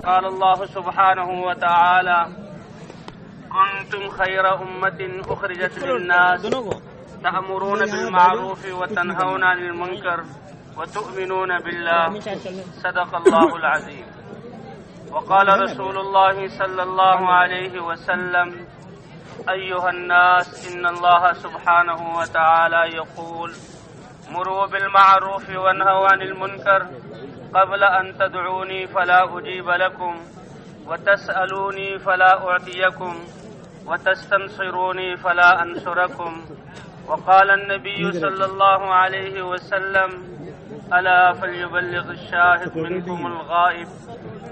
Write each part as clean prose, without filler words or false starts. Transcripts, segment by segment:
قال الله سبحانه وتعالى كنتم خير أمة أخرجت للناس تأمرون بالمعروف وتنهون عن المنكر وتؤمنون بالله صدق الله العظيم. وقال رسول الله صلى الله عليه وسلم أيها الناس إن الله سبحانه وتعالى يقول مروا بالمعروف وانهوا عن المنكر قبل أن تدعوني فلا أجيب لكم وتسألوني فلا أعطيكم وتستنصروني فلا أنصركم. وقال النبي صلى الله عليه وسلم ألا فليبلغ الشاهد منكم الغائب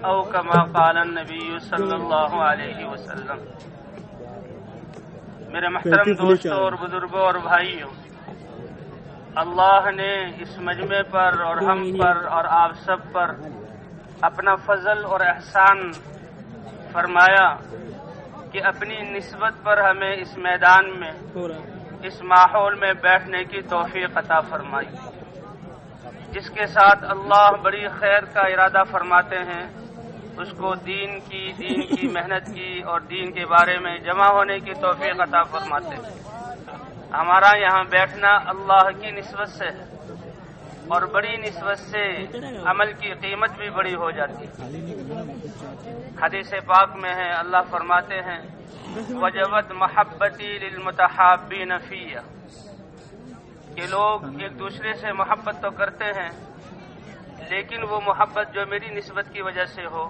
أو كما قال النبي صلی اللہ علیہ وسلم. میرے محترم دوستوں اور بزرگوں اور بھائیوں، اللہ نے اس مجمع پر اور ہم پر اور آپ سب پر اپنا فضل اور احسان فرمایا کہ اپنی نسبت پر ہمیں اس میدان میں اس ماحول میں بیٹھنے کی توفیق عطا فرمائی، جس کے ساتھ اللہ بڑی خیر کا ارادہ فرماتے ہیں اس کو دین کی محنت کی اور دین کے بارے میں جمع ہونے کی توفیق عطا فرماتے ہیں. ہمارا یہاں بیٹھنا اللہ کی نسبت سے ہے اور بڑی نسبت سے عمل کی قیمت بھی بڑی ہو جاتی ہے. حدیث پاک میں ہے اللہ فرماتے ہیں وجبت محبتی للمتحابین فیہ، کہ لوگ ایک دوسرے سے محبت تو کرتے ہیں لیکن وہ محبت جو میری نسبت کی وجہ سے ہو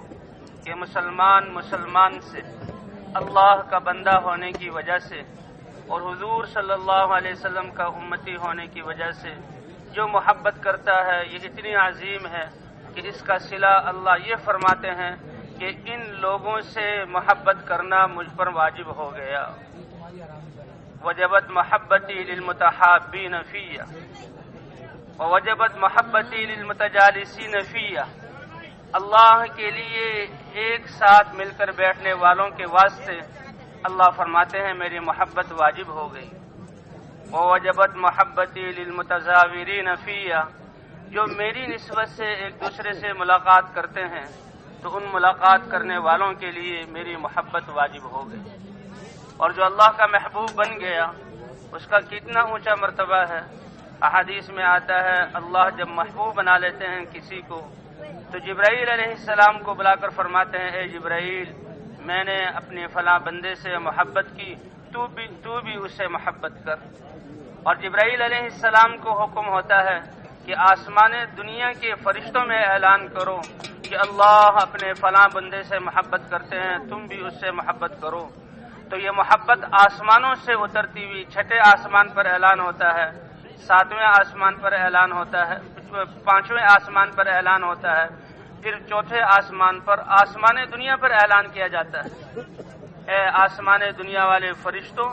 کہ مسلمان سے اللہ کا بندہ ہونے کی وجہ سے اور حضور صلی اللہ علیہ وسلم کا امتی ہونے کی وجہ سے جو محبت کرتا ہے یہ اتنی عظیم ہے کہ اس کا صلہ اللہ یہ فرماتے ہیں کہ ان لوگوں سے محبت کرنا مجھ پر واجب ہو گیا. وجبت محبتی للمتحابین فیہ ووجبت محبتی للمتجالسین فیہ، اللہ کے لیے ایک ساتھ مل کر بیٹھنے والوں کے واسطے اللہ فرماتے ہیں میری محبت واجب ہو گئی. ووجبت محبتی للمتزاورین فیہ، جو میری نسبت سے ایک دوسرے سے ملاقات کرتے ہیں تو ان ملاقات کرنے والوں کے لیے میری محبت واجب ہو گئی. اور جو اللہ کا محبوب بن گیا اس کا کتنا اونچا مرتبہ ہے. احادیث میں آتا ہے اللہ جب محبوب بنا لیتے ہیں کسی کو تو جبرائیل علیہ السلام کو بلا کر فرماتے ہیں اے جبرائیل میں نے اپنے فلاں بندے سے محبت کی، تو بھی اس سے محبت کر. اور جبرائیل علیہ السلام کو حکم ہوتا ہے کہ آسمان دنیا کے فرشتوں میں اعلان کرو کہ اللہ اپنے فلاں بندے سے محبت کرتے ہیں، تم بھی اس سے محبت کرو. تو یہ محبت آسمانوں سے اترتی ہوئی چھٹے آسمان پر اعلان ہوتا ہے، ساتویں آسمان پر اعلان ہوتا ہے، پانچویں آسمان پر اعلان ہوتا ہے، پھر چوتھے آسمان پر آسمان دنیا پر اعلان کیا جاتا ہے اے آسمان دنیا والے فرشتوں،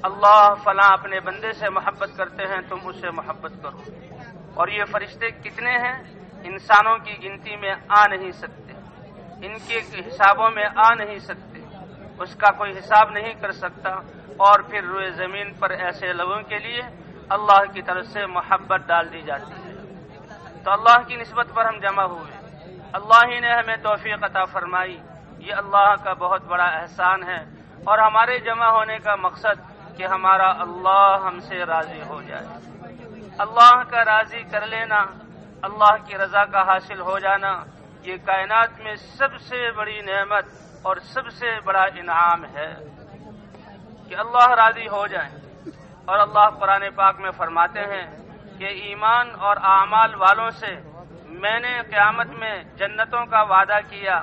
اللہ فلاں اپنے بندے سے محبت کرتے ہیں، تم اس سے محبت کرو. اور یہ فرشتے کتنے ہیں انسانوں کی گنتی میں آ نہیں سکتے، ان کے حسابوں میں آ نہیں سکتے، اس کا کوئی حساب نہیں کر سکتا. اور پھر روئے زمین پر ایسے لوگوں کے لیے اللہ کی طرف سے محبت ڈال دی جاتی ہے. تو اللہ کی نسبت پر ہم جمع ہوئے، اللہ ہی نے ہمیں توفیق عطا فرمائی، یہ اللہ کا بہت بڑا احسان ہے. اور ہمارے جمع ہونے کا مقصد کہ ہمارا اللہ ہم سے راضی ہو جائے. اللہ کا راضی کر لینا، اللہ کی رضا کا حاصل ہو جانا، یہ کائنات میں سب سے بڑی نعمت اور سب سے بڑا انعام ہے کہ اللہ راضی ہو جائے. اور اللہ قرآن پاک میں فرماتے ہیں کہ ایمان اور اعمال والوں سے میں نے قیامت میں جنتوں کا وعدہ کیا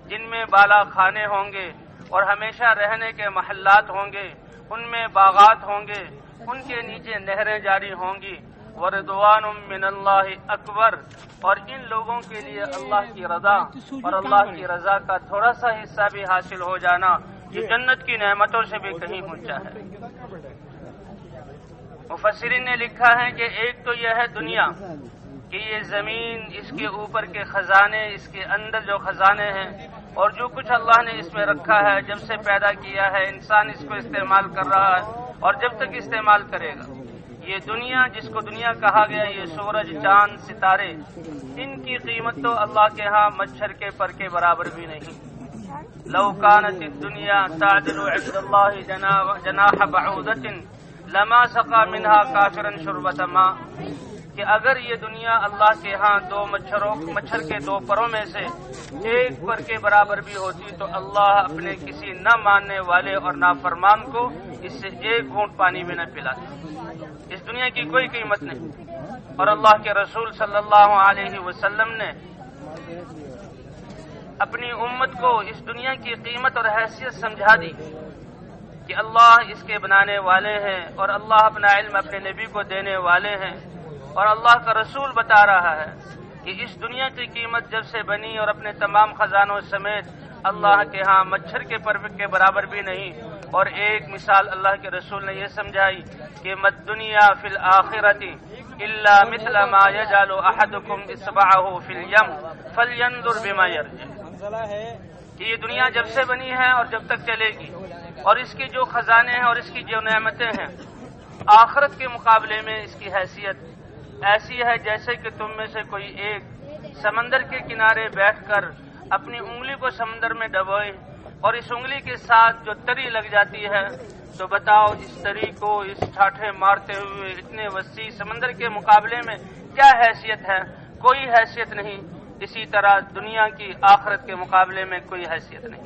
جن میں بالا خانے ہوں گے اور ہمیشہ رہنے کے محلات ہوں گے، ان میں باغات ہوں گے، ان کے نیچے نہریں جاری ہوں گی. وردوان من اللہ اکبر، اور ان لوگوں کے لیے اللہ کی رضا اور اللہ کی رضا کا تھوڑا سا حصہ بھی حاصل ہو جانا یہ جنت کی نعمتوں سے بھی کہیں اونچا ہے. مفسرین نے لکھا ہے کہ ایک تو یہ ہے دنیا کہ یہ زمین، اس کے اوپر کے خزانے، اس کے اندر جو خزانے ہیں اور جو کچھ اللہ نے اس میں رکھا ہے، جب سے پیدا کیا ہے انسان اس کو استعمال کر رہا ہے اور جب تک استعمال کرے گا. یہ دنیا جس کو دنیا کہا گیا، یہ سورج، چاند، ستارے، ان کی قیمت تو اللہ کے ہاں مچھر کے پر کے برابر بھی نہیں۔ لو كانت الدنيا تعدل عند الله جناح بعوضة لما سقى منها كافرا شربة ماء، کہ اگر یہ دنیا اللہ کے ہاں مچھر کے دو پروں میں سے ایک پر کے برابر بھی ہوتی تو اللہ اپنے کسی نہ ماننے والے اور نافرمان کو اس سے ایک گھونٹ پانی بھی نہ پلاتے۔ اس دنیا کی کوئی قیمت نہیں، اور اللہ کے رسول صلی اللہ علیہ وسلم نے اپنی امت کو اس دنیا کی قیمت اور حیثیت سمجھا دی کہ اللہ اس کے بنانے والے ہیں، اور اللہ اپنا علم اپنے نبی کو دینے والے ہیں، اور اللہ کا رسول بتا رہا ہے کہ اس دنیا کی قیمت جب سے بنی اور اپنے تمام خزانوں سمیت اللہ کے ہاں مچھر کے پر کے برابر بھی نہیں۔ اور ایک مثال اللہ کے رسول نے یہ سمجھائی کہ مد دنیا فی الآخرۃ الا مثل ما یجعل احدکم اصبعہ فی الیم فلینظر بما یرجع، کہ یہ دنیا جب سے بنی ہے اور جب تک چلے گی، اور اس کی جو خزانے ہیں اور اس کی جو نعمتیں ہیں، آخرت کے مقابلے میں اس کی حیثیت ایسی ہے جیسے کہ تم میں سے کوئی ایک سمندر کے کنارے بیٹھ کر اپنی انگلی کو سمندر میں ڈبوئے اور اس انگلی کے ساتھ جو تری لگ جاتی ہے، تو بتاؤ اس تری کو اس ٹھاٹھے مارتے ہوئے اتنے وسیع سمندر کے مقابلے میں کیا حیثیت ہے؟ کوئی حیثیت نہیں۔ اسی طرح دنیا کی آخرت کے مقابلے میں کوئی حیثیت نہیں۔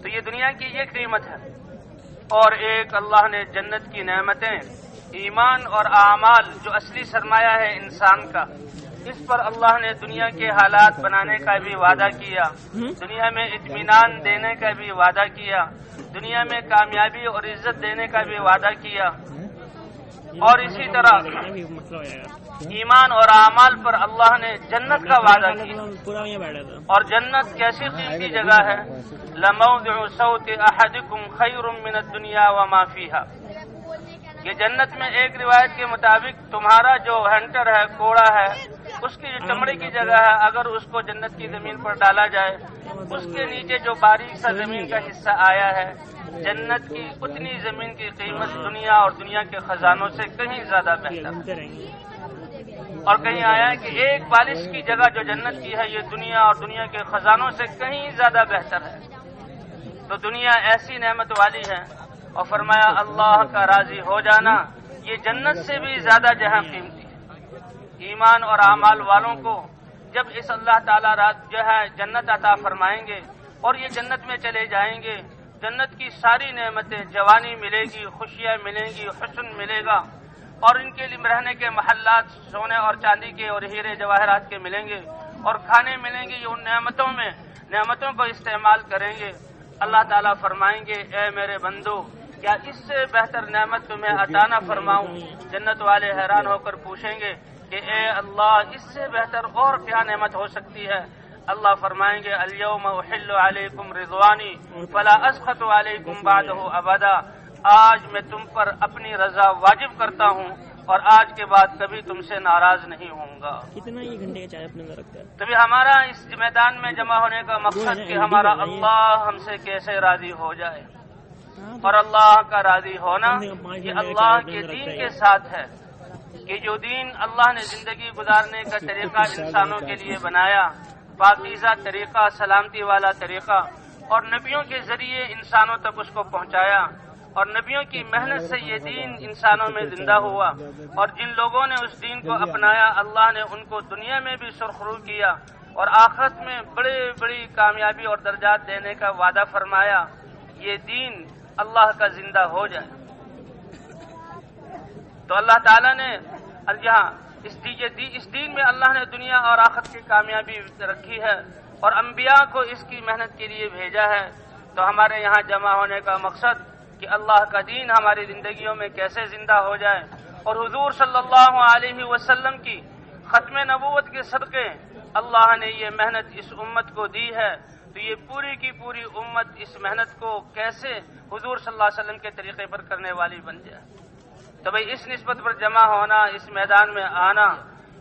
تو یہ دنیا کی یہ قیمت ہے۔ اور ایک اللہ نے جنت کی نعمتیں، ایمان اور اعمال جو اصلی سرمایہ ہے انسان کا، اس پر اللہ نے دنیا کے حالات بنانے کا بھی وعدہ کیا، دنیا میں اطمینان دینے کا بھی وعدہ کیا، دنیا میں کامیابی اور عزت دینے کا بھی وعدہ کیا، اور اسی طرح ایمان اور اعمال پر اللہ نے جنت کا وعدہ کیا۔ اور جنت کیسی قیمتی جگہ ہے، لموضع صوت احدکم خیر من الدنیا وما فیہا، یہ جنت میں ایک روایت کے مطابق تمہارا جو ہنٹر ہے، کوڑا ہے، اس کی جو چمڑی کی جگہ ہے، اگر اس کو جنت کی زمین پر ڈالا جائے، اس کے نیچے جو باریک سا زمین کا حصہ آیا ہے، جنت کی اتنی زمین کی قیمت دنیا اور دنیا کے خزانوں سے کہیں زیادہ بہتر ہے۔ اور کہیں آیا ہے کہ ایک بالش کی جگہ جو جنت کی ہے، یہ دنیا اور دنیا کے خزانوں سے کہیں زیادہ بہتر ہے۔ تو دنیا ایسی نعمت والی ہے، اور فرمایا اللہ کا راضی ہو جانا یہ جنت سے بھی زیادہ جہاں قیمتی ہے۔ ایمان اور اعمال والوں کو جب اس اللہ تعالیٰ رات جو ہے جنت عطا فرمائیں گے اور یہ جنت میں چلے جائیں گے، جنت کی ساری نعمتیں، جوانی ملے گی، خوشیاں ملیں گی، حسن ملے گا، اور ان کے لیے رہنے کے محلات سونے اور چاندی کے اور ہیرے جواہرات کے ملیں گے، اور کھانے ملیں گے، یہ ان نعمتوں کو استعمال کریں گے۔ اللہ تعالیٰ فرمائیں گے اے میرے بندو، کیا اس سے بہتر نعمت تمہیں عطا نہ فرماؤں؟ جنت والے حیران ہو کر پوچھیں گے کہ اے اللہ، اس سے بہتر اور کیا نعمت ہو سکتی ہے؟ اللہ فرمائیں گے الیوم احل علیکم رضوانی فلا اسخط علیکم بعدہ ابدا، آج میں تم پر اپنی رضا واجب کرتا ہوں اور آج کے بعد کبھی تم سے ناراض نہیں ہوں گا۔ کتنا یہ گھنٹے کا چائے اپنے اندر رکھتا ہے؟ تبھی ہمارا اس میدان میں جمع ہونے کا مقصد کہ ہمارا اللہ ہم سے کیسے راضی ہو جائے، اور اللہ کا راضی ہونا یہ اللہ کے دین کے ساتھ ہے، کہ جو دین اللہ نے زندگی گزارنے کا طریقہ انسانوں کے لیے بنایا، پاکیزہ طریقہ، سلامتی والا طریقہ، اور نبیوں کے ذریعے انسانوں تک اس کو پہنچایا، اور نبیوں کی محنت سے یہ دین انسانوں میں زندہ ہوا، اور جن لوگوں نے اس دین کو اپنایا اللہ نے ان کو دنیا میں بھی سرخرو کیا اور آخرت میں بڑی کامیابی اور درجات دینے کا وعدہ فرمایا۔ یہ دین اللہ کا زندہ ہو جائے تو اللہ تعالیٰ نے یہاں اس دین میں اللہ نے دنیا اور آخرت کی کامیابی رکھی ہے، اور انبیاء کو اس کی محنت کے لیے بھیجا ہے۔ تو ہمارے یہاں جمع ہونے کا مقصد کہ اللہ کا دین ہماری زندگیوں میں کیسے زندہ ہو جائے، اور حضور صلی اللہ علیہ وسلم کی ختم نبوت کے صدقے اللہ نے یہ محنت اس امت کو دی ہے، تو یہ پوری کی پوری امت اس محنت کو کیسے حضور صلی اللہ علیہ وسلم کے طریقے پر کرنے والی بن جائے۔ تو بھئی اس نسبت پر جمع ہونا، اس میدان میں آنا،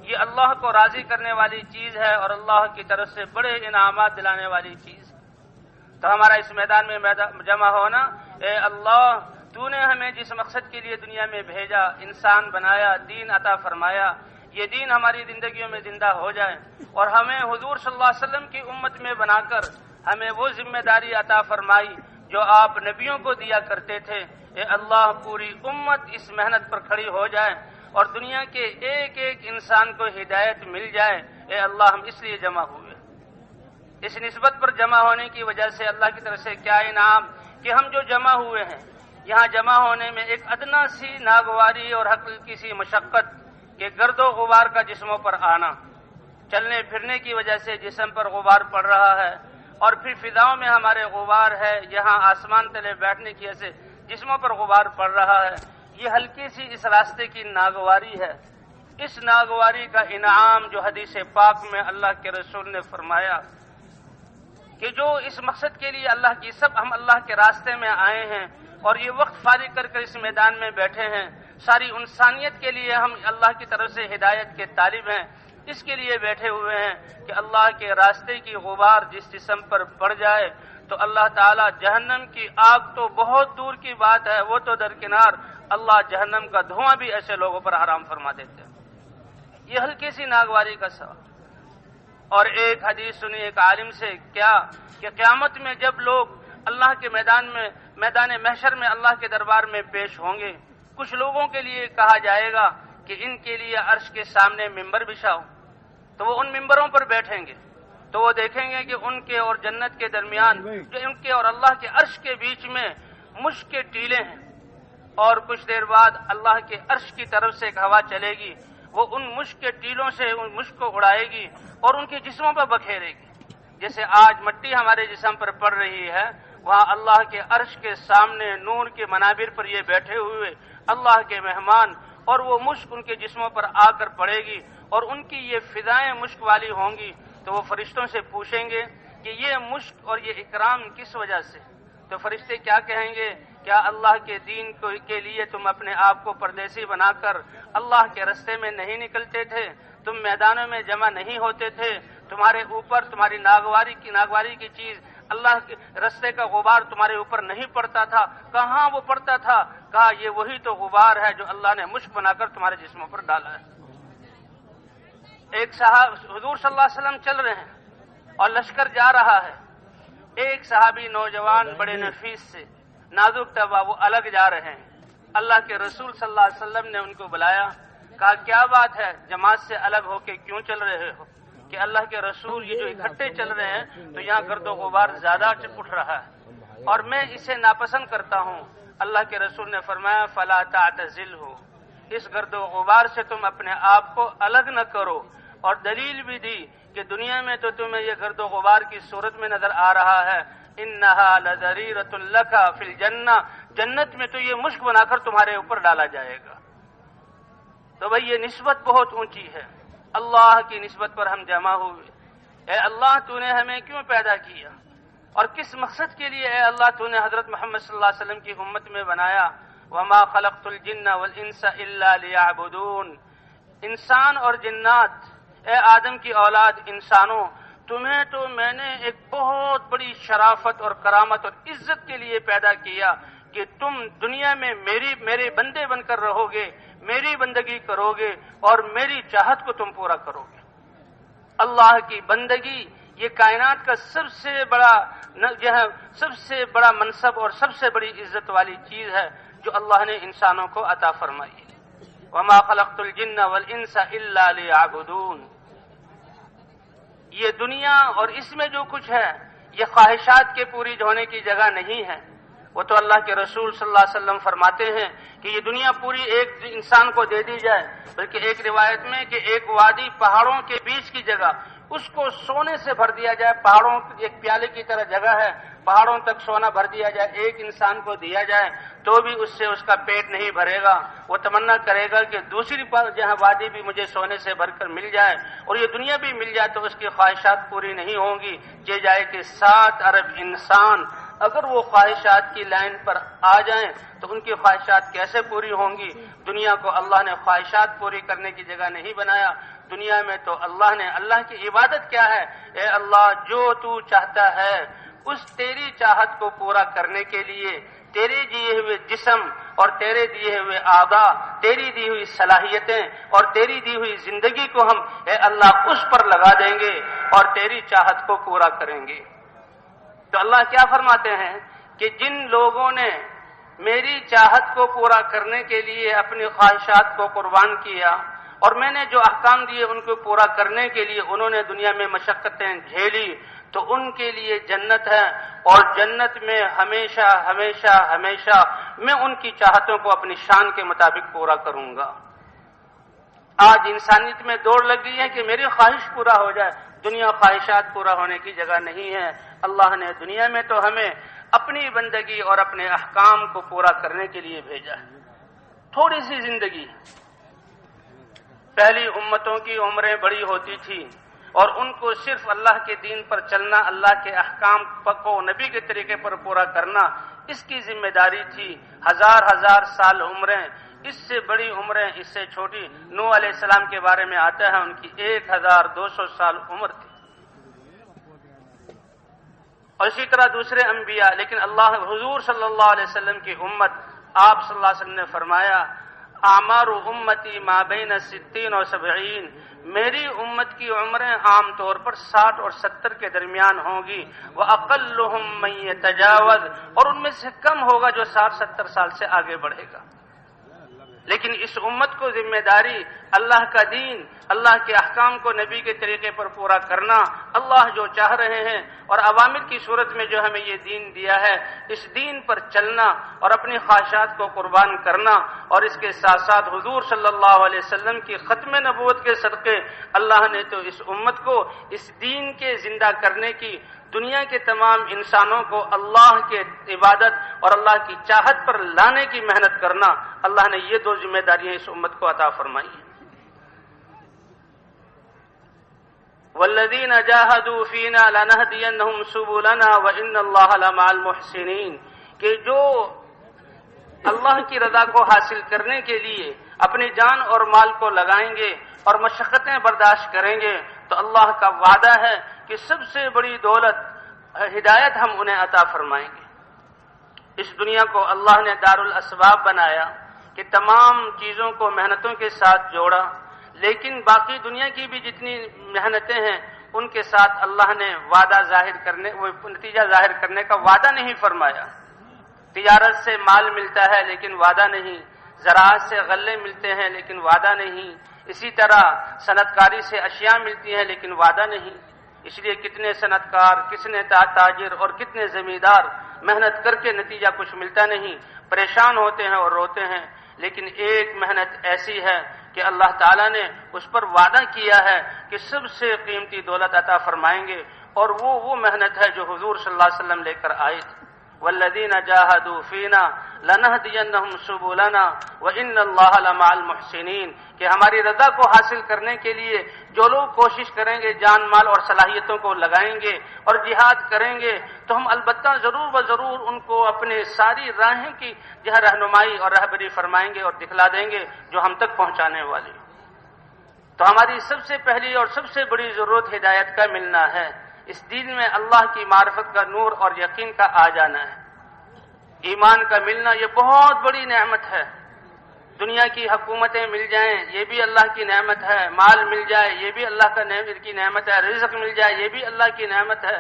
یہ اللہ کو راضی کرنے والی چیز ہے اور اللہ کی طرف سے بڑے انعامات دلانے والی چیز ہے۔ تو ہمارا اس میدان میں جمع ہونا، اے اللہ تو نے ہمیں جس مقصد کے لیے دنیا میں بھیجا، انسان بنایا، دین عطا فرمایا، یہ دین ہماری زندگیوں میں زندہ ہو جائے اور ہمیں حضور صلی اللہ علیہ وسلم کی امت میں بنا کر ہمیں وہ ذمہ داری عطا فرمائی جو آپ نبیوں کو دیا کرتے تھے۔ اے اللہ، پوری امت اس محنت پر کھڑی ہو جائے اور دنیا کے ایک ایک انسان کو ہدایت مل جائے۔ اے اللہ، ہم اس لیے جمع ہوئے، اس نسبت پر جمع ہونے کی وجہ سے اللہ کی طرف سے کیا انعام کہ ہم جو جمع ہوئے ہیں، یہاں جمع ہونے میں ایک ادنا سی ناگواری اور حقیقی سی مشقت کہ گرد و غبار کا جسموں پر آنا، چلنے پھرنے کی وجہ سے جسم پر غبار پڑ رہا ہے اور پھر فضاؤں میں ہمارے غبار ہے، یہاں آسمان تلے بیٹھنے کی وجہ سے جسموں پر غبار پڑ رہا ہے، یہ ہلکی سی اس راستے کی ناگواری ہے۔ اس ناگواری کا انعام جو حدیث پاک میں اللہ کے رسول نے فرمایا کہ جو اس مقصد کے لیے ہم اللہ کے راستے میں آئے ہیں اور یہ وقت فارغ کر کر اس میدان میں بیٹھے ہیں، ساری انسانیت کے لیے ہم اللہ کی طرف سے ہدایت کے طالب ہیں، اس کے لیے بیٹھے ہوئے ہیں کہ اللہ کے راستے کی غبار جس جسم پر پڑ جائے تو اللہ تعالیٰ جہنم کی آگ تو بہت دور کی بات ہے، وہ تو درکنار، اللہ جہنم کا دھواں بھی ایسے لوگوں پر حرام فرما دیتے ہیں۔ یہ ہلکی سی ناگواری کا سوال۔ اور ایک حدیث سنی ایک عالم سے کیا کہ قیامت میں جب لوگ اللہ کے میدان محشر میں اللہ کے دربار میں پیش ہوں گے، کچھ لوگوں کے لیے کہا جائے گا کہ ان کے لیے عرش کے سامنے ممبر بچھاؤ، تو وہ ان ممبروں پر بیٹھیں گے تو وہ دیکھیں گے کہ ان کے اور جنت کے درمیان جو ان کے اور اللہ کے عرش کے بیچ میں مشک کے ٹیلے ہیں، اور کچھ دیر بعد اللہ کے عرش کی طرف سے ایک ہوا چلے گی، وہ ان مشک کے ٹیلوں سے ان مشک کو اڑائے گی اور ان کے جسموں پر بکھیرے گی۔ جیسے آج مٹی ہمارے جسم پر پڑ رہی ہے، وہاں اللہ کے عرش کے سامنے نور کے منابر پر یہ بیٹھے ہوئے اللہ کے مہمان، اور وہ مشک ان کے جسموں پر آ کر پڑے گی اور ان کی یہ فضائیں مشک والی ہوں گی، تو وہ فرشتوں سے پوچھیں گے کہ یہ مشک اور یہ اکرام کس وجہ سے؟ تو فرشتے کیا کہیں گے؟ کیا اللہ کے دین کے لیے تم اپنے آپ کو پردیسی بنا کر اللہ کے رستے میں نہیں نکلتے تھے؟ تم میدانوں میں جمع نہیں ہوتے تھے؟ تمہارے اوپر تمہاری ناگواری کی چیز اللہ کے رستے کا غبار تمہارے اوپر نہیں پڑتا تھا؟ کہاں وہ پڑتا تھا؟ کہا یہ وہی تو غبار ہے جو اللہ نے مشک بنا کر تمہارے جسموں پر ڈالا ہے۔ ایک حضور صلی اللہ علیہ وسلم چل رہے ہیں اور لشکر جا رہا ہے، ایک صحابی نوجوان بڑے نفیس سے نازک طبع وہ الگ جا رہے ہیں، اللہ کے رسول صلی اللہ علیہ وسلم نے ان کو بلایا، کہا کیا بات ہے، جماعت سے الگ ہو کے کیوں چل رہے ہو؟ کہ اللہ کے رسول یہ جو اکٹھے چل رہے ہیں تو یہاں گرد و غبار زیادہ اٹھ رہا ہے اور میں اسے ناپسند کرتا ہوں۔ اللہ کے رسول نے فرمایا فلا تعتزلہ، اس گرد و غبار سے تم اپنے آپ کو الگ نہ کرو، اور دلیل بھی دی کہ دنیا میں تو تمہیں یہ گرد و غبار کی صورت میں نظر آ رہا ہے، انہا لذریرۃ لک فی الجنہ، جنت میں تو یہ مشک بنا کر تمہارے اوپر ڈالا جائے گا۔ تو بھئی یہ نسبت بہت اونچی ہے، اللہ کی نسبت پر ہم جمع ہوئے۔ اے اللہ، تو نے ہمیں کیوں پیدا کیا اور کس مقصد کے لیے اے اللہ تو نے حضرت محمد صلی اللہ علیہ وسلم کی امت میں بنایا؟ وما خلقت الجن والانس الا لیعبدون، انسان اور جنات، اے آدم کی اولاد انسانوں، تمہیں تو میں نے ایک بہت بڑی شرافت اور کرامت اور عزت کے لیے پیدا کیا کہ تم دنیا میں میرے بندے بن کر رہو گے، میری بندگی کرو گے اور میری چاہت کو تم پورا کرو گے۔ اللہ کی بندگی یہ کائنات کا سب سے بڑا منصب اور سب سے بڑی عزت والی چیز ہے جو اللہ نے انسانوں کو عطا فرمائی ہے۔ وما خلقت الجن والانس الا لیعبدون، یہ دنیا اور اس میں جو کچھ ہے یہ خواہشات کے پوری ہونے کی جگہ نہیں ہے۔ وہ تو اللہ کے رسول صلی اللہ علیہ وسلم فرماتے ہیں کہ یہ دنیا پوری ایک انسان کو دے دی جائے، بلکہ ایک روایت میں کہ ایک وادی پہاڑوں کے بیچ کی جگہ اس کو سونے سے بھر دیا جائے، پہاڑوں ایک پیالے کی طرح جگہ ہے، پہاڑوں تک سونا بھر دیا جائے، ایک انسان کو دیا جائے تو بھی اس سے اس کا پیٹ نہیں بھرے گا، وہ تمنا کرے گا کہ دوسری جہاں وادی بھی مجھے سونے سے بھر کر مل جائے اور یہ دنیا بھی مل جائے، تو اس کی خواہشات پوری نہیں ہوں گی۔ یہ جائے کہ 7 ارب انسان اگر وہ خواہشات کی لائن پر آ جائیں تو ان کی خواہشات کیسے پوری ہوں گی؟ دنیا کو اللہ نے خواہشات پوری کرنے کی جگہ نہیں بنایا، دنیا میں تو اللہ کی عبادت کیا ہے؟ اے اللہ، جو تو چاہتا ہے اس تیری چاہت کو پورا کرنے کے لیے تیرے دیے ہوئے جسم اور تیرے دیے ہوئے اعضاء، تیری دی ہوئی صلاحیتیں اور تیری دی ہوئی زندگی کو ہم اے اللہ اس پر لگا دیں گے اور تیری چاہت کو پورا کریں گے۔ تو اللہ کیا فرماتے ہیں کہ جن لوگوں نے میری چاہت کو پورا کرنے کے لیے اپنی خواہشات کو قربان کیا اور میں نے جو احکام دیے ان کو پورا کرنے کے لیے انہوں نے دنیا میں مشقتیں جھیلی، تو ان کے لیے جنت ہے، اور جنت میں ہمیشہ ہمیشہ ہمیشہ میں ان کی چاہتوں کو اپنی شان کے مطابق پورا کروں گا۔ آج انسانیت میں دوڑ لگ گئی ہے کہ میری خواہش پورا ہو جائے، دنیا خواہشات پورا ہونے کی جگہ نہیں ہے۔ اللہ نے دنیا میں تو ہمیں اپنی بندگی اور اپنے احکام کو پورا کرنے کے لیے بھیجا ہے۔ تھوڑی سی زندگی، پہلی امتوں کی عمریں بڑی ہوتی تھی اور ان کو صرف اللہ کے دین پر چلنا، اللہ کے احکام کو نبی کے طریقے پر پورا کرنا، اس کی ذمہ داری تھی۔ ہزار ہزار سال عمریں، اس سے بڑی عمریں، اس سے چھوٹی نوح علیہ السلام کے بارے میں آتا ہے ان کی 1200 سال عمر تھی، اور اسی طرح دوسرے انبیاء۔ لیکن اللہ حضور صلی اللہ علیہ وسلم کی امت، آپ صلی اللہ علیہ وسلم نے فرمایا اعمار امتی ما بین 60 و 70، میری امت کی عمریں عام طور پر 60 اور 70 کے درمیان ہوں گی، وَأَقَلُّهُمْ مَن يَتَجَاوَزْ، اور ان میں سے کم ہوگا جو 60-70 سال سے آگے بڑھے گا۔ لیکن اس امت کو ذمہ داری اللہ کا دین، اللہ کے احکام کو نبی کے طریقے پر پورا کرنا، اللہ جو چاہ رہے ہیں اور اوامر کی صورت میں جو ہمیں یہ دین دیا ہے، اس دین پر چلنا اور اپنی خواہشات کو قربان کرنا، اور اس کے ساتھ ساتھ حضور صلی اللہ علیہ وسلم کی ختم نبوت کے صدقے اللہ نے تو اس امت کو اس دین کے زندہ کرنے کی، دنیا کے تمام انسانوں کو اللہ کے عبادت اور اللہ کی چاہت پر لانے کی محنت کرنا، اللہ نے یہ دو ذمہ داریاں اس امت کو عطا فرمائی ہیں۔ والذین جاہدوا فینا لنہدینہم سبلنا وان اللہ لمع المحسنین، کہ جو اللہ کی رضا کو حاصل کرنے کے لیے اپنی جان اور مال کو لگائیں گے اور مشقتیں برداشت کریں گے تو اللہ کا وعدہ ہے کہ سب سے بڑی دولت ہدایت ہم انہیں عطا فرمائیں گے۔ اس دنیا کو اللہ نے دار الاسباب بنایا کہ تمام چیزوں کو محنتوں کے ساتھ جوڑا، لیکن باقی دنیا کی بھی جتنی محنتیں ہیں ان کے ساتھ اللہ نے وعدہ ظاہر کرنے، وہ نتیجہ ظاہر کرنے کا وعدہ نہیں فرمایا۔ تجارت سے مال ملتا ہے لیکن وعدہ نہیں، زراعت سے غلے ملتے ہیں لیکن وعدہ نہیں، اسی طرح صنعت کاری سے اشیاء ملتی ہیں لیکن وعدہ نہیں۔ اس لیے کتنے صنعت کار، کتنے تاجر اور کتنے زمیندار محنت کر کے نتیجہ کچھ ملتا نہیں، پریشان ہوتے ہیں اور روتے ہیں۔ لیکن ایک محنت ایسی ہے کہ اللہ تعالیٰ نے اس پر وعدہ کیا ہے کہ سب سے قیمتی دولت عطا فرمائیں گے، اور وہ محنت ہے جو حضور صلی اللہ علیہ وسلم لے کر آئے تھے۔ والذین جاہدوا فینا لنہدینہم سبلنا وان اللہ لمع المحسنین، کہ ہماری رضا کو حاصل کرنے کے لیے جو لوگ کوشش کریں گے، جان مال اور صلاحیتوں کو لگائیں گے اور جہاد کریں گے، تو ہم البتہ ضرور ضرور ان کو اپنے ساری راہیں کی جہاں رہنمائی اور رہبری فرمائیں گے اور دکھلا دیں گے جو ہم تک پہنچانے والی۔ تو ہماری سب سے پہلی اور سب سے بڑی ضرورت ہدایت کا ملنا ہے، اس دین میں اللہ کی معرفت کا نور اور یقین کا آ جانا ہے۔ ایمان کا ملنا یہ بہت بڑی نعمت ہے۔ دنیا کی حکومتیں مل جائیں یہ بھی اللہ کی نعمت ہے، مال مل جائے یہ بھی اللہ کی نعمت ہے، رزق مل جائے یہ بھی اللہ کی نعمت ہے،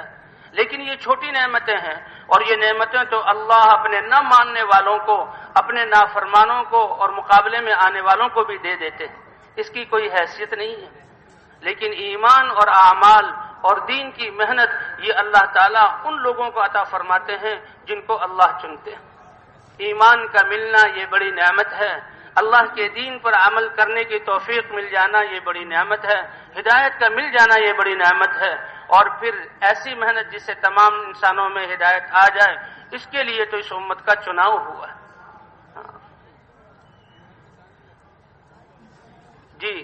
لیکن یہ چھوٹی نعمتیں ہیں، اور یہ نعمتیں تو اللہ اپنے نہ ماننے والوں کو، اپنے نافرمانوں کو اور مقابلے میں آنے والوں کو بھی دے دیتے ہیں، اس کی کوئی حیثیت نہیں ہے۔ لیکن ایمان اور اعمال اور دین کی محنت یہ اللہ تعالیٰ ان لوگوں کو عطا فرماتے ہیں جن کو اللہ چنتے ہیں۔ ایمان کا ملنا یہ بڑی نعمت ہے، اللہ کے دین پر عمل کرنے کی توفیق مل جانا یہ بڑی نعمت ہے، ہدایت کا مل جانا یہ بڑی نعمت ہے، اور پھر ایسی محنت جس سے تمام انسانوں میں ہدایت آ جائے، اس کے لیے تو اس امت کا چناؤ ہوا ہے۔ جی،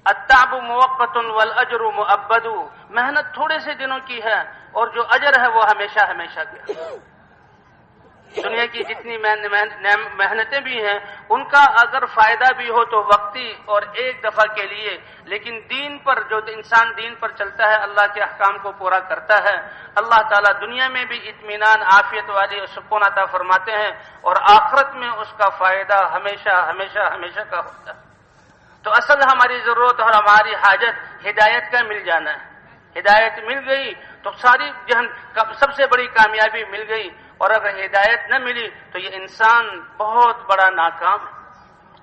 التعب موقت والاجر مؤبد، محنت تھوڑے سے دنوں کی ہے اور جو اجر ہے وہ ہمیشہ ہمیشہ کا۔ دنیا کی جتنی محنتیں بھی ہیں ان کا اگر فائدہ بھی ہو تو وقتی اور ایک دفعہ کے لیے، لیکن دین پر جو انسان دین پر چلتا ہے، اللہ کے احکام کو پورا کرتا ہے، اللہ تعالیٰ دنیا میں بھی اطمینان، عافیت والی سکون عطا فرماتے ہیں، اور آخرت میں اس کا فائدہ ہمیشہ ہمیشہ ہمیشہ کا ہوتا ہے۔ تو اصل ہماری ضرورت اور ہماری حاجت ہدایت کا مل جانا ہے۔ ہدایت مل گئی تو ساری سب سے بڑی کامیابی مل گئی، اور اگر ہدایت نہ ملی تو یہ انسان بہت بڑا ناکام ہے۔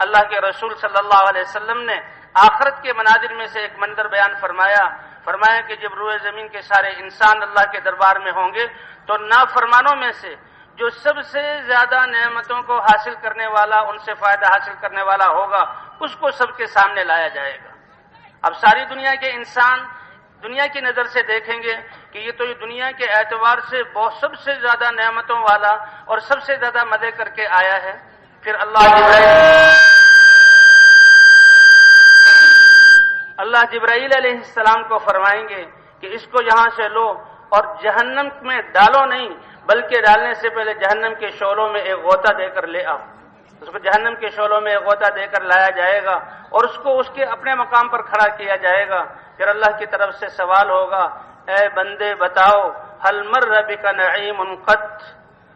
اللہ کے رسول صلی اللہ علیہ وسلم نے آخرت کے مناظر میں سے ایک منظر بیان فرمایا کہ جب روئے زمین کے سارے انسان اللہ کے دربار میں ہوں گے تو نافرمانوں میں سے جو سب سے زیادہ نعمتوں کو حاصل کرنے والا، ان سے فائدہ حاصل کرنے والا ہوگا، اس کو سب کے سامنے لایا جائے گا۔ اب ساری دنیا کے انسان دنیا کی نظر سے دیکھیں گے کہ یہ تو یہ دنیا کے اعتبار سے سب سے زیادہ نعمتوں والا اور سب سے زیادہ مزے کر کے آیا ہے۔ پھر اللہ جبرائیل علیہ السلام کو فرمائیں گے کہ اس کو یہاں سے لو اور جہنم میں ڈالو نہیں، بلکہ ڈالنے سے پہلے جہنم کے شعلوں میں ایک غوطہ دے کر لے آؤ۔ اس کو جہنم کے شعلوں میں ایک غوطہ دے کر لایا جائے گا اور اس کو اس کے اپنے مقام پر کھڑا کیا جائے گا۔ پھر اللہ کی طرف سے سوال ہوگا، اے بندے بتاؤ، هل مر بک نعیم قط،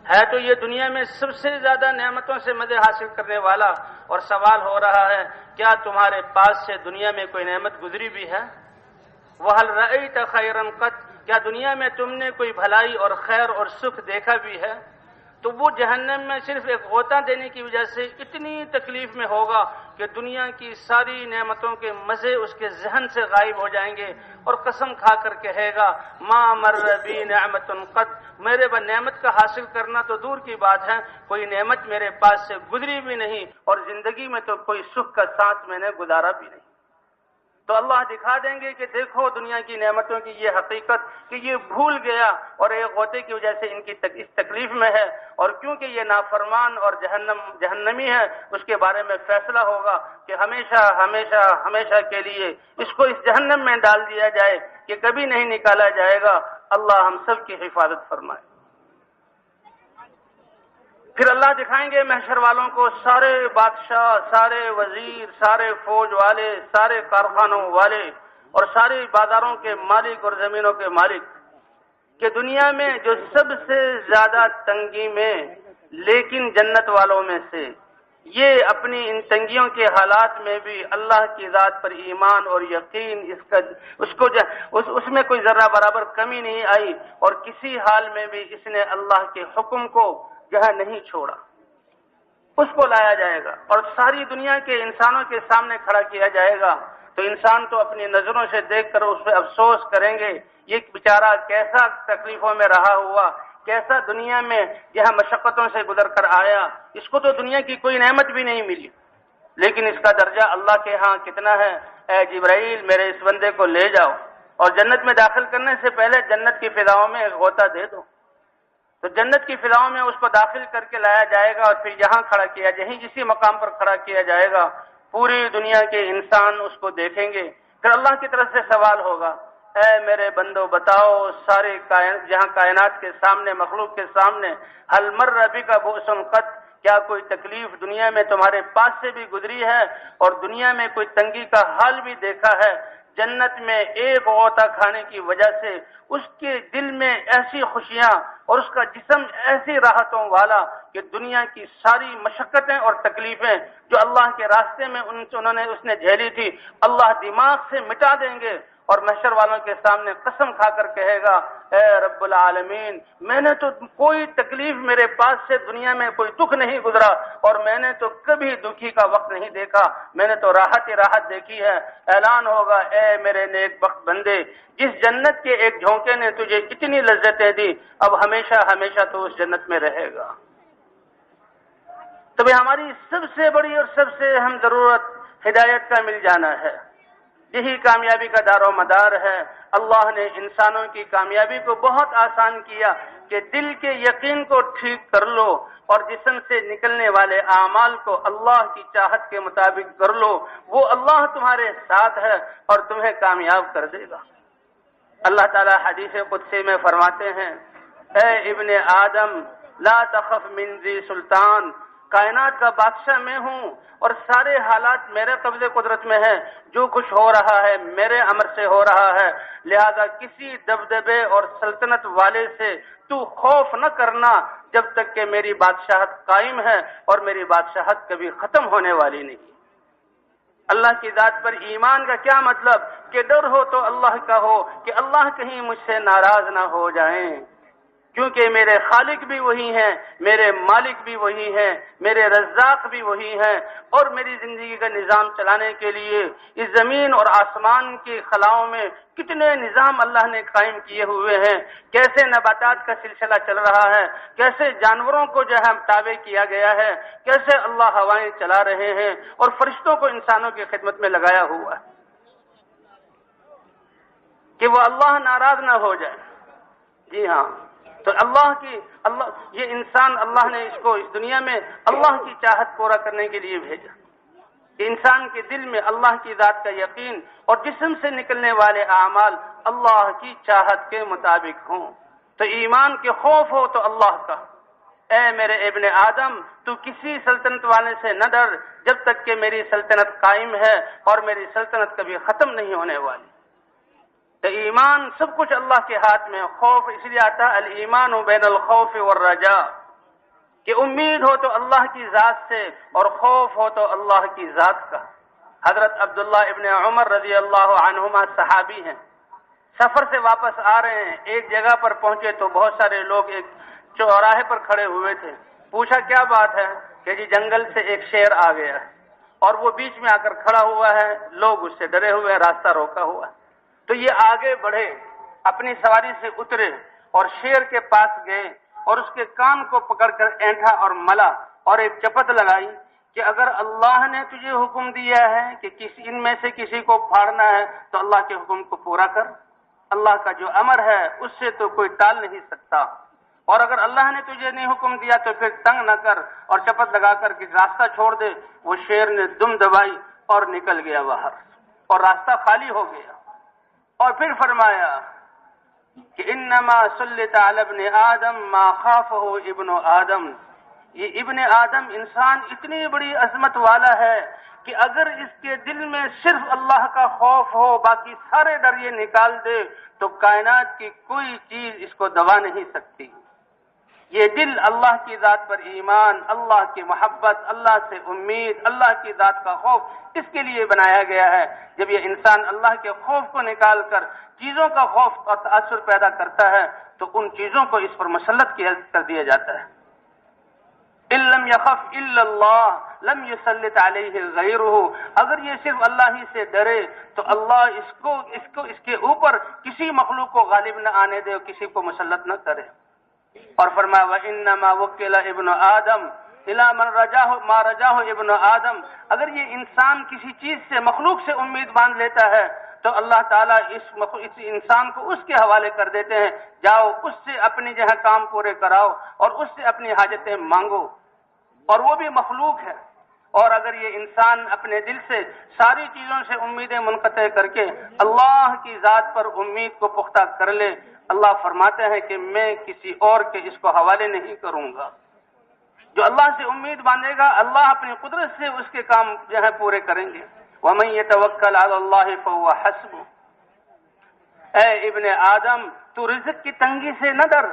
ہے تو یہ دنیا میں سب سے زیادہ نعمتوں سے مزے حاصل کرنے والا، اور سوال ہو رہا ہے کیا تمہارے پاس سے دنیا میں کوئی نعمت گزری بھی ہے؟ وَهَلْ رَأَيْتَ خَيْرًا قط، کیا دنیا میں تم نے کوئی بھلائی اور خیر اور سکھ دیکھا بھی ہے؟ تو وہ جہنم میں صرف ایک غوطہ دینے کی وجہ سے اتنی تکلیف میں ہوگا کہ دنیا کی ساری نعمتوں کے مزے اس کے ذہن سے غائب ہو جائیں گے، اور قسم کھا کر کہے گا ما مر بی نعمت قط، میرے با نعمت کا حاصل کرنا تو دور کی بات ہے، کوئی نعمت میرے پاس سے گزری بھی نہیں، اور زندگی میں تو کوئی سکھ کا سانس میں نے گزارا بھی نہیں۔ تو اللہ دکھا دیں گے کہ دیکھو دنیا کی نعمتوں کی یہ حقیقت کہ یہ بھول گیا اور ایک غوطے کی وجہ سے ان کی اس تکلیف میں ہے، اور کیونکہ یہ نافرمان اور جہنمی ہے، اس کے بارے میں فیصلہ ہوگا کہ ہمیشہ ہمیشہ ہمیشہ کے لیے اس کو اس جہنم میں ڈال دیا جائے کہ کبھی نہیں نکالا جائے گا۔ اللہ ہم سب کی حفاظت فرمائے۔ پھر اللہ دکھائیں گے محشر والوں کو سارے بادشاہ، سارے وزیر، سارے فوج والے، سارے کارخانوں والے اور سارے بازاروں کے مالک اور زمینوں کے مالک، کہ دنیا میں جو سب سے زیادہ تنگی میں لیکن جنت والوں میں سے، یہ اپنی ان تنگیوں کے حالات میں بھی اللہ کی ذات پر ایمان اور یقین، اس میں کوئی ذرہ برابر کمی نہیں آئی، اور کسی حال میں بھی اس نے اللہ کے حکم کو جہاں نہیں چھوڑا، اس کو لایا جائے گا اور ساری دنیا کے انسانوں کے سامنے کھڑا کیا جائے گا۔ تو انسان تو اپنی نظروں سے دیکھ کر اس پہ افسوس کریں گے، یہ بیچارہ کیسا تکلیفوں میں رہا ہوا، کیسا دنیا میں یہاں مشقتوں سے گزر کر آیا، اس کو تو دنیا کی کوئی نعمت بھی نہیں ملی، لیکن اس کا درجہ اللہ کے ہاں کتنا ہے۔ اے جبرائیل میرے اس بندے کو لے جاؤ اور جنت میں داخل کرنے سے پہلے جنت کی فضاؤں میں ایک غوطہ دے دو۔ تو جنت کی فضاؤں میں اس کو داخل کر کے لایا جائے گا اور پھر یہاں کھڑا کیا جائے، اسی مقام پر کھڑا کیا جائے گا، پوری دنیا کے انسان اس کو دیکھیں گے۔ پھر اللہ کی طرف سے سوال ہوگا، اے میرے بندو بتاؤ، سارے جہاں کائنات کے سامنے، مخلوق کے سامنے، هل مر بک بؤس قط، کیا کوئی تکلیف دنیا میں تمہارے پاس سے بھی گزری ہے اور دنیا میں کوئی تنگی کا حال بھی دیکھا ہے؟ جنت میں ایک غوطہ کھانے کی وجہ سے اس کے دل میں ایسی خوشیاں اور اس کا جسم ایسی راحتوں والا کہ دنیا کی ساری مشقتیں اور تکلیفیں جو اللہ کے راستے میں اس نے جھیلی تھی، اللہ دماغ سے مٹا دیں گے، اور محشر والوں کے سامنے قسم کھا کر کہے گا، اے رب العالمین، میں نے تو کوئی تکلیف میرے پاس سے دنیا میں کوئی دکھ نہیں گزرا، اور میں نے تو کبھی دکھی کا وقت نہیں دیکھا، میں نے تو راحت ہی راحت دیکھی ہے۔ اعلان ہوگا، اے میرے نیک بخت بندے، جس جنت کے ایک جھونکے نے تجھے اتنی لذتیں دی، اب ہمیشہ ہمیشہ تو اس جنت میں رہے گا۔ تو ہماری سب سے بڑی اور سب سے اہم ضرورت ہدایت کا مل جانا ہے، یہی کامیابی کا دار و مدار ہے۔ اللہ نے انسانوں کی کامیابی کو بہت آسان کیا کہ دل کے یقین کو ٹھیک کر لو اور جسم سے نکلنے والے اعمال کو اللہ کی چاہت کے مطابق کر لو، وہ اللہ تمہارے ساتھ ہے اور تمہیں کامیاب کر دے گا۔ اللہ تعالی حدیث قدسی میں فرماتے ہیں، اے ابن آدم لا تخف من ذی سلطان، کائنات کا بادشاہ میں ہوں اور سارے حالات میرے قبضے قدرت میں ہیں، جو کچھ ہو رہا ہے میرے امر سے ہو رہا ہے، لہذا کسی دبدبے اور سلطنت والے سے تو خوف نہ کرنا جب تک کہ میری بادشاہت قائم ہے، اور میری بادشاہت کبھی ختم ہونے والی نہیں۔ اللہ کی ذات پر ایمان کا کیا مطلب؟ کہ ڈر ہو تو اللہ کا ہو کہ اللہ کہیں مجھ سے ناراض نہ ہو جائیں، کیونکہ میرے خالق بھی وہی ہیں، میرے مالک بھی وہی ہیں، میرے رزاق بھی وہی ہیں، اور میری زندگی کا نظام چلانے کے لیے اس زمین اور آسمان کی خلاؤں میں کتنے نظام اللہ نے قائم کیے ہوئے ہیں، کیسے نباتات کا سلسلہ چل رہا ہے، کیسے جانوروں کو جو ہے تابع کیا گیا ہے، کیسے اللہ ہوائیں چلا رہے ہیں اور فرشتوں کو انسانوں کی خدمت میں لگایا ہوا ہے کہ وہ اللہ ناراض نہ ہو جائے۔ جی ہاں، تو یہ انسان اللہ نے اس کو اس دنیا میں اللہ کی چاہت پورا کرنے کے لیے بھیجا، کہ انسان کے دل میں اللہ کی ذات کا یقین اور جسم سے نکلنے والے اعمال اللہ کی چاہت کے مطابق ہوں۔ تو ایمان کے خوف ہو تو اللہ کا، اے میرے ابن آدم تو کسی سلطنت والے سے نہ ڈر جب تک کہ میری سلطنت قائم ہے اور میری سلطنت کبھی ختم نہیں ہونے والی۔ تو ایمان سب کچھ اللہ کے ہاتھ میں، خوف اس لیے آتا ہے الایمان بین الخوف والرجاء، کہ امید ہو تو اللہ کی ذات سے اور خوف ہو تو اللہ کی ذات کا۔ حضرت عبداللہ ابن عمر رضی اللہ عنہما صحابی ہیں، سفر سے واپس آ رہے ہیں، ایک جگہ پر پہنچے تو بہت سارے لوگ ایک چوراہے پر کھڑے ہوئے تھے۔ پوچھا کیا بات ہے؟ کہ جی جنگل سے ایک شیر آ گیا ہے اور وہ بیچ میں آ کر کھڑا ہوا ہے، لوگ اس سے ڈرے ہوئے ہیں، راستہ روکا ہوا ہے۔ تو یہ آگے بڑھے، اپنی سواری سے اترے اور شیر کے پاس گئے اور اس کے کان کو پکڑ کر اینٹھا اور ملا اور ایک چپت لگائی کہ اگر اللہ نے تجھے حکم دیا ہے کہ ان میں سے کسی کو پھاڑنا ہے تو اللہ کے حکم کو پورا کر، اللہ کا جو امر ہے اس سے تو کوئی ٹال نہیں سکتا، اور اگر اللہ نے تجھے نہیں حکم دیا تو پھر تنگ نہ کر اور چپت لگا کر کہ راستہ چھوڑ دے۔ وہ شیر نے دم دبائی اور نکل گیا باہر اور راستہ خالی ہو گیا، اور پھر فرمایا کہ انما سلط علی ابن آدم ما خافہ ابن آدم، یہ ابن آدم انسان اتنی بڑی عظمت والا ہے کہ اگر اس کے دل میں صرف اللہ کا خوف ہو، باقی سارے ڈر یہ نکال دے تو کائنات کی کوئی چیز اس کو دبا نہیں سکتی۔ یہ دل اللہ کی ذات پر ایمان، اللہ کی محبت، اللہ سے امید، اللہ کی ذات کا خوف اس کے لیے بنایا گیا ہے۔ جب یہ انسان اللہ کے خوف کو نکال کر چیزوں کا خوف اور تاثر پیدا کرتا ہے تو ان چیزوں کو اس پر مسلط کر دیا جاتا ہے۔ ان لم یخف الا اللہ لم یسلط علیہ غیرہ، اگر یہ صرف اللہ ہی سے ڈرے تو اللہ اس کے اوپر کسی مخلوق کو غالب نہ آنے دے اور کسی کو مسلط نہ کرے۔ اور فرمایا وَإِنَّمَا وُكِّلَ ابن آدم إِلَى مَنْ رَجَاهُ مَا رَجَاهُ ابن آدم، اگر یہ انسان کسی چیز سے مخلوق سے امید باندھ لیتا ہے تو اللہ تعالیٰ اس انسان کو اس کے حوالے کر دیتے ہیں، جاؤ اس سے اپنی جہاں کام پورے کراؤ اور اس سے اپنی حاجتیں مانگو، اور وہ بھی مخلوق ہے۔ اور اگر یہ انسان اپنے دل سے ساری چیزوں سے امیدیں منقطع کر کے اللہ کی ذات پر امید کو پختہ کر لے، اللہ فرماتے ہیں کہ میں کسی اور کے اس کو حوالے نہیں کروں گا۔ جو اللہ سے امید باندھے گا اللہ اپنی قدرت سے اس کے کام جو ہے پورے کریں گے۔ وَمَن يَتَوَكَّلْ عَلَى اللَّهِ فَهُوَ حَسْبُهُ، اے ابن آدم تو رزق کی تنگی سے نہ ڈر،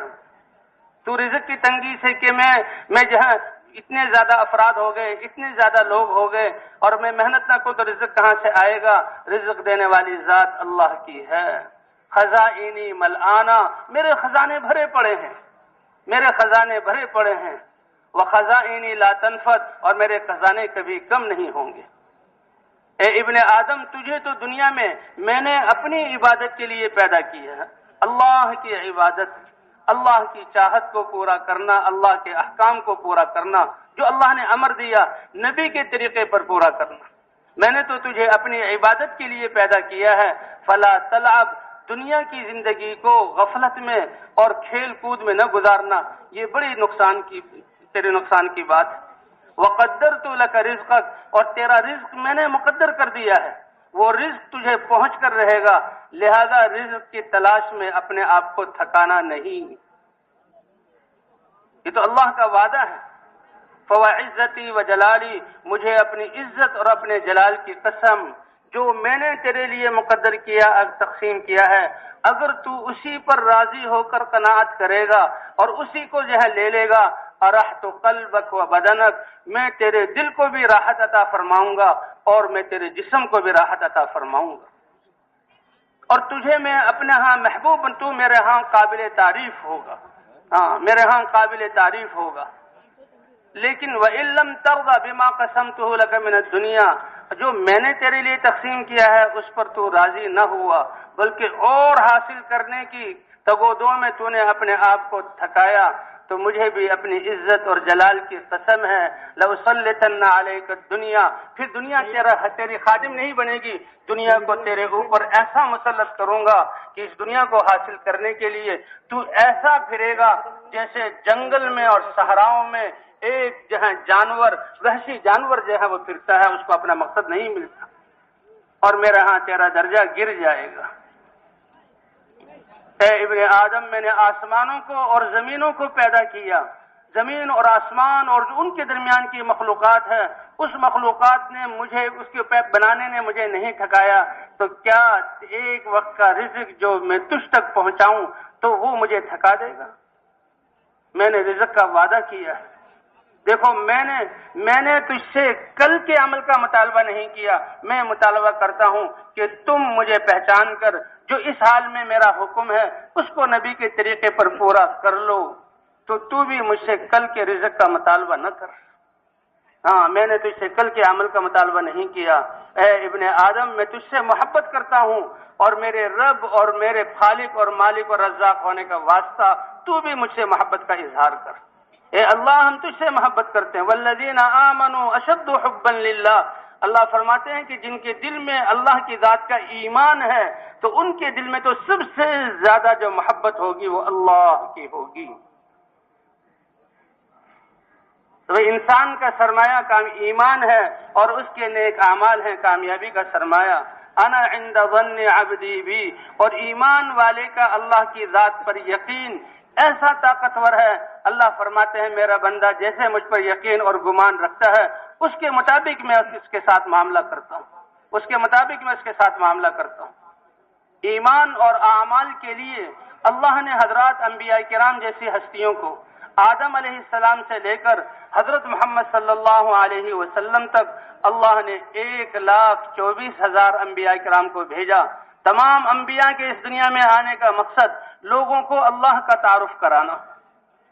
تو رزق کی تنگی سے کہ میں جہاں اتنے زیادہ افراد ہو گئے، اتنے زیادہ لوگ ہو گئے اور میں محنت نہ کروں تو رزق کہاں سے آئے گا؟ رزق دینے والی ذات اللہ کی ہے۔ خزائنی ملآنا، میرے خزانے بھرے پڑے ہیں، میرے خزانے بھرے پڑے ہیں۔ وخزائنی لا تنفد، اور میرے خزانے کبھی کم نہیں ہوں گے۔ اے ابن آدم تجھے تو دنیا میں نے اپنی عبادت کے لیے پیدا کیا ہے، اللہ کی عبادت، اللہ کی چاہت کو پورا کرنا، اللہ کے احکام کو پورا کرنا، جو اللہ نے امر دیا نبی کے طریقے پر پورا کرنا۔ میں نے تو تجھے اپنی عبادت کے لیے پیدا کیا ہے، فلا تلعب، دنیا کی زندگی کو غفلت میں اور کھیل کود میں نہ گزارنا، یہ بڑی تیرے نقصان کی بات ہے۔ وقدرت لک رزقک، اور تیرا رزق میں نے مقدر کر دیا ہے، وہ رزق تجھے پہنچ کر رہے گا، لہذا رزق کی تلاش میں اپنے آپ کو تھکانا نہیں۔ یہ تو اللہ کا وعدہ ہے۔ فوعزتی و جلالی، مجھے اپنی عزت اور اپنے جلال کی قسم، جو میں نے تیرے لیے مقدر کیا، تقسیم کیا ہے، اگر تو اسی پر راضی ہو کر قناعت کرے گا اور اسی کو جو ہے لے لے گا، ارحت قلبک و بدنک، میں تیرے دل کو بھی راحت عطا فرماؤں گا اور میں تیرے جسم کو بھی راحت عطا فرماؤں گا، اور تجھے میں اپنے ہاں محبوب، تو میرے ہاں قابل تعریف ہوگا، ہاں میرے ہاں قابل تعریف ہوگا۔ لیکن وَإِن لَّمْ تَرْضَ بِمَا قَسَمْتُهُ لَكَ مِنَ الدُّنْيَا، جو میں نے تیرے لیے تقسیم کیا ہے اس پر تو راضی نہ ہوا، بلکہ اور حاصل کرنے کی تگودو میں تو نے اپنے آپ کو تھکایا، تو مجھے بھی اپنی عزت اور جلال کی قسم ہے، لَأُسَلِّطَنَّ عَلَيْكَ الدُّنْيَا، پھر دنیا تیری خادم نہیں بنے گی، دنیا کو تیرے اوپر ایسا مسلط کروں گا کہ اس دنیا کو حاصل کرنے کے لیے تو ایسا پھرے گا جیسے جنگل میں اور صحراؤں میں ایک جہاں جانور، وحشی جانور جو ہے وہ پھرتا ہے، اس کو اپنا مقصد نہیں ملتا، اور میرے ہاں تیرا درجہ گر جائے گا۔ اے ابن آدم، میں نے آسمانوں کو اور زمینوں کو پیدا کیا، زمین اور آسمان اور جو ان کے درمیان کی مخلوقات ہے، اس مخلوقات نے مجھے، اس کے بنانے نے مجھے نہیں تھکایا، تو کیا ایک وقت کا رزق جو میں تجھ تک پہنچاؤں تو وہ مجھے تھکا دے گا؟ میں نے رزق کا وعدہ کیا ہے۔ دیکھو، میں نے تجھ سے کل کے عمل کا مطالبہ نہیں کیا، میں مطالبہ کرتا ہوں کہ تم مجھے پہچان کر جو اس حال میں میرا حکم ہے اس کو نبی کے طریقے پر پورا کر لو، تو بھی مجھ سے کل کے رزق کا مطالبہ نہ کر۔ ہاں، میں نے تجھ سے کل کے عمل کا مطالبہ نہیں کیا۔ اے ابن آدم، میں تجھ سے محبت کرتا ہوں، اور میرے رب اور میرے خالق اور مالک اور رزاق ہونے کا واسطہ تو بھی مجھ سے محبت کا اظہار کر۔ اے اللہ، ہم تجھ سے محبت کرتے ہیں۔ والذین آمنوا اشد حبا للہ، اللہ فرماتے ہیں کہ جن کے دل میں اللہ کی ذات کا ایمان ہے تو ان کے دل میں تو سب سے زیادہ جو محبت ہوگی وہ اللہ کی ہوگی۔ تو انسان کا سرمایہ ایمان ہے اور اس کے نیک اعمال ہیں کامیابی کا سرمایہ۔ انا عند ظن عبدی بی، اور ایمان والے کا اللہ کی ذات پر یقین ایسا طاقتور ہے، اللہ فرماتے ہیں میرا بندہ جیسے مجھ پر یقین اور گمان رکھتا ہے اس کے مطابق میں اس کے ساتھ معاملہ کرتا ہوں، اس کے مطابق میں اس کے ساتھ معاملہ کرتا ہوں۔ ایمان اور اعمال کے لیے اللہ نے حضرات انبیاء کرام جیسی ہستیوں کو، آدم علیہ السلام سے لے کر حضرت محمد صلی اللہ علیہ وسلم تک اللہ نے 1,24,000 انبیاء کرام کو بھیجا۔ تمام انبیاء کے اس دنیا میں آنے کا مقصد لوگوں کو اللہ کا تعارف کرانا،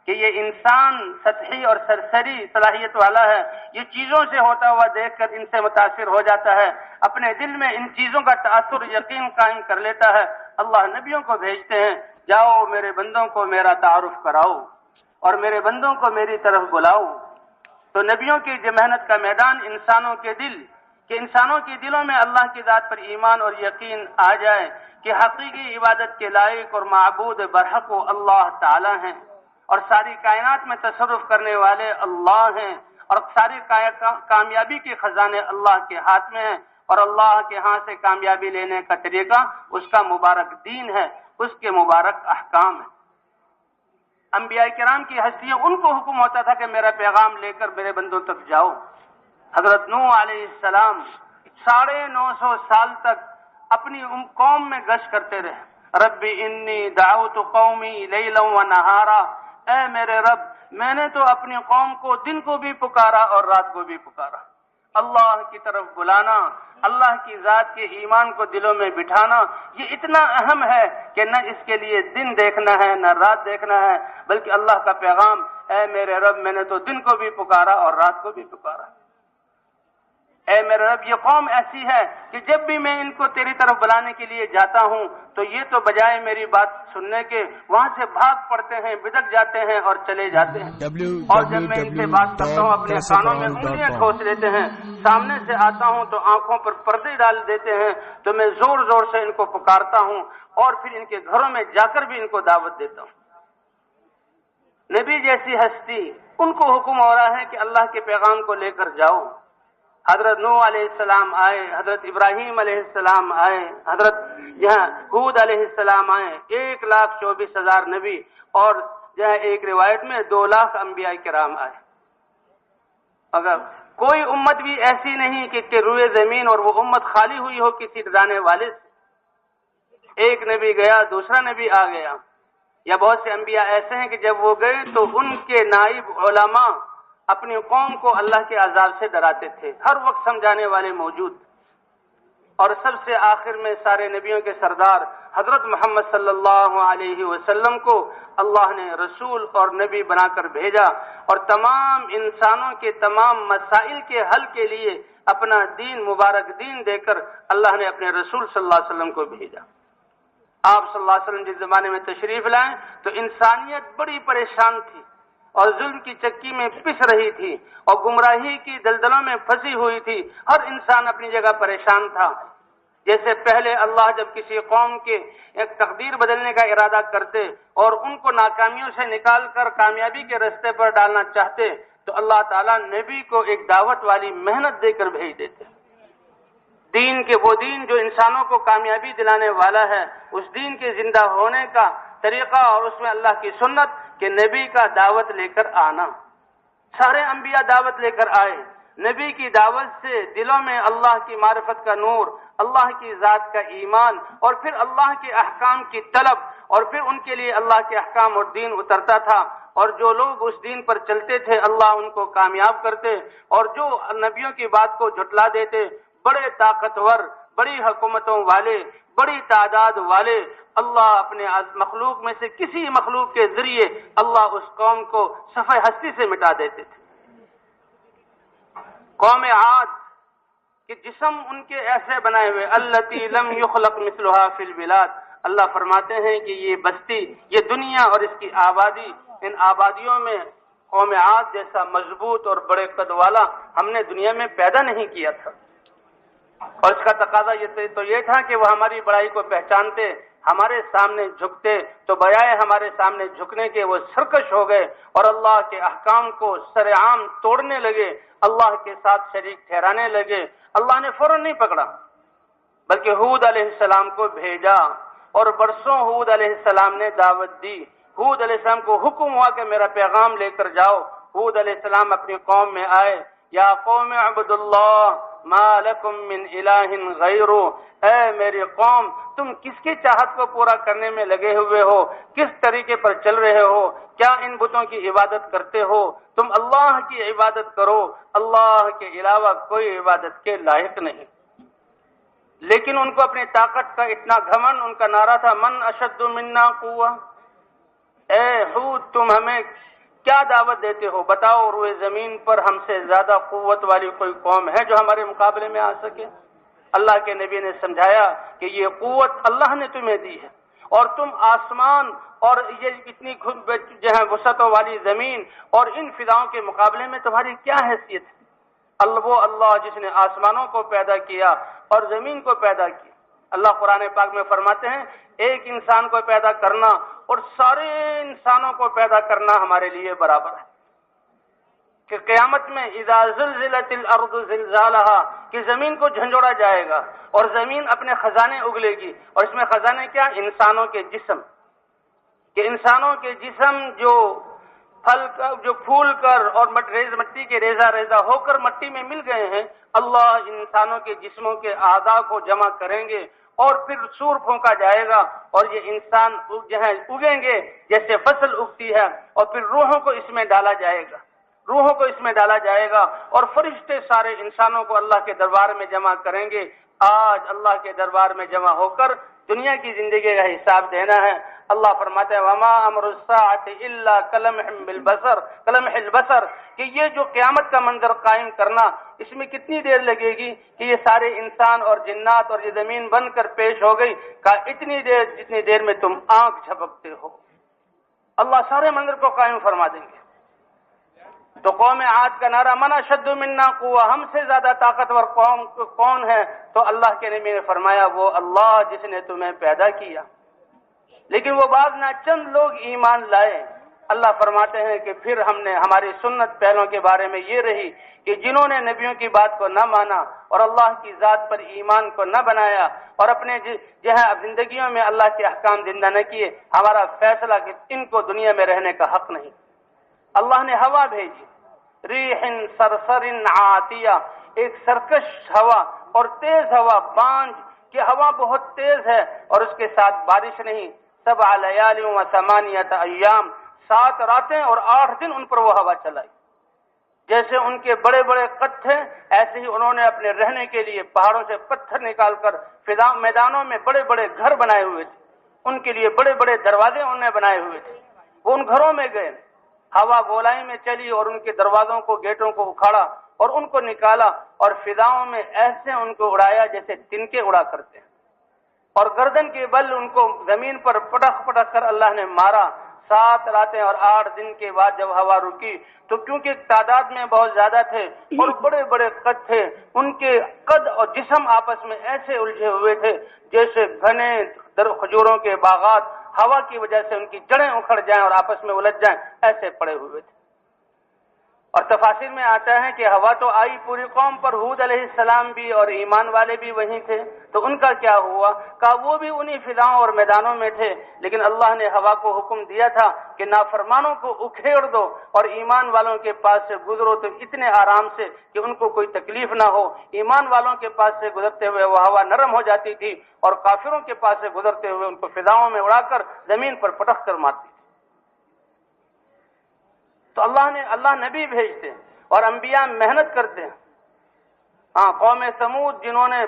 کہ یہ انسان سطحی اور سرسری صلاحیت والا ہے، یہ چیزوں سے ہوتا ہوا دیکھ کر ان سے متاثر ہو جاتا ہے، اپنے دل میں ان چیزوں کا تاثر یقین قائم کر لیتا ہے۔ اللہ نبیوں کو بھیجتے ہیں، جاؤ میرے بندوں کو میرا تعارف کراؤ اور میرے بندوں کو میری طرف بلاؤ۔ تو نبیوں کی جو محنت کا میدان انسانوں کے دل، کہ انسانوں کے دلوں میں اللہ کی ذات پر ایمان اور یقین آ جائے کہ حقیقی عبادت کے لائق اور معبود برحق و اللہ تعالی ہیں، اور ساری کائنات میں تصرف کرنے والے اللہ ہیں، اور ساری کامیابی کے خزانے اللہ کے ہاتھ میں ہیں، اور اللہ کے ہاں سے کامیابی لینے کا طریقہ اس کا مبارک دین ہے، اس کے مبارک احکام ہیں۔ انبیاء کرام کی ہستیاں، ان کو حکم ہوتا تھا کہ میرا پیغام لے کر میرے بندوں تک جاؤ۔ حضرت نوح علیہ السلام 950 سال تک اپنی قوم میں گشت کرتے رہے۔ رب انی دعوت قومی لیلا و نہارا، اے میرے رب، میں نے تو اپنی قوم کو دن کو بھی پکارا اور رات کو بھی پکارا۔ اللہ کی طرف بلانا، اللہ کی ذات کے ایمان کو دلوں میں بٹھانا، یہ اتنا اہم ہے کہ نہ اس کے لیے دن دیکھنا ہے نہ رات دیکھنا ہے، بلکہ اللہ کا پیغام، اے میرے رب، میں نے تو دن کو بھی پکارا اور رات کو بھی پکارا۔ اے میرے رب، یہ قوم ایسی ہے کہ جب بھی میں ان کو تیری طرف بلانے کے لیے جاتا ہوں تو یہ تو بجائے میری بات سننے کے وہاں سے بھاگ پڑتے ہیں، بدک جاتے ہیں اور چلے جاتے ہیں۔ اور جب میں ان سے بات کرتا ہوں اپنے کانوں میں انگلیاں ٹھوس لیتے ہیں، سامنے سے آتا ہوں تو آنکھوں پر پردے ڈال دیتے ہیں، تو میں زور زور سے ان کو پکارتا ہوں اور پھر ان کے گھروں میں جا کر بھی ان کو دعوت دیتا ہوں۔ نبی جیسی ہستی، ان کو حکم ہو رہا ہے کہ اللہ کے پیغام کو لے کر جاؤ۔ حضرت نوح علیہ السلام آئے، حضرت ابراہیم علیہ السلام آئے، حضرت ہود علیہ السلام آئے، 1,24,000 نبی اور جو ہے ایک روایت میں 2 لاکھ انبیاء کرام آئے. اگر کوئی امت بھی ایسی نہیں کہ روئے زمین اور وہ امت خالی ہوئی ہو کسی ڈرانے والے سے. ایک نبی گیا، دوسرا نبی آ گیا، یا بہت سے انبیاء ایسے ہیں کہ جب وہ گئے تو ان کے نائب علماء اپنی قوم کو اللہ کے عذاب سے ڈراتے تھے، ہر وقت سمجھانے والے موجود. اور سب سے آخر میں سارے نبیوں کے سردار حضرت محمد صلی اللہ علیہ وسلم کو اللہ نے رسول اور نبی بنا کر بھیجا، اور تمام انسانوں کے تمام مسائل کے حل کے لیے اپنا دین، مبارک دین دے کر اللہ نے اپنے رسول صلی اللہ علیہ وسلم کو بھیجا. آپ صلی اللہ علیہ وسلم جس زمانے میں تشریف لائیں تو انسانیت بڑی پریشان تھی اور ظلم کی چکی میں پس رہی تھی اور گمراہی کی دلدلوں میں پھنسی ہوئی تھی. ہر انسان اپنی جگہ پریشان تھا. جیسے پہلے اللہ جب کسی قوم کے ایک تقدیر بدلنے کا ارادہ کرتے اور ان کو ناکامیوں سے نکال کر کامیابی کے راستے پر ڈالنا چاہتے تو اللہ تعالیٰ نبی کو ایک دعوت والی محنت دے کر بھیج دیتے. دین کے وہ دین جو انسانوں کو کامیابی دلانے والا ہے، اس دین کے زندہ ہونے کا طریقہ اور اس میں اللہ کی سنت کہ نبی کا دعوت لے کر آنا. سارے انبیاء دعوت لے کر آئے. نبی کی دعوت سے دلوں میں اللہ کی معرفت کا نور، اللہ کی ذات کا ایمان، اور پھر اللہ کے احکام کی طلب، اور پھر ان کے لیے اللہ کے احکام اور دین اترتا تھا. اور جو لوگ اس دین پر چلتے تھے اللہ ان کو کامیاب کرتے، اور جو نبیوں کی بات کو جھٹلا دیتے، بڑے طاقتور، بڑی حکومتوں والے، بڑی تعداد والے، اللہ اپنے مخلوق میں سے کسی مخلوق کے ذریعے اللہ اس قوم کو صفحہ ہستی سے مٹا دیتے تھے. قوم عاد کہ جسم ان کے ایسے بنائے ہوئے، التی لم یخلق مثلها فی البلاد. اللہ فرماتے ہیں کہ یہ بستی، یہ دنیا اور اس کی آبادی، ان آبادیوں میں قوم عاد جیسا مضبوط اور بڑے قد والا ہم نے دنیا میں پیدا نہیں کیا تھا. اور اس کا تقاضا یہ تھا کہ وہ ہماری بڑائی کو پہچانتے، ہمارے سامنے جھکتے تو بجائے ہمارے سامنے جھکنے کے وہ سرکش ہو گئے اور اللہ کے احکام کو سر عام توڑنے لگے، اللہ کے ساتھ شریک ٹھہرانے لگے. اللہ نے فوراً نہیں پکڑا بلکہ ہود علیہ السلام کو بھیجا، اور برسوں ہود علیہ السلام نے دعوت دی. ہود علیہ السلام کو حکم ہوا کہ میرا پیغام لے کر جاؤ. ہود علیہ السلام اپنی قوم میں آئے، یا قوم اعبدوا اللہ ما لکم من الہ غیرہ. اے میری قوم، تم کس کی چاہت کو پورا کرنے میں لگے ہوئے ہو؟ کس طریقے پر چل رہے ہو؟ کیا ان بتوں کی عبادت کرتے ہو؟ تم اللہ کی عبادت کرو، اللہ کے علاوہ کوئی عبادت کے لائق نہیں. لیکن ان کو اپنی طاقت کا اتنا گھمنڈ، ان کا نعرہ تھا من اشد منا قوہ. اے ہود، تم ہمیں کیا دعوت دیتے ہو؟ بتاؤ روئے زمین پر ہم سے زیادہ قوت والی کوئی قوم ہے جو ہمارے مقابلے میں آ سکے؟ اللہ کے نبی نے سمجھایا کہ یہ قوت اللہ نے تمہیں دی ہے، اور تم آسمان اور یہ اتنی جو ہے وسعتوں والی زمین اور ان فضاؤں کے مقابلے میں تمہاری کیا حیثیت ہے؟ وہ اللہ جس نے آسمانوں کو پیدا کیا اور زمین کو پیدا کیا. اللہ قرآن پاک میں فرماتے ہیں ایک انسان کو پیدا کرنا اور سارے انسانوں کو پیدا کرنا ہمارے لیے برابر ہے. کہ قیامت میں اذا زلزلت الارض زلزالہا کہ زمین کو جھنجھوڑا جائے گا اور زمین اپنے خزانے اگلے گی. اور اس میں خزانے کیا؟ انسانوں کے جسم. کہ انسانوں کے جسم جو پھول کر اور مٹی کے ریزہ ریزہ ہو کر مٹی میں مل گئے ہیں، اللہ انسانوں کے جسموں کے اعضاء کو جمع کریں گے اور پھر سور پھونکا جائے گا اور یہ انسان جو ہے اگیں گے جیسے فصل اگتی ہے، اور پھر روحوں کو اس میں ڈالا جائے گا اور فرشتے سارے انسانوں کو اللہ کے دربار میں جمع کریں گے. آج اللہ کے دربار میں جمع ہو کر دنیا کی زندگی کا حساب دینا ہے. اللہ فرماتے ہیں وما امر الساعۃ الا کلمح البصر کہ یہ جو قیامت کا منظر قائم کرنا، اس میں کتنی دیر لگے گی کہ یہ سارے انسان اور جنات اور یہ زمین بن کر پیش ہو گئی؟ کہا اتنی دیر جتنی دیر میں تم آنکھ جھپکتے ہو. اللہ سارے منظر کو قائم فرما دیں گے. تو قوم عاد کا نعرہ من اشد منا قوہ، ہم سے زیادہ طاقتور قوم کون ہے؟ تو اللہ کے نبی نے فرمایا وہ اللہ جس نے تمہیں پیدا کیا. لیکن وہ بعض نہ چند لوگ ایمان لائے اللہ فرماتے ہیں کہ پھر ہم نے ہماری سنت پہلوں کے بارے میں یہ رہی کہ جنہوں نے نبیوں کی بات کو نہ مانا اور اللہ کی ذات پر ایمان کو نہ بنایا اور اپنے زندگیوں میں اللہ کے احکام زندہ نہ کیے، ہمارا فیصلہ کہ ان کو دنیا میں رہنے کا حق نہیں۔ اللہ نے ہوا بھیجی، ریح صرصر عاتیہ، ایک سرکش ہوا اور تیز ہوا، بانجھ کہ ہوا بہت تیز ہے اور اس کے ساتھ بارش نہیں۔ 7 لیال و 8 ایام، 7 راتیں اور 8 دن ان پر وہ ہوا چلائی۔ جیسے ان کے بڑے بڑے قد تھے، ایسے ہی انہوں نے اپنے رہنے کے لیے پہاڑوں سے پتھر نکال کر میدانوں میں بڑے بڑے گھر بنائے ہوئے تھے، ان کے لیے بڑے بڑے دروازے انہوں نے بنائے ہوئے تھے۔ وہ ان گھروں میں گئے، ہوا گولائی میں چلی اور ان کے دروازوں کو، گیٹوں کو اکھاڑا اور ان کو نکالا اور فضاؤں میں ایسے ان کو اڑایا جیسے تنکے اڑا کرتے ہیں، اور گردن کے بل ان کو زمین پر پٹک پٹک کر اللہ نے مارا۔ 7 راتیں اور 8 دن کے بعد جب ہوا رکی تو کیونکہ تعداد میں بہت زیادہ تھے اور بڑے بڑے قد تھے، ان کے قد اور جسم آپس میں ایسے الجھے ہوئے تھے جیسے گھنے کھجوروں کے باغات ہوا کی وجہ سے ان کی جڑیں اکھڑ جائیں اور آپس میں الجھ جائیں، ایسے پڑے ہوئے تھے۔ اور تفاسیر میں آتا ہے کہ ہوا تو آئی پوری قوم پر، ہود علیہ السلام بھی اور ایمان والے بھی وہیں تھے، تو ان کا کیا ہوا؟ کہا وہ بھی انہی فضاؤں اور میدانوں میں تھے، لیکن اللہ نے ہوا کو حکم دیا تھا کہ نافرمانوں کو اکھیڑ دو اور ایمان والوں کے پاس سے گزرو تو اتنے آرام سے کہ ان کو کوئی تکلیف نہ ہو۔ ایمان والوں کے پاس سے گزرتے ہوئے وہ ہوا نرم ہو جاتی تھی اور کافروں کے پاس سے گزرتے ہوئے ان کو فضاؤں میں اڑا کر زمین پر پٹک کر مارتی تھی۔ تو اللہ نبی بھیجتے اور انبیاء محنت کرتے ہیں۔ قوم سمود جنہوں نے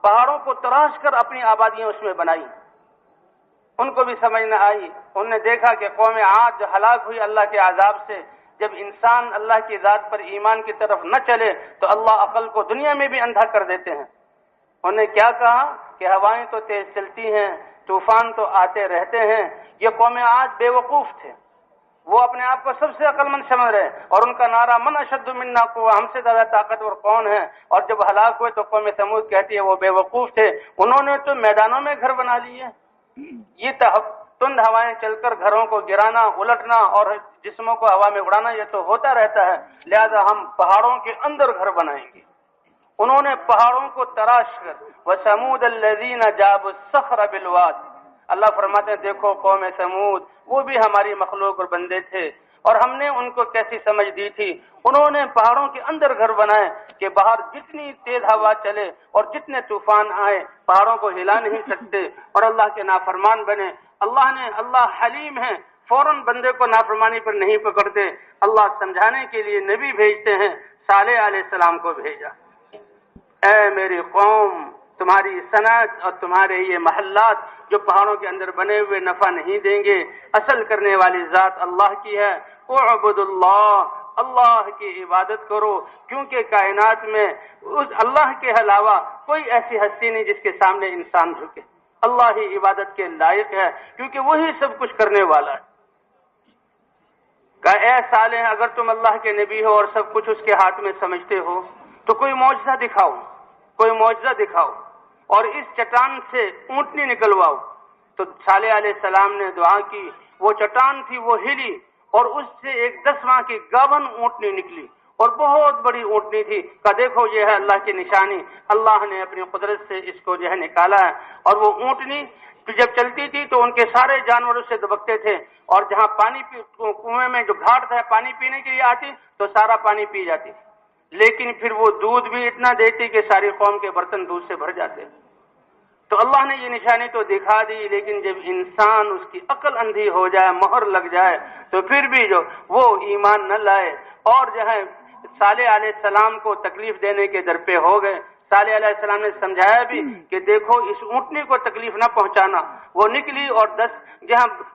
پہاڑوں کو تراش کر اپنی آبادیاں اس میں بنائی، ان کو بھی سمجھ نہ آئی۔ انہوں نے دیکھا کہ قوم عاد جو ہلاک ہوئی اللہ کے عذاب سے، جب انسان اللہ کی ذات پر ایمان کی طرف نہ چلے تو اللہ عقل کو دنیا میں بھی اندھا کر دیتے ہیں۔ انہوں نے کیا کہا کہ ہوائیں تو تیز چلتی ہیں، طوفان تو آتے رہتے ہیں۔ یہ قوم عاد بے وقوف تھے، وہ اپنے آپ کو سب سے عقل مند سمجھ رہے اور ان کا نعرہ من اشد منا قوہ، ہم سے زیادہ طاقتور کون ہے؟ اور جب ہلاک ہوئے تو قوم سمود کہتی ہے وہ بے وقوف تھے، انہوں نے تو میدانوں میں گھر بنا لیے۔ یہ تند ہوائیں چل کر گھروں کو گرانا، الٹنا اور جسموں کو ہوا میں اڑانا یہ تو ہوتا رہتا ہے، لہذا ہم پہاڑوں کے اندر گھر بنائیں گے۔ انہوں نے پہاڑوں کو تراش کر وَثَمُودَ الَّذِينَ جَابُوا الصَّخْرَ بِالْوَادِ، اللہ فرماتے ہیں دیکھو قوم سمود وہ بھی ہماری مخلوق اور بندے تھے اور ہم نے ان کو کیسی سمجھ دی تھی۔ انہوں نے پہاڑوں کے اندر گھر بنائے کہ باہر جتنی تیز ہوا چلے اور جتنے طوفان آئے پہاڑوں کو ہلا نہیں سکتے اور اللہ کے نافرمان بنے۔ اللہ حلیم ہے، فوراً بندے کو نافرمانی پر نہیں پکڑتے۔ اللہ سمجھانے کے لیے نبی بھیجتے ہیں، صالح علیہ السلام کو بھیجا۔ اے میری قوم، تمہاری صنعت اور تمہارے یہ محلات جو پہاڑوں کے اندر بنے ہوئے نفع نہیں دیں گے، اصل کرنے والی ذات اللہ کی ہے۔ اعبد اللہ، اللہ کی عبادت کرو، کیونکہ کائنات میں اس اللہ کے علاوہ کوئی ایسی ہستی نہیں جس کے سامنے انسان جھکے۔ اللہ ہی عبادت کے لائق ہے کیونکہ وہی سب کچھ کرنے والا ہے۔ کہ اے صالح، اگر تم اللہ کے نبی ہو اور سب کچھ اس کے ہاتھ میں سمجھتے ہو تو کوئی معجزہ دکھاؤ، کوئی معجزہ دکھاؤ اور اس چٹان سے اونٹنی نکلواؤ۔ تو صالح علیہ السلام نے دعا کی، وہ چٹان تھی وہ ہلی اور اس سے ایک 10 ماہ کی گابن اونٹنی نکلی اور بہت بڑی اونٹنی تھی۔ کہا دیکھو یہ ہے اللہ کی نشانی، اللہ نے اپنی قدرت سے اس کو نکالا ہے۔ اور وہ اونٹنی جب چلتی تھی تو ان کے سارے جانور اس سے دبکتے تھے اور جہاں کنویں میں جو گھاٹ تھا پانی پینے کے لیے آتی تو سارا پانی پی جاتی تھی، لیکن پھر وہ دودھ بھی اتنا دیتی کہ ساری قوم کے برتن دودھ سے بھر جاتے۔ تو اللہ نے یہ نشانی تو دکھا دی، لیکن جب انسان اس کی عقل اندھی ہو جائے، مہر لگ جائے، تو پھر بھی جو وہ ایمان نہ لائے اور صالح علیہ السلام کو تکلیف دینے کے در پہ ہو گئے۔ صالح علیہ السلام نے سمجھایا بھی کہ دیکھو اس اونٹنی کو تکلیف نہ پہنچانا۔ وہ نکلی اور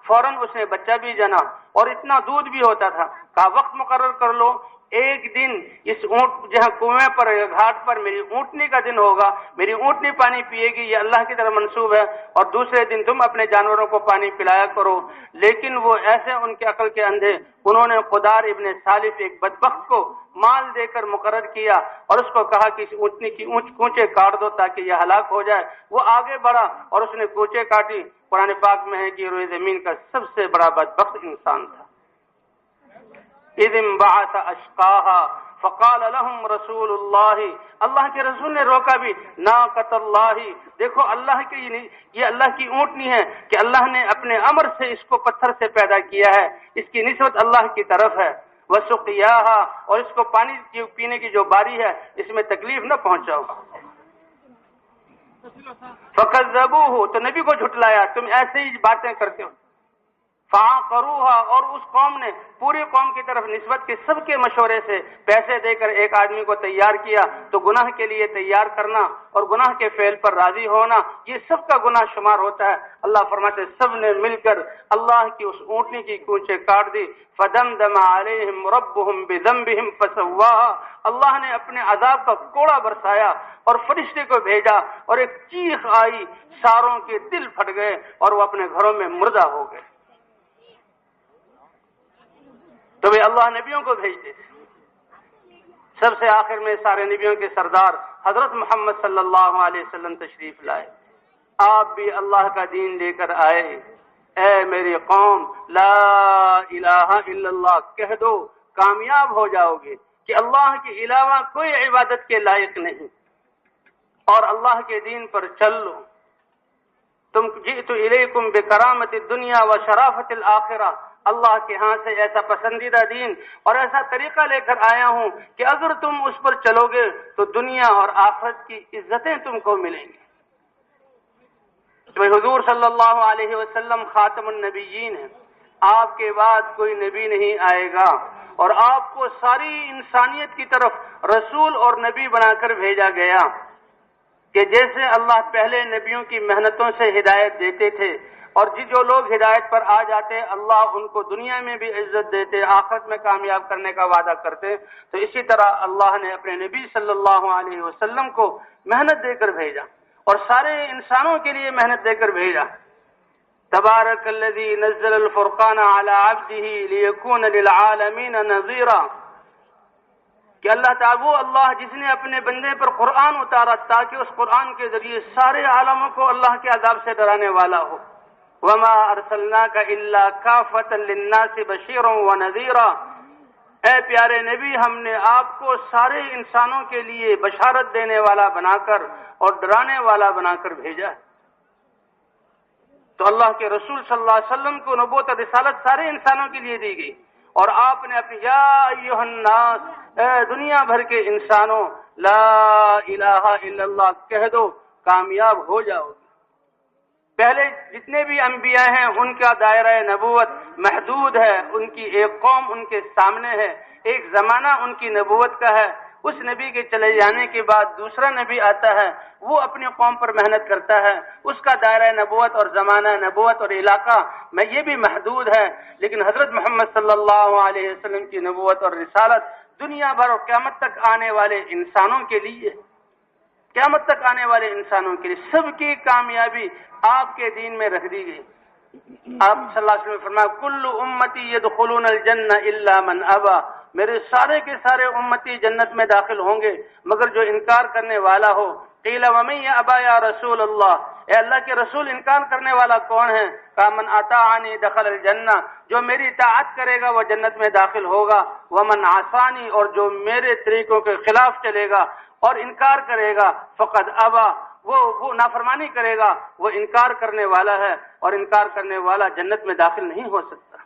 فوراً اس نے بچہ بھی جنا اور اتنا دودھ بھی ہوتا تھا۔ کہا وقت مقرر کر لو، ایک دن اس اونٹ جہاں کنویں پر یا گھاٹ پر میری اونٹنی کا دن ہوگا، میری اونٹنی پانی پیے گی، یہ اللہ کی طرف منسوب ہے، اور دوسرے دن تم اپنے جانوروں کو پانی پلایا کرو۔ لیکن وہ ایسے ان کے عقل کے اندھے، انہوں نے قدار ابن سالف ایک بدبخت کو مال دے کر مقرر کیا اور اس کو کہا کہ اس اونٹنی کی کونچے کاٹ دو تاکہ یہ ہلاک ہو جائے۔ وہ آگے بڑھا اور اس نے کونچے کاٹی۔ قرآن پاک میں ہے کہ روئے زمین کا سب سے بڑا بدبخت انسان تھا۔ اذ انبعث اشقاها فقال لهم رسول اللہ، اللہ کے رسول نے روکا بھی، ناقۃ اللہ، دیکھو اللہ کی یہ اللہ کی اونٹنی ہے کہ اللہ نے اپنے امر سے اس کو پتھر سے پیدا کیا ہے، اس کی نسبت اللہ کی طرف ہے۔ وسقیاها، اور اس کو پانی پینے کی جو باری ہے اس میں تکلیف نہ پہنچاؤ۔ فکذبوہ، تو نبی کو جھٹلایا، تم ایسے ہی باتیں کرتے ہو۔ فعقروها، اور اس قوم نے پوری قوم کی طرف نسبت کے سب کے مشورے سے پیسے دے کر ایک آدمی کو تیار کیا، تو گناہ کے لیے تیار کرنا اور گناہ کے فعل پر راضی ہونا یہ سب کا گناہ شمار ہوتا ہے۔ اللہ فرماتے سب نے مل کر اللہ کی اس اونٹنی کی کونچے کاٹ دی۔ فدمدم علیہم ربہم بذنبہم فسواها، اللہ نے اپنے عذاب کا کوڑا برسایا اور فرشتے کو بھیجا اور ایک چیخ آئی، ساروں کے دل پھٹ گئے اور وہ اپنے گھروں میں مردہ ہو گئے۔ تو وہ اللہ نبیوں کو بھیجتے تھے۔ سب سے آخر میں سارے نبیوں کے سردار حضرت محمد صلی اللہ علیہ وسلم تشریف لائے۔ آپ بھی اللہ کا دین لے کر آئے۔ اے میری قوم، لا الہ الا اللہ کہہ دو، کامیاب ہو جاؤ گے کہ اللہ کے علاوہ کوئی عبادت کے لائق نہیں، اور اللہ کے دین پر چل لو۔ تم جئت الیکم بکرامت الدنیا و شرافت الآخرہ، اللہ کے ہاں سے ایسا پسندیدہ دین اور ایسا طریقہ لے کر آیا ہوں کہ اگر تم اس پر چلو گے تو دنیا اور آخرت کی عزتیں تم کو ملیں گی۔ حضور صلی اللہ علیہ وسلم خاتم النبیین ہیں، آپ کے بعد کوئی نبی نہیں آئے گا، اور آپ کو ساری انسانیت کی طرف رسول اور نبی بنا کر بھیجا گیا کہ جیسے اللہ پہلے نبیوں کی محنتوں سے ہدایت دیتے تھے، اور جو لوگ ہدایت پر آ جاتے اللہ ان کو دنیا میں بھی عزت دیتے، آخرت میں کامیاب کرنے کا وعدہ کرتے، تو اسی طرح اللہ نے اپنے نبی صلی اللہ علیہ وسلم کو محنت دے کر بھیجا اور سارے انسانوں کے لیے محنت دے کر بھیجا۔ تبارک الذی نزل الفرقان علی عبدہ لیکون للعالمین نذیرا، کہ اللہ تعالیٰ وہ اللہ جس نے اپنے بندے پر قرآن اتارا تاکہ اس قرآن کے ذریعے سارے عالموں کو اللہ کے عذاب سے ڈرانے والا ہو۔ وما ارسلناک الا کافۃ للناس بشیرا ونذیرا، اے پیارے نبی ہم نے آپ کو سارے انسانوں کے لیے بشارت دینے والا بنا کر اور ڈرانے والا بنا کر بھیجا ہے۔ تو اللہ کے رسول صلی اللہ علیہ وسلم کو نبوت اور رسالت سارے انسانوں کے لیے دی گئی، اور آپ نے اپنی یا ایھا الناس، اے دنیا بھر کے انسانوں، لا الہ الا اللہ کہہ دو، کامیاب ہو جاؤ۔ پہلے جتنے بھی انبیاء ہیں ان کا دائرہ نبوت محدود ہے، ان کی ایک قوم ان کے سامنے ہے، ایک زمانہ ان کی نبوت کا ہے۔ اس نبی کے چلے جانے کے بعد دوسرا نبی آتا ہے، وہ اپنی قوم پر محنت کرتا ہے، اس کا دائرہ نبوت اور زمانہ نبوت اور علاقہ میں یہ بھی محدود ہے، لیکن حضرت محمد صلی اللہ علیہ وسلم کی نبوت اور رسالت دنیا بھر اور قیامت تک آنے والے انسانوں کے لیے، قیامت تک آنے والے انسانوں کے لیے سب کی کامیابی آپ کے دین میں رکھ دی گئی۔ آپ صلی اللہ علیہ وسلم نے فرمایا کل امتی یدخلون الجنہ الا من ابا، میرے سارے کے سارے امتی جنت میں داخل ہوں گے مگر جو انکار کرنے والا ہو۔ قیل ومن ابا یا رسول اللہ، اے اللہ کے رسول انکار کرنے والا کون ہے؟ کہا من اطاعنی دخل الجنہ، جو میری اطاعت کرے گا وہ جنت میں داخل ہوگا، ومن عصانی، اور جو میرے طریقوں کے خلاف چلے گا اور انکار کرے گا، فقد ابا، وہ نافرمانی کرے گا، وہ انکار کرنے والا ہے، اور انکار کرنے والا جنت میں داخل نہیں ہو سکتا۔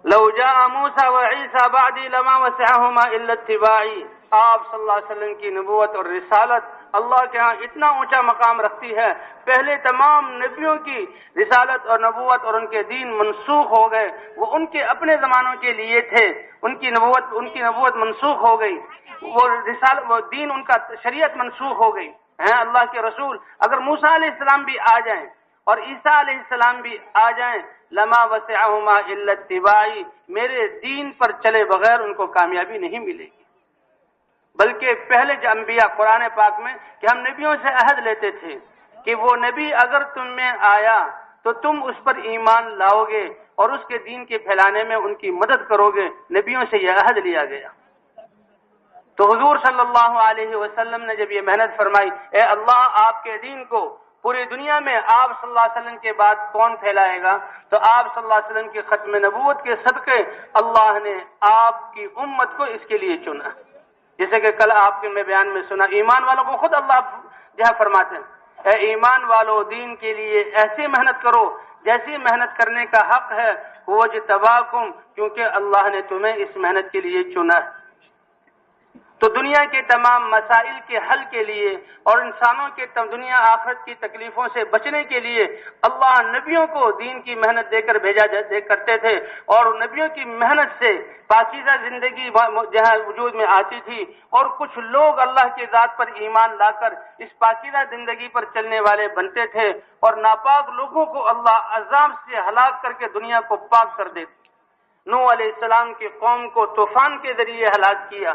لو جاء موسیٰ وعیسیٰ بعدی لما وسعہما الا اتباعی، آپ صلی اللہ علیہ وسلم کی نبوت اور رسالت اللہ کے ہاں اتنا اونچا مقام رکھتی ہے، پہلے تمام نبیوں کی رسالت اور نبوت اور ان کے دین منسوخ ہو گئے، وہ ان کے اپنے زمانوں کے لیے تھے، ان کی نبوت منسوخ ہو گئی، وہ دین ان کا شریعت منسوخ ہو گئی ہیں۔ اللہ کے رسول اگر موسیٰ علیہ السلام بھی آ جائیں اور عیسیٰ علیہ السلام بھی آ جائیں، لما وسعہما الا اتباعی، میرے دین پر چلے بغیر ان کو کامیابی نہیں ملے گی۔ بلکہ پہلے جو انبیاء قرآن پاک میں کہ ہم نبیوں سے عہد لیتے تھے کہ وہ نبی اگر تم میں آیا تو تم اس پر ایمان لاؤ گے اور اس کے دین کے پھیلانے میں ان کی مدد کرو گے، نبیوں سے یہ عہد لیا گیا۔ تو حضور صلی اللہ علیہ وسلم نے جب یہ محنت فرمائی، اے اللہ آپ کے دین کو پوری دنیا میں آپ صلی اللہ علیہ وسلم کے بعد کون پھیلائے گا، تو آپ صلی اللہ علیہ وسلم کی ختم نبوت کے صدقے اللہ نے آپ کی امت کو اس کے لیے چنا۔ جیسے کہ کل آپ کے میں بیان میں سنا، ایمان والوں کو خود اللہ جہاں فرماتے ہیں، اے ایمان والو دین کے لیے ایسی محنت کرو جیسی محنت کرنے کا حق ہے، وَاجْتَبَاكُمْ، کیونکہ اللہ نے تمہیں اس محنت کے لیے چنا ہے۔ تو دنیا کے تمام مسائل کے حل کے لیے اور انسانوں کے دنیا آخرت کی تکلیفوں سے بچنے کے لیے اللہ نبیوں کو دین کی محنت دے کر بھیجا کرتے تھے، اور نبیوں کی محنت سے پاکیزہ زندگی جہاں وجود میں آتی تھی، اور کچھ لوگ اللہ کی ذات پر ایمان لا کر اس پاکیزہ زندگی پر چلنے والے بنتے تھے، اور ناپاک لوگوں کو اللہ عذاب سے ہلاک کر کے دنیا کو پاک کر دیتے۔ نوح علیہ السلام کی قوم کو طوفان کے ذریعے ہلاک کیا،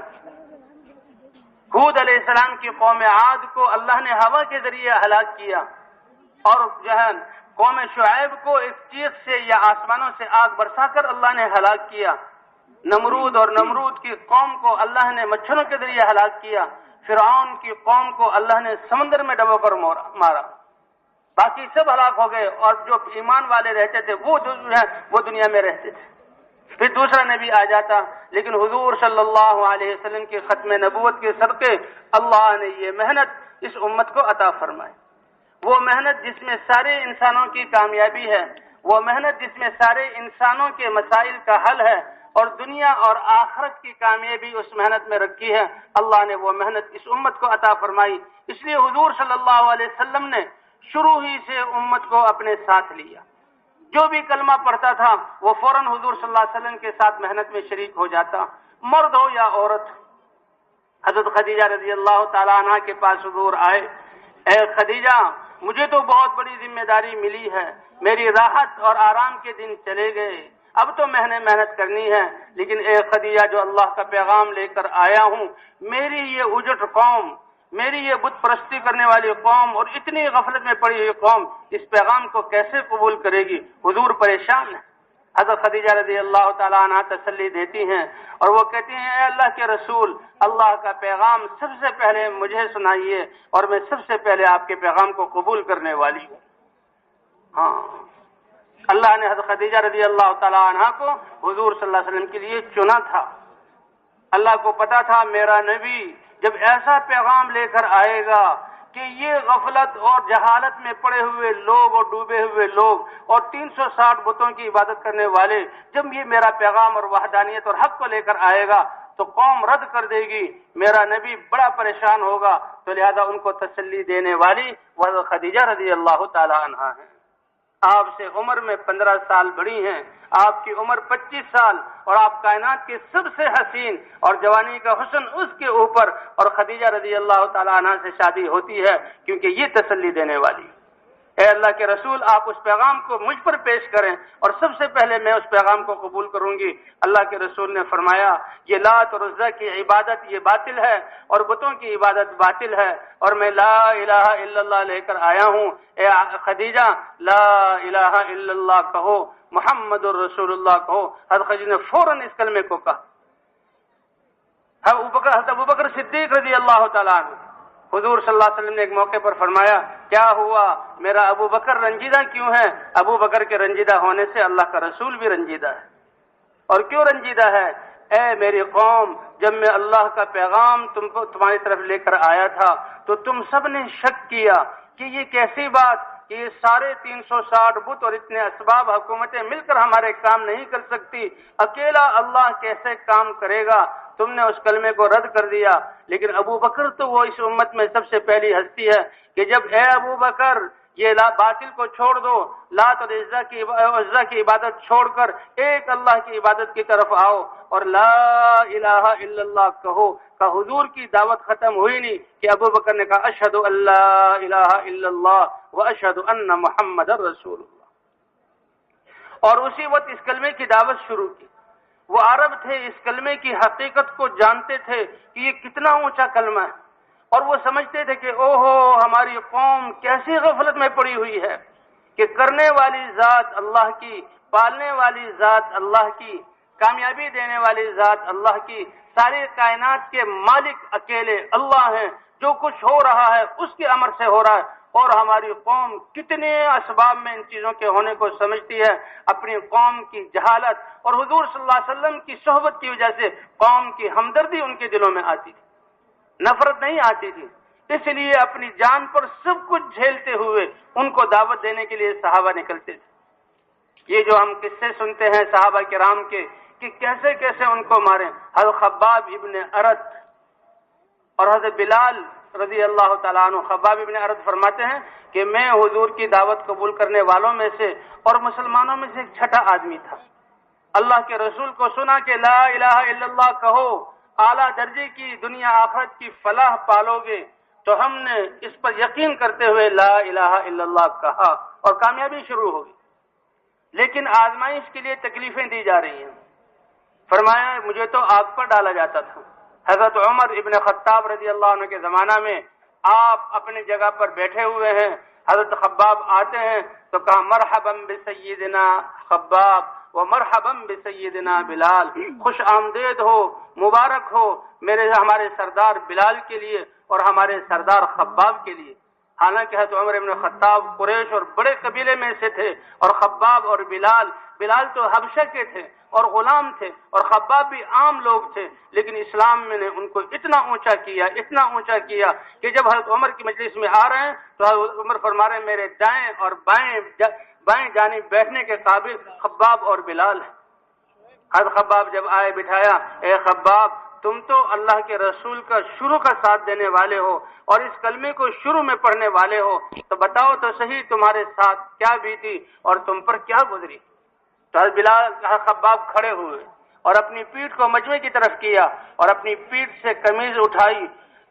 ہود علیہ السلام کی قوم عاد کو اللہ نے ہوا کے ذریعے ہلاک کیا، اور قوم شعیب کو ایک چیخ سے یا آسمانوں سے آگ برسا کر اللہ نے ہلاک کیا۔ نمرود اور نمرود کی قوم کو اللہ نے مچھروں کے ذریعے ہلاک کیا۔ فرعون کی قوم کو اللہ نے سمندر میں ڈبو کر مارا۔ باقی سب ہلاک ہو گئے، اور جو ایمان والے رہتے تھے وہ دنیا میں رہتے تھے۔ پھر دوسرا نبی آ جاتا، لیکن حضور صلی اللہ علیہ وسلم کی ختم نبوت کے صدقے اللہ نے یہ محنت اس امت کو عطا فرمائی۔ وہ محنت جس میں سارے انسانوں کی کامیابی ہے، وہ محنت جس میں سارے انسانوں کے مسائل کا حل ہے، اور دنیا اور آخرت کی کامیابی اس محنت میں رکھی ہے، اللہ نے وہ محنت اس امت کو عطا فرمائی۔ اس لیے حضور صلی اللہ علیہ وسلم نے شروع ہی سے امت کو اپنے ساتھ لیا۔ جو بھی کلمہ پڑھتا تھا وہ فوراً حضور صلی اللہ علیہ وسلم کے ساتھ محنت میں شریک ہو جاتا، مرد ہو یا عورت۔ حضرت خدیجہ رضی اللہ تعالیٰ عنہ کے پاس حضور آئے، اے خدیجہ مجھے تو بہت بڑی ذمہ داری ملی ہے، میری راحت اور آرام کے دن چلے گئے، اب تو میں نے محنت کرنی ہے، لیکن اے خدیجہ جو اللہ کا پیغام لے کر آیا ہوں، میری یہ اجٹ قوم، میری یہ بت پرستی کرنے والی قوم اور اتنی غفلت میں پڑی ہوئی قوم اس پیغام کو کیسے قبول کرے گی؟ حضور پریشان ہے۔ حضرت خدیجہ رضی اللہ تعالیٰ عنہ تسلی دیتی ہیں اور وہ کہتی ہیں، اے اللہ کے رسول، اللہ کا پیغام سب سے پہلے مجھے سنائیے اور میں سب سے پہلے آپ کے پیغام کو قبول کرنے والی ہوں۔ ہاں، اللہ نے حضرت خدیجہ رضی اللہ تعالیٰ عنہ کو حضور صلی اللہ علیہ وسلم کے لیے چنا تھا۔ اللہ کو پتا تھا میرا نبی جب ایسا پیغام لے کر آئے گا کہ یہ غفلت اور جہالت میں پڑے ہوئے لوگ اور ڈوبے ہوئے لوگ اور 360 بتوں کی عبادت کرنے والے، جب یہ میرا پیغام اور وحدانیت اور حق کو لے کر آئے گا تو قوم رد کر دے گی، میرا نبی بڑا پریشان ہوگا، تو لہذا ان کو تسلی دینے والی وہ خدیجہ رضی اللہ تعالی عنہا ہے۔ آپ سے عمر میں 15 سال بڑی ہیں، آپ کی عمر 25 سال، اور آپ کائنات کی سب سے حسین اور جوانی کا حسن اس کے اوپر، اور خدیجہ رضی اللہ تعالیٰ عنہ سے شادی ہوتی ہے کیونکہ یہ تسلی دینے والی۔ اے اللہ کے رسول آپ اس پیغام کو مجھ پر پیش کریں اور سب سے پہلے میں اس پیغام کو قبول کروں گی۔ اللہ کے رسول نے فرمایا یہ لات اور عزا کی عبادت یہ باطل ہے اور بتوں کی عبادت باطل ہے، اور میں لا الہ الا اللہ لے کر آیا ہوں۔ اے خدیجہ لا الہ الا اللہ کہو، محمد الرسول اللہ کہو۔ حضرت خدیجہ نے فوراً اس کلمے کو کہا۔ حضرت ابوبکر صدیق رضی اللہ تعالیٰ عنہ، حضور صلی اللہ علیہ وسلم نے ایک موقع پر فرمایا کیا ہوا میرا ابو بکر رنجیدہ کیوں ہے؟ ابو بکر کے رنجیدہ ہونے سے اللہ کا رسول بھی رنجیدہ ہے۔ اور کیوں رنجیدہ ہے؟ اے میری قوم، جب میں اللہ کا پیغام تمہاری طرف لے کر آیا تھا تو تم سب نے شک کیا کہ یہ کیسی بات کہ یہ سارے 360 بت اور اتنے اسباب حکومتیں مل کر ہمارے کام نہیں کر سکتی، اکیلا اللہ کیسے کام کرے گا؟ تم نے اس کلمے کو رد کر دیا۔ لیکن ابو بکر تو وہ اس امت میں سب سے پہلی ہستی ہے کہ جب اے ابو بکر یہ باطل کو چھوڑ دو، لات اور عزا کی عبادت چھوڑ کر ایک اللہ کی عبادت کی طرف آؤ اور لا الہ الا اللہ کہو۔ کہ حضور کی دعوت ختم ہوئی نہیں کہ ابو بکر نے کہا اشہد ان لا الہ الا اللہ واشہد ان محمد رسول اللہ، اور اسی وقت اس کلمے کی دعوت شروع کی۔ وہ عرب تھے، اس کلمے کی حقیقت کو جانتے تھے کہ یہ کتنا اونچا کلمہ ہے، اور وہ سمجھتے تھے کہ اوہو ہماری قوم کیسی غفلت میں پڑی ہوئی ہے کہ کرنے والی ذات اللہ کی، پالنے والی ذات اللہ کی، کامیابی دینے والی ذات اللہ کی، ساری کائنات کے مالک اکیلے اللہ ہیں، جو کچھ ہو رہا ہے اس کے امر سے ہو رہا ہے، اور ہماری قوم کتنے اسباب میں ان چیزوں کے ہونے کو سمجھتی ہے۔ اپنی قوم کی جہالت اور حضور صلی اللہ علیہ وسلم کی صحبت کی وجہ سے قوم کی ہمدردی ان کے دلوں میں آتی تھی، نفرت نہیں آتی تھی، اس لیے اپنی جان پر سب کچھ جھیلتے ہوئے ان کو دعوت دینے کے لیے صحابہ نکلتے تھے۔ یہ جو ہم قصے سنتے ہیں صحابہ کرام کے کہ کیسے کیسے ان کو مارے، حضرت خباب ابن ارت اور حضرت بلال رضی اللہ تعالیٰ عنہ۔ خباب ابن ارت فرماتے ہیں کہ میں حضور کی دعوت قبول کرنے والوں میں سے اور مسلمانوں میں سے ایک چھٹا آدمی تھا۔ اللہ کے رسول کو سنا کہ لا الہ الا اللہ کہو، اعلیٰ درجے کی دنیا آخرت کی فلاح پالو گے، تو ہم نے اس پر یقین کرتے ہوئے لا الہ الا اللہ کہا اور کامیابی شروع ہوگی۔ لیکن آزمائش کے لیے تکلیفیں دی جا رہی ہیں۔ فرمایا مجھے تو آگ پر ڈالا جاتا تھا۔ حضرت عمر ابن خطاب رضی اللہ عنہ کے زمانہ میں آپ اپنی جگہ پر بیٹھے ہوئے ہیں، حضرت خباب آتے ہیں تو کہا مرحبا بسیدنا خباب و مرحبا بسیدنا بلال، خوش آمدید ہو، مبارک ہو ہمارے سردار بلال کے لیے اور ہمارے سردار خباب کے لیے۔ حالانکہ حضرت عمر ابن خطاب قریش اور بڑے قبیلے میں سے تھے، اور خباب اور بلال تو حبشہ کے تھے اور غلام تھے، اور خباب بھی عام لوگ تھے، لیکن اسلام میں نے ان کو اتنا اونچا کیا کہ جب حضرت عمر کی مجلس میں آ رہے ہیں تو حضرت عمر فرما رہے ہیں میرے دائیں اور بائیں جانب بیٹھنے کے قابل خباب اور بلال ہیں۔ حضرت خباب جب آئے بٹھایا، اے خباب تم تو اللہ کے رسول کا شروع کا ساتھ دینے والے ہو اور اس کلمے کو شروع میں پڑھنے والے ہو، تو بتاؤ تو صحیح تمہارے ساتھ کیا بیتی اور تم پر کیا گزری۔ تو بلال خباب کھڑے ہوئے اور اپنی پیٹھ کو مجمع کی طرف کیا اور اپنی پیٹھ سے قمیض اٹھائی۔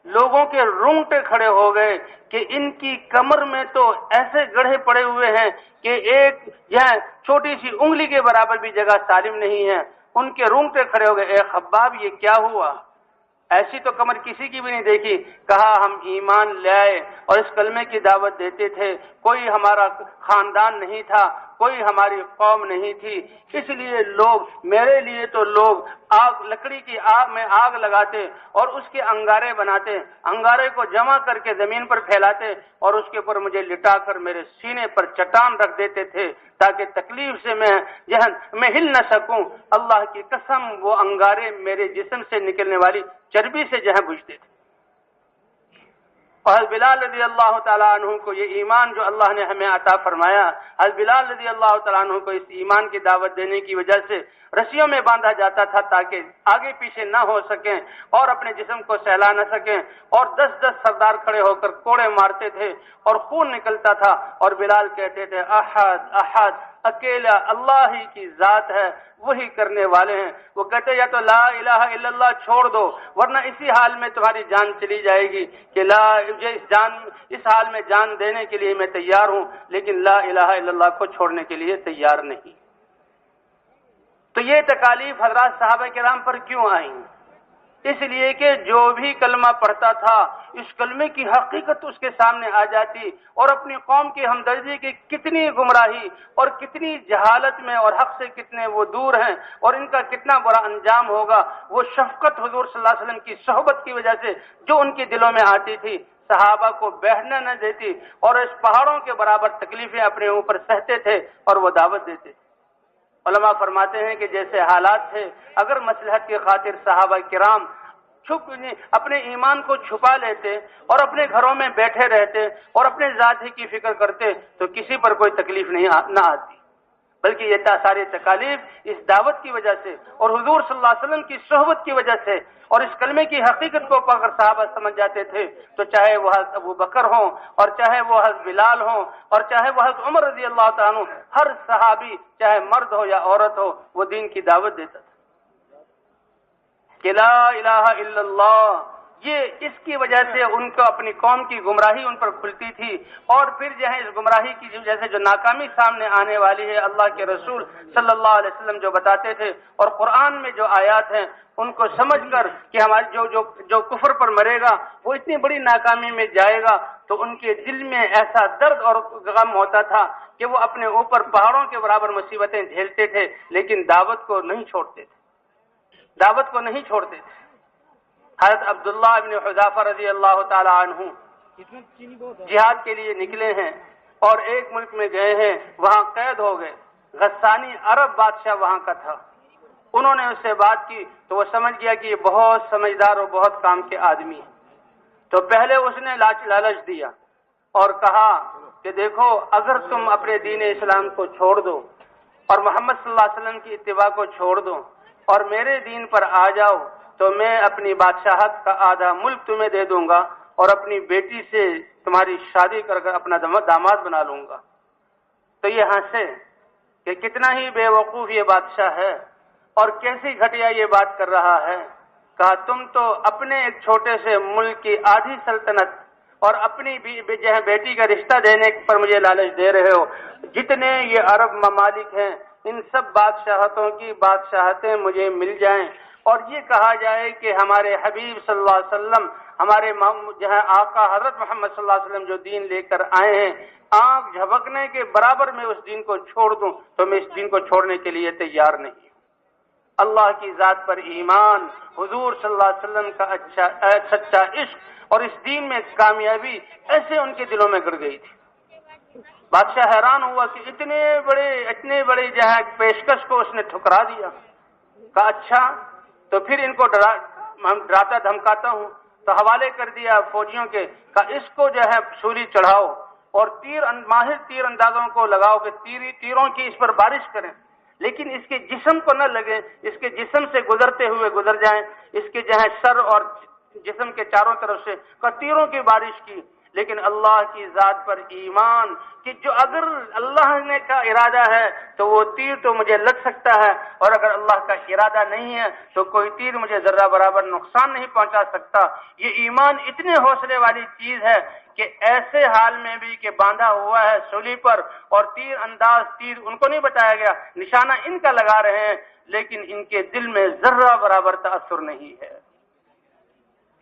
لوگوں کے رونگٹے کھڑے ہو گئے کہ ان کی کمر میں تو ایسے گڑھے پڑے ہوئے ہیں کہ ایک یہاں چھوٹی سی انگلی کے برابر بھی جگہ سالم نہیں ہے۔ ان کے رونگٹے کھڑے ہو گئے، اے خباب یہ کیا ہوا؟ ایسی تو کمر کسی کی بھی نہیں دیکھی۔ کہا ہم ایمان لے آئے اور اس کلمے کی دعوت دیتے تھے، کوئی ہمارا خاندان نہیں تھا، کوئی ہماری قوم نہیں تھی، اس لیے میرے لیے تو لوگ لکڑی کی آگ میں آگ لگاتے اور اس کے انگارے بناتے، انگارے کو جمع کر کے زمین پر پھیلاتے اور اس کے اوپر مجھے لٹا کر میرے سینے پر چٹان رکھ دیتے تھے تاکہ تکلیف سے میں ہل نہ سکوں۔ اللہ کی قسم وہ انگارے میرے جسم سے نکلنے والی چربی سے بجھتے تھے۔ اور حضرت بلال رضی اللہ تعالیٰ عنہ کو یہ ایمان جو اللہ نے ہمیں عطا فرمایا، حضرت بلال رضی اللہ تعالیٰ عنہ کو اس ایمان کی دعوت دینے کی وجہ سے رسیوں میں باندھا جاتا تھا تاکہ آگے پیچھے نہ ہو سکیں اور اپنے جسم کو سہلا نہ سکیں، اور 10 سردار کھڑے ہو کر کوڑے مارتے تھے اور خون نکلتا تھا، اور بلال کہتے تھے احد احد، اکیلا اللہ ہی کی ذات ہے، وہی کرنے والے ہیں۔ وہ کہتے یا تو لا الہ الا اللہ چھوڑ دو ورنہ اسی حال میں تمہاری جان چلی جائے گی، کہ اس حال میں جان دینے کے لیے میں تیار ہوں لیکن لا الہ الا اللہ کو چھوڑنے کے لیے تیار نہیں۔ تو یہ تکالیف حضرات صحابہ کرام پر کیوں آئیں؟ اس لیے کہ جو بھی کلمہ پڑھتا تھا اس کلمے کی حقیقت اس کے سامنے آ جاتی اور اپنی قوم کی ہمدردی کی کتنی گمراہی اور کتنی جہالت میں اور حق سے کتنے وہ دور ہیں اور ان کا کتنا برا انجام ہوگا، وہ شفقت حضور صلی اللہ علیہ وسلم کی صحبت کی وجہ سے جو ان کے دلوں میں آتی تھی، صحابہ کو بیٹھنے نہ دیتی اور اس پہاڑوں کے برابر تکلیفیں اپنے اوپر سہتے تھے اور وہ دعوت دیتے تھے۔ علماء فرماتے ہیں کہ جیسے حالات تھے، اگر مصلحت کی خاطر صحابہ کرام اپنے ایمان کو چھپا لیتے اور اپنے گھروں میں بیٹھے رہتے اور اپنے ذات ہی کی فکر کرتے تو کسی پر کوئی تکلیف نہ آتی، بلکہ یہ ساری تکالیف اس دعوت کی وجہ سے اور حضور صلی اللہ علیہ وسلم کی صحبت کی وجہ سے اور اس کلمے کی حقیقت کو اگر صحابہ سمجھ جاتے تھے تو چاہے وہ حضرت ابو بکر ہوں اور چاہے وہ حضرت بلال ہوں اور چاہے وہ حضرت عمر رضی اللہ تعالیٰ عنہ، ہر صحابی چاہے مرد ہو یا عورت ہو وہ دین کی دعوت دیتا تھا کہ لا الہ الا اللہ۔ یہ اس کی وجہ سے ان کو اپنی قوم کی گمراہی ان پر کھلتی تھی، اور پھر جو ہے اس گمراہی کی وجہ سے جو ناکامی سامنے آنے والی ہے، اللہ کے رسول صلی اللہ علیہ وسلم جو بتاتے تھے اور قرآن میں جو آیات ہیں ان کو سمجھ کر کہ ہمارے جو کفر پر مرے گا وہ اتنی بڑی ناکامی میں جائے گا، تو ان کے دل میں ایسا درد اور غم ہوتا تھا کہ وہ اپنے اوپر پہاڑوں کے برابر مصیبتیں جھیلتے تھے، لیکن دعوت کو نہیں چھوڑتے تھے۔ حضرت عبداللہ ابن حذافہ رضی اللہ تعالی عنہ جہاد کے لیے نکلے ہیں اور ایک ملک میں گئے ہیں، وہاں قید ہو گئے۔ غسانی عرب بادشاہ وہاں کا تھا، انہوں نے اس سے بات کی تو وہ سمجھ گیا کہ یہ بہت سمجھدار اور بہت کام کے آدمی ہے، تو پہلے اس نے لالچ دیا اور کہا کہ دیکھو اگر تم اپنے دین اسلام کو چھوڑ دو اور محمد صلی اللہ علیہ وسلم کی اتباع کو چھوڑ دو اور میرے دین پر آ جاؤ تو میں اپنی بادشاہت کا آدھا ملک تمہیں دے دوں گا اور اپنی بیٹی سے تمہاری شادی کر کر اپنا داماد بنا لوں گا۔ تو یہ ہنسے کہ کتنا ہی بے وقوف یہ بادشاہ ہے اور کیسی گھٹیا یہ بات کر رہا ہے۔ کہا تم تو اپنے ایک چھوٹے سے ملک کی آدھی سلطنت اور اپنی بیٹی کا رشتہ دینے پر مجھے لالچ دے رہے ہو، جتنے یہ عرب ممالک ہیں ان سب بادشاہتوں کی بادشاہتیں مجھے مل جائیں اور یہ کہا جائے کہ ہمارے حبیب صلی اللہ علیہ وسلم، ہمارے جہاں آقا حضرت محمد صلی اللہ علیہ وسلم جو دین لے کر آئے ہیں، آنکھ جھپکنے کے برابر میں اس دین کو چھوڑ دوں تو میں اس دین کو چھوڑنے کے لیے تیار نہیں ہوں۔ اللہ کی ذات پر ایمان، حضور صلی اللہ علیہ وسلم کا سچا عشق اور اس دین میں کامیابی ایسے ان کے دلوں میں گڑ گئی تھی۔ بادشاہ حیران ہوا کہ اتنے بڑے پیشکش کو اس نے ٹھکرا دیا۔ کہا اچھا تو پھر ان کو ڈراتا دھمکاتا ہوں، تو حوالے کر دیا فوجیوں کے، کہا اس کو سولی چڑھاؤ اور ماہر تیر اندازوں کو لگاؤ کہ تیروں کی اس پر بارش کریں، لیکن اس کے جسم کو نہ لگے، اس کے جسم سے گزرتے ہوئے گزر جائیں، اس کے سر اور جسم کے چاروں طرف سے تیروں کی بارش کی۔ لیکن اللہ کی ذات پر ایمان کہ جو اگر اللہ نے کا ارادہ ہے تو وہ تیر تو مجھے لگ سکتا ہے، اور اگر اللہ کا ارادہ نہیں ہے تو کوئی تیر مجھے ذرہ برابر نقصان نہیں پہنچا سکتا۔ یہ ایمان اتنے حوصلے والی چیز ہے کہ ایسے حال میں بھی کہ باندھا ہوا ہے سولی پر اور تیر ان کو نہیں بتایا گیا، نشانہ ان کا لگا رہے ہیں، لیکن ان کے دل میں ذرہ برابر تاثر نہیں ہے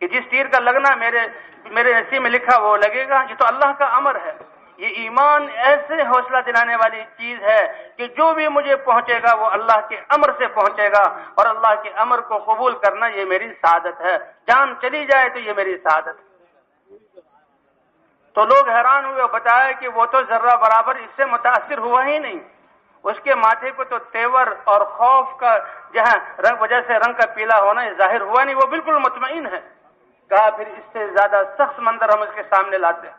کہ جس تیر کا لگنا میرے نصیب میں لکھا وہ لگے گا۔ یہ تو اللہ کا امر ہے۔ یہ ایمان ایسے حوصلہ دلانے والی چیز ہے کہ جو بھی مجھے پہنچے گا وہ اللہ کے امر سے پہنچے گا، اور اللہ کے امر کو قبول کرنا یہ میری سعادت ہے، جان چلی جائے تو یہ میری سعادت ہے۔ تو لوگ حیران ہوئے اور بتایا کہ وہ تو ذرہ برابر اس سے متاثر ہوا ہی نہیں، اس کے ماتھے کو تو تیور اور خوف کا وجہ سے رنگ کا پیلا ہونا ظاہر ہوا نہیں، وہ بالکل مطمئن ہے۔ کہا پھر اس سے زیادہ سخت منظر ہم اس کے سامنے لاتے ہیں،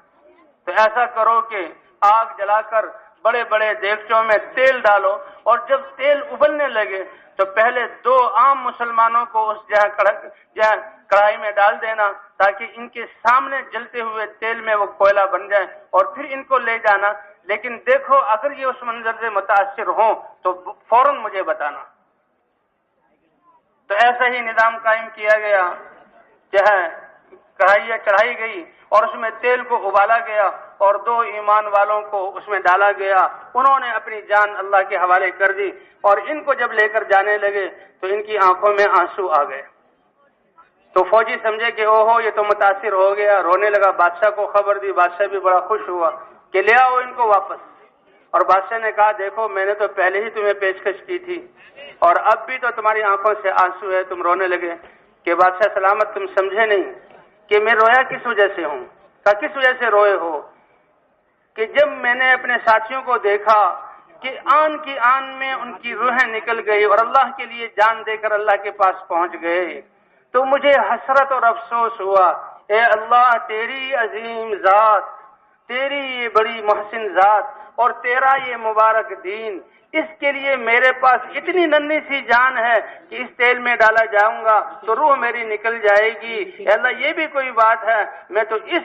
تو ایسا کرو کہ آگ جلا کر بڑے بڑے دیگچوں میں تیل ڈالو، اور جب تیل ابلنے لگے تو پہلے 2 عام مسلمانوں کو اس کڑھائی میں ڈال دینا تاکہ ان کے سامنے جلتے ہوئے تیل میں وہ کوئلہ بن جائے، اور پھر ان کو لے جانا، لیکن دیکھو اگر یہ اس منظر سے متاثر ہوں تو فوراً مجھے بتانا۔ تو ایسا ہی نظام قائم کیا گیا، کڑھائی چڑھائی گئی اور اس میں تیل کو ابالا گیا اور 2 ایمان والوں کو اس میں ڈالا گیا، انہوں نے اپنی جان اللہ کے حوالے کر دی، اور ان کو جب لے کر جانے لگے تو ان کی آنکھوں میں آنسو آ گئے۔ تو فوجی سمجھے کہ اوہو یہ تو متاثر ہو گیا، رونے لگا، بادشاہ کو خبر دی، بادشاہ بھی بڑا خوش ہوا کہ لے آؤ ان کو واپس۔ اور بادشاہ نے کہا دیکھو میں نے تو پہلے ہی تمہیں پیشکش کی تھی اور اب بھی تو تمہاری آنکھوں سے آنسو ہے، تم رونے لگے۔ کہ بادشاہ سلامت تم سمجھے نہیں کہ میں رویا کس وجہ سے ہوں؟ کہا کس وجہ سے روئے ہو؟ کہ جب میں نے اپنے ساتھیوں کو دیکھا کہ آن کی آن میں ان کی روحیں نکل گئی اور اللہ کے لیے جان دے کر اللہ کے پاس پہنچ گئے، تو مجھے حسرت اور افسوس ہوا، اے اللہ تیری عظیم ذات، تیری یہ بڑی محسن ذات اور تیرا یہ مبارک دین، اس کے لیے میرے پاس اتنی ننھی سی جان ہے کہ اس تیل میں ڈالا جاؤں گا تو روح میری نکل جائے گی۔ اے اللہ یہ بھی کوئی بات ہے؟ میں تو اس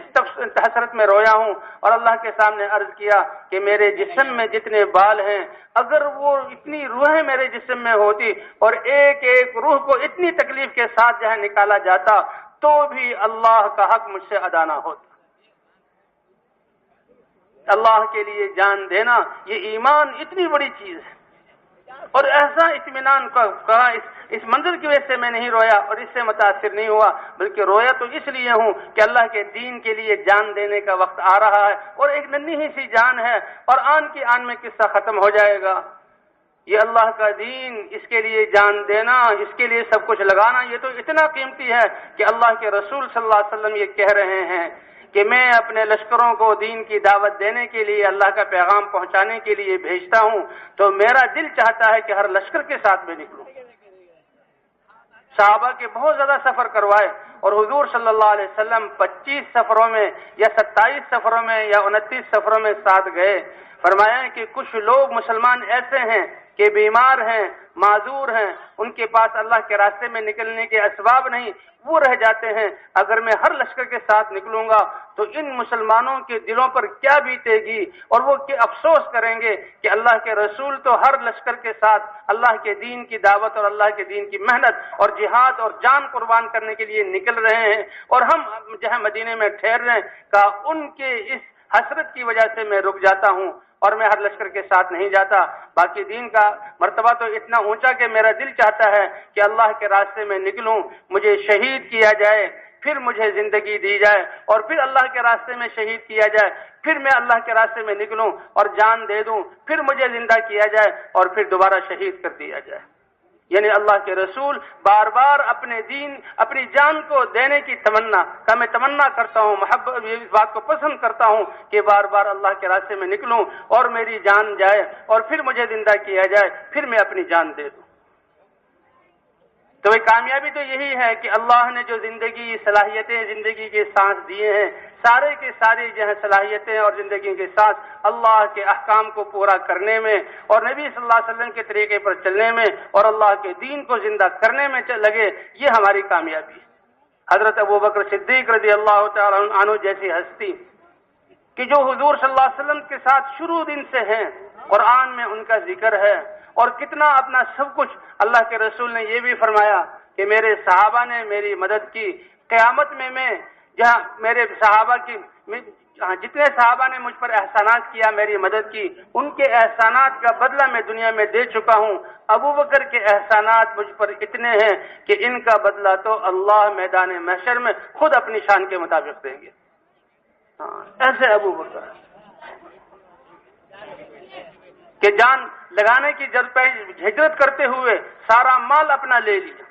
حسرت میں رویا ہوں اور اللہ کے سامنے عرض کیا کہ میرے جسم میں جتنے بال ہیں، اگر وہ اتنی روحیں میرے جسم میں ہوتی اور ایک ایک روح کو اتنی تکلیف کے ساتھ جہاں نکالا جاتا تو بھی اللہ کا حق مجھ سے ادا نہ ہوتا۔ اللہ کے لیے جان دینا یہ ایمان اتنی بڑی چیز ہے، اور ایسا اطمینان کہا اس منظر کی وجہ سے میں نہیں رویا اور اس سے متاثر نہیں ہوا، بلکہ رویا تو اس لیے ہوں کہ اللہ کے دین کے لیے جان دینے کا وقت آ رہا ہے، اور ایک ننھی ہی سی جان ہے اور آن کی آن میں قصہ ختم ہو جائے گا۔ یہ اللہ کا دین، اس کے لیے جان دینا، اس کے لیے سب کچھ لگانا، یہ تو اتنا قیمتی ہے کہ اللہ کے رسول صلی اللہ علیہ وسلم یہ کہہ رہے ہیں کہ میں اپنے لشکروں کو دین کی دعوت دینے کے لیے، اللہ کا پیغام پہنچانے کے لیے بھیجتا ہوں، تو میرا دل چاہتا ہے کہ ہر لشکر کے ساتھ میں نکلوں۔ صحابہ کے بہت زیادہ سفر کروائے اور حضور صلی اللہ علیہ وسلم 25 سفروں میں یا 27 سفروں میں یا 29 سفروں میں ساتھ گئے۔ فرمایا کہ کچھ لوگ مسلمان ایسے ہیں کہ بیمار ہیں، معذور ہیں، ان کے پاس اللہ کے راستے میں نکلنے کے اسباب نہیں، وہ رہ جاتے ہیں۔ اگر میں ہر لشکر کے ساتھ نکلوں گا تو ان مسلمانوں کے دلوں پر کیا بیتے گی، اور وہ کیا افسوس کریں گے کہ اللہ کے رسول تو ہر لشکر کے ساتھ اللہ کے دین کی دعوت اور اللہ کے دین کی محنت اور جہاد اور جان قربان کرنے کے لیے نکل رہے ہیں، اور ہم جہاں مدینے میں ٹھہر رہے ہیں، کہا ان کے اس حسرت کی وجہ سے میں رک جاتا ہوں اور میں ہر لشکر کے ساتھ نہیں جاتا۔ باقی دین کا مرتبہ تو اتنا اونچا کہ میرا دل چاہتا ہے کہ اللہ کے راستے میں نکلوں، مجھے شہید کیا جائے، پھر مجھے زندگی دی جائے، اور پھر اللہ کے راستے میں شہید کیا جائے، پھر میں اللہ کے راستے میں نکلوں اور جان دے دوں، پھر مجھے زندہ کیا جائے اور پھر دوبارہ شہید کر دیا جائے۔ یعنی اللہ کے رسول بار بار اپنے دین، اپنی جان کو دینے کی تمنا کا، میں تمنا کرتا ہوں، محبت اس بات کو پسند کرتا ہوں کہ بار بار اللہ کے راستے میں نکلوں اور میری جان جائے اور پھر مجھے زندہ کیا جائے، پھر میں اپنی جان دے دوں۔ تو یہ کامیابی تو یہی ہے کہ اللہ نے جو زندگی، صلاحیتیں زندگی کے سانس دیے ہیں، سارے کے ساری جو ہے صلاحیتیں اور زندگی کے ساتھ اللہ کے احکام کو پورا کرنے میں اور نبی صلی اللہ علیہ وسلم کے طریقے پر چلنے میں اور اللہ کے دین کو زندہ کرنے میں لگے، یہ ہماری کامیابی ہے۔ حضرت ابوبکر صدیق رضی اللہ تعالیٰ عنہ جیسی ہستی کہ جو حضور صلی اللہ علیہ وسلم کے ساتھ شروع دن سے ہیں، قرآن میں ان کا ذکر ہے، اور کتنا اپنا سب کچھ اللہ کے رسول نے یہ بھی فرمایا کہ میرے صحابہ نے میری مدد کی، قیامت میں جہاں میرے صحابہ کی جتنے صحابہ نے مجھ پر احسانات کیا، میری مدد کی، ان کے احسانات کا بدلہ میں دنیا میں دے چکا ہوں۔ ابو بکر کے احسانات مجھ پر اتنے ہیں کہ ان کا بدلہ تو اللہ میدان محشر میں خود اپنی شان کے مطابق دیں گے۔ ایسے ابو بکر کہ جان لگانے کی جد پہ ہجرت کرتے ہوئے سارا مال اپنا لے لیا۔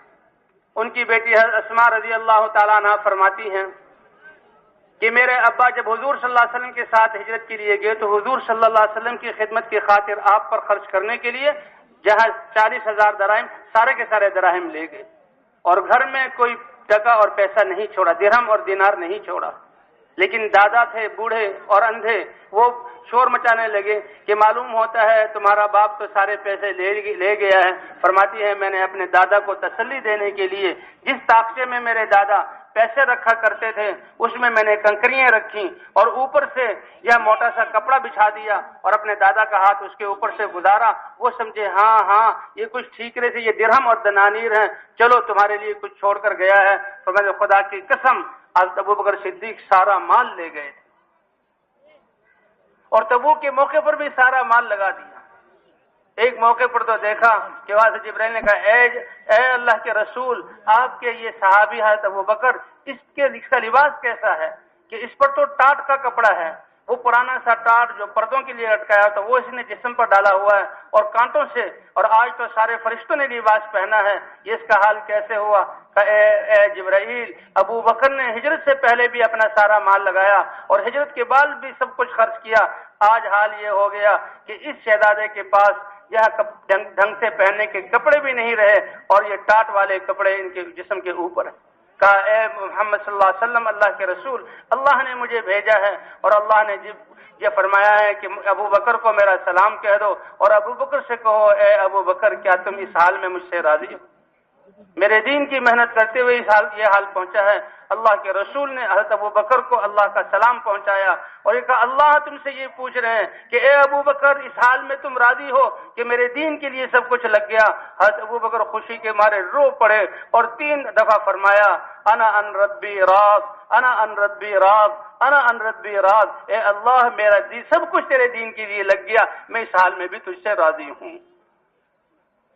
ان کی بیٹی اسماء رضی اللہ تعالیٰ عنہ فرماتی ہیں کہ میرے ابا جب حضور صلی اللہ علیہ وسلم کے ساتھ ہجرت کے لیے گئے تو حضور صلی اللہ علیہ وسلم کی خدمت کی خاطر آپ پر خرچ کرنے کے لیے جہاں 40,000 دراہم سارے کے سارے دراہم لے گئے، اور گھر میں کوئی ٹکا اور پیسہ نہیں چھوڑا، درہم اور دینار نہیں چھوڑا۔ لیکن دادا تھے بوڑھے اور اندھے، وہ شور مچانے لگے کہ معلوم ہوتا ہے تمہارا باپ تو سارے پیسے لے گیا ہے۔ فرماتی ہے میں نے اپنے دادا کو تسلی دینے کے لیے جس طاقچے میں میرے دادا پیسے رکھا کرتے تھے اس میں میں نے کنکریاں رکھی اور اوپر سے یہ موٹا سا کپڑا بچھا دیا اور اپنے دادا کا ہاتھ اس کے اوپر سے گزارا۔ وہ سمجھے ہاں یہ کچھ ٹھیکرے سے یہ درہم اور دنانیر ہیں، چلو تمہارے لیے کچھ چھوڑ کر گیا ہے۔ تو میں نے خدا کی قسم حضرت ابوبکر صدیق سارا مال لے گئے تھے اور تبوک کے موقع پر بھی سارا مال لگا دیا۔ ایک موقع پر تو دیکھا کہ وہاں سے جبرائیل نے کہا اے اللہ کے رسول، آپ کے یہ صحابی حضرت ابوبکر، اس کا لباس کیسا ہے کہ اس پر تو ٹاٹ کا کپڑا ہے، وہ پرانا سا ٹاٹ جو پردوں کے لیے لٹکایا تو وہ اس نے جسم پر ڈالا ہوا ہے اور کانٹوں سے، اور آج تو سارے فرشتوں نے لباس پہنا ہے، یہ اس کا حال کیسے ہوا؟ اے جبرائیل، ابو بکر نے ہجرت سے پہلے بھی اپنا سارا مال لگایا اور ہجرت کے بعد بھی سب کچھ خرچ کیا، آج حال یہ ہو گیا کہ اس شہزادے کے پاس یہاں ڈھنگ سے پہننے کے کپڑے بھی نہیں رہے اور یہ ٹاٹ والے کپڑے ان کے جسم کے اوپر ہیں۔ کہا اے محمد صلی اللہ علیہ وسلم، اللہ کے رسول، اللہ نے مجھے بھیجا ہے اور اللہ نے یہ فرمایا ہے کہ ابو بکر کو میرا سلام کہہ دو اور ابو بکر سے کہو اے ابو بکر کیا تم اس حال میں مجھ سے راضی ہو؟ میرے دین کی محنت کرتے ہوئے یہ حال پہنچا ہے۔ اللہ کے رسول نے حضرت ابو بکر کو اللہ کا سلام پہنچایا اور یہ کہا اللہ تم سے یہ پوچھ رہے ہیں کہ اے ابو بکر اس حال میں تم راضی ہو کہ میرے دین کے لیے سب کچھ لگ گیا؟ حضرت ابو بکر خوشی کے مارے رو پڑے اور 3 دفعہ فرمایا انا ان ربی راض، انا ان ربی راض، انا ان ربی راض، اے اللہ میرا دین سب کچھ تیرے دین کے لیے لگ گیا، میں اس حال میں بھی تجھ سے راضی ہوں۔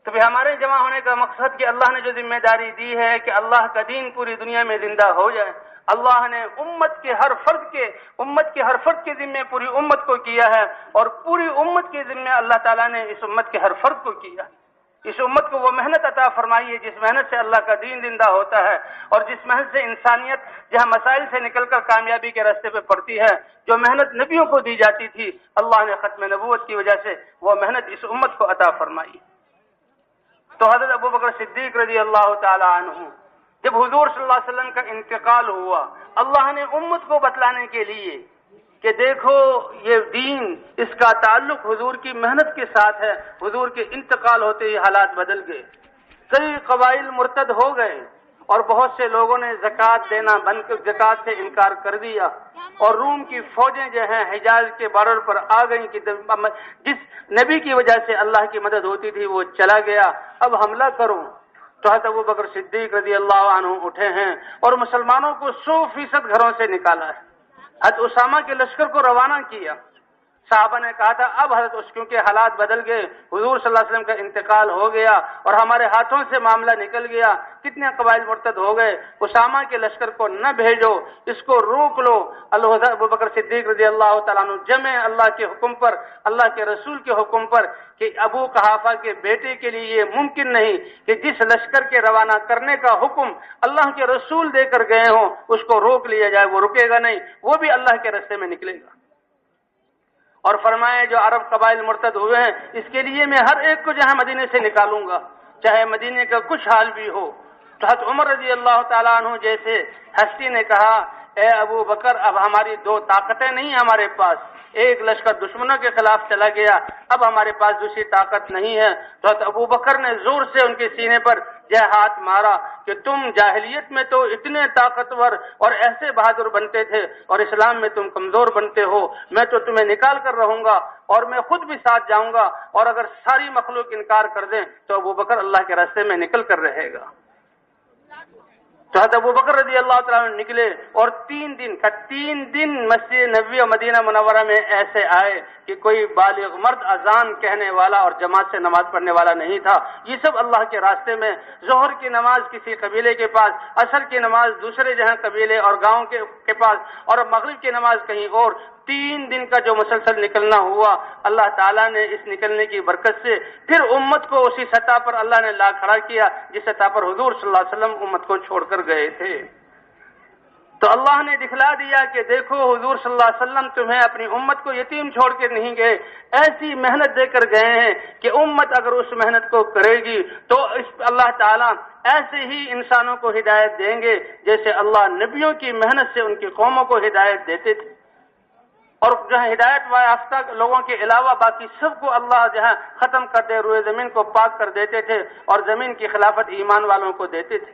تو بھی ہمارے جمع ہونے کا مقصد کہ اللہ نے جو ذمہ داری دی ہے کہ اللہ کا دین پوری دنیا میں زندہ ہو جائے، اللہ نے امت کے ہر فرد کے ذمہ پوری امت کو کیا ہے اور پوری امت کے ذمہ اللہ تعالیٰ نے اس امت کے ہر فرد کو کیا۔ اس امت کو وہ محنت عطا فرمائی ہے جس محنت سے اللہ کا دین زندہ ہوتا ہے اور جس محنت سے انسانیت جہاں مسائل سے نکل کر کامیابی کے راستے پہ پڑتی ہے۔ جو محنت نبیوں کو دی جاتی تھی اللہ نے ختم نبوت کی وجہ سے وہ محنت اس امت کو عطا فرمائی۔ تو حضرت ابو بکر صدیق رضی اللہ تعالی عنہ جب حضور صلی اللہ علیہ وسلم کا انتقال ہوا، اللہ نے امت کو بتلانے کے لیے کہ دیکھو یہ دین اس کا تعلق حضور کی محنت کے ساتھ ہے، حضور کے انتقال ہوتے ہی حالات بدل گئے، کئی قبائل مرتد ہو گئے اور بہت سے لوگوں نے زکوٰۃ دینا بند کر زکوٰۃ سے انکار کر دیا اور روم کی فوجیں جو ہیں حجاز کے بارڈر پر آ گئیں کہ جس نبی کی وجہ سے اللہ کی مدد ہوتی تھی وہ چلا گیا، اب حملہ کرو۔ تو حضرت ابو بکر صدیق رضی اللہ عنہ اٹھے ہیں اور مسلمانوں کو 100% گھروں سے نکالا ہے۔ حضرت اسامہ کے لشکر کو روانہ کیا۔ صحابہ نے کہا تھا اب حضرت کیونکہ حالات بدل گئے، حضور صلی اللہ علیہ وسلم کا انتقال ہو گیا اور ہمارے ہاتھوں سے معاملہ نکل گیا، کتنے قبائل مرتد ہو گئے، اسامہ کے لشکر کو نہ بھیجو، اس کو روک لو۔ حضرت ابو بکر صدیق رضی اللہ تعالیٰ عنہ جمع اللہ کے حکم پر، اللہ کے رسول کے حکم پر کہ ابو قحافہ کے بیٹے کے لیے یہ ممکن نہیں کہ جس لشکر کے روانہ کرنے کا حکم اللہ کے رسول دے کر گئے ہوں اس کو روک لیا جائے، وہ رکے گا نہیں، وہ بھی اللہ کے راستے میں نکلے گا۔ اور فرمائے جو عرب قبائل مرتد ہوئے ہیں اس کے لیے میں ہر ایک کو جہاں مدینے سے نکالوں گا چاہے مدینے کا کچھ حال بھی ہو۔ تو حضرت عمر رضی اللہ تعالیٰ عنہ جیسے ہستی نے کہا اے ابو بکر اب ہماری 2 طاقتیں نہیں ہمارے پاس، ایک لشکر دشمنوں کے خلاف چلا گیا، اب ہمارے پاس دوسری طاقت نہیں ہے۔ تو حضرت ابو بکر نے زور سے ان کے سینے پر یہ ہاتھ مارا کہ تم جاہلیت میں تو اتنے طاقتور اور ایسے بہادر بنتے تھے اور اسلام میں تم کمزور بنتے ہو، میں تو تمہیں نکال کر رہوں گا اور میں خود بھی ساتھ جاؤں گا، اور اگر ساری مخلوق انکار کر دیں تو ابو بکر اللہ کے راستے میں نکل کر رہے گا۔ تو حضرت ابو بکر رضی اللہ تعالیٰ عنہ نکلے اور 3 دن مسجد نبوی اور مدینہ منورہ میں ایسے آئے کہ کوئی بالغ مرد اذان کہنے والا اور جماعت سے نماز پڑھنے والا نہیں تھا۔ یہ سب اللہ کے راستے میں، ظہر کی نماز کسی قبیلے کے پاس، عصر کی نماز دوسرے جہاں قبیلے اور گاؤں کے پاس، اور مغرب کی نماز کہیں اور۔ 3 دن کا جو مسلسل نکلنا ہوا، اللہ تعالیٰ نے اس نکلنے کی برکت سے پھر امت کو اسی سطح پر اللہ نے لا کھڑا کیا جس سطح پر حضور صلی اللہ علیہ وسلم امت کو چھوڑ کر گئے تھے۔ تو اللہ نے دکھلا دیا کہ دیکھو حضور صلی اللہ علیہ وسلم تمہیں اپنی امت کو یتیم چھوڑ کے نہیں گئے، ایسی محنت دے کر گئے ہیں کہ امت اگر اس محنت کو کرے گی تو اللہ تعالیٰ ایسے ہی انسانوں کو ہدایت دیں گے جیسے اللہ نبیوں کی محنت سے ان کی قوموں کو ہدایت دیتے تھے، اور جہاں ہدایت یافتہ لوگوں کے علاوہ باقی سب کو اللہ جہاں ختم کر دے روئے زمین کو پاک کر دیتے تھے اور زمین کی خلافت ایمان والوں کو دیتے تھے۔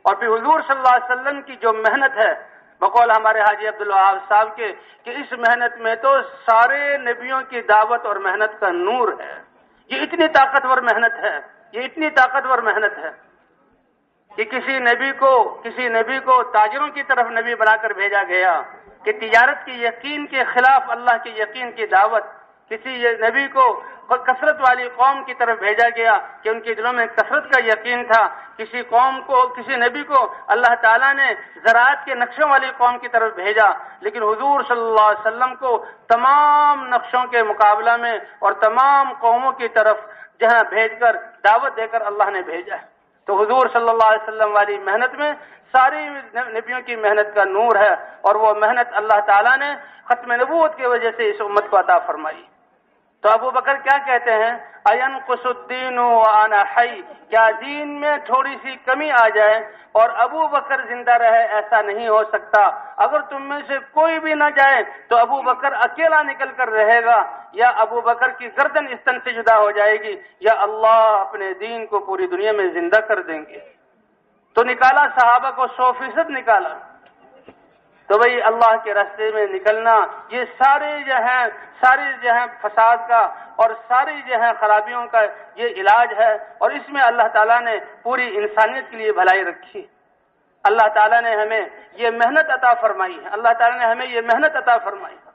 اور پھر حضور صلی اللہ علیہ وسلم کی جو محنت ہے بقول ہمارے حاجی عبدالوہاب صاحب کے کہ اس محنت میں تو سارے نبیوں کی دعوت اور محنت کا نور ہے۔ یہ اتنی طاقتور محنت ہے کہ کسی نبی کو تاجروں کی طرف نبی بنا کر بھیجا گیا کہ تجارت کی یقین کے خلاف اللہ کے یقین کی دعوت، کسی نبی کو کثرت والی قوم کی طرف بھیجا گیا کہ ان کے دلوں میں کثرت کا یقین تھا، کسی نبی کو اللہ تعالیٰ نے زراعت کے نقشوں والی قوم کی طرف بھیجا، لیکن حضور صلی اللہ علیہ وسلم کو تمام نقشوں کے مقابلہ میں اور تمام قوموں کی طرف جہاں بھیج کر دعوت دے کر اللہ نے بھیجا ہے۔ تو حضور صلی اللہ علیہ وسلم والی محنت میں ساری نبیوں کی محنت کا نور ہے، اور وہ محنت اللہ تعالیٰ نے ختم نبوت کی وجہ سے اس امت کو عطا فرمائی۔ تو ابو بکر کیا کہتے ہیں؟ اَيَنْقُصُ الدِّينُ وَأَنَا حَيٌّ، کیا دین میں تھوڑی سی کمی آ جائے اور ابو بکر زندہ رہے؟ ایسا نہیں ہو سکتا۔ اگر تم میں سے کوئی بھی نہ جائے تو ابو بکر اکیلا نکل کر رہے گا، یا ابو بکر کی گردن اس تن سے جدا ہو جائے گی، یا اللہ اپنے دین کو پوری دنیا میں زندہ کر دیں گے۔ تو نکالا، صحابہ کو 100% نکالا۔ تو بھئی اللہ کے راستے میں نکلنا، یہ ساری جو ہے فساد کا اور ساری جو ہے خرابیوں کا یہ علاج ہے، اور اس میں اللہ تعالیٰ نے پوری انسانیت کے لیے بھلائی رکھی۔ اللہ تعالیٰ نے ہمیں یہ محنت عطا فرمائی ہے، اللہ تعالیٰ نے ہمیں یہ محنت عطا فرمائی ہے۔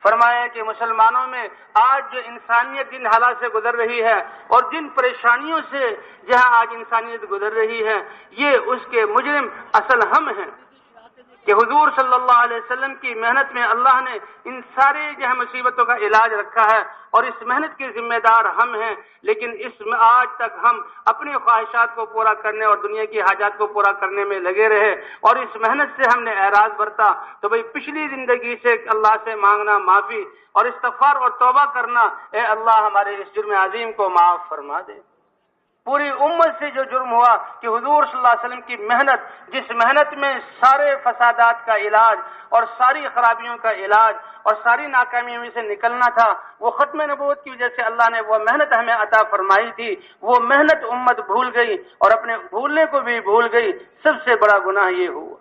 فرمایا کہ مسلمانوں میں آج جو انسانیت جن حالات سے گزر رہی ہے اور جن پریشانیوں سے جہاں آج انسانیت گزر رہی ہے، یہ اس کے مجرم اصل ہم ہیں، کہ حضور صلی اللہ علیہ وسلم کی محنت میں اللہ نے ان ساری جو ہے مصیبتوں کا علاج رکھا ہے، اور اس محنت کے ذمہ دار ہم ہیں۔ لیکن اس میں آج تک ہم اپنی خواہشات کو پورا کرنے اور دنیا کی حاجات کو پورا کرنے میں لگے رہے، اور اس محنت سے ہم نے اعراض برتا۔ تو بھئی پچھلی زندگی سے اللہ سے مانگنا معافی اور استغفار اور توبہ کرنا، اے اللہ ہمارے اس جرم عظیم کو معاف فرما دے۔ پوری امت سے جو جرم ہوا کہ حضور صلی اللہ علیہ وسلم کی محنت، جس محنت میں سارے فسادات کا علاج اور ساری خرابیوں کا علاج اور ساری ناکامیوں سے نکلنا تھا، وہ ختم نبوت کی وجہ سے اللہ نے وہ محنت ہمیں عطا فرمائی تھی، وہ محنت امت بھول گئی اور اپنے بھولنے کو بھی بھول گئی۔ سب سے بڑا گناہ یہ ہوا۔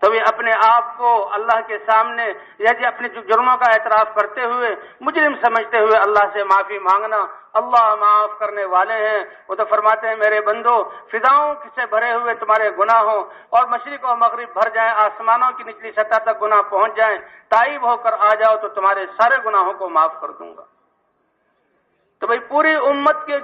تو یہ اپنے آپ کو اللہ کے سامنے یا اپنے جرموں کا اعتراف کرتے ہوئے، مجرم سمجھتے ہوئے اللہ سے معافی مانگنا۔ اللہ معاف کرنے والے ہیں۔ وہ تو فرماتے ہیں میرے بندو، فضاؤں سے بھرے ہوئے تمہارے گناہ ہوں اور مشرق و مغرب بھر جائیں، آسمانوں کی نچلی سطح تک گناہ پہنچ جائیں، تائب ہو کر آ جاؤ تو تمہارے سارے گناہوں کو معاف کر دوں گا۔ تو بھئی پوری امت کے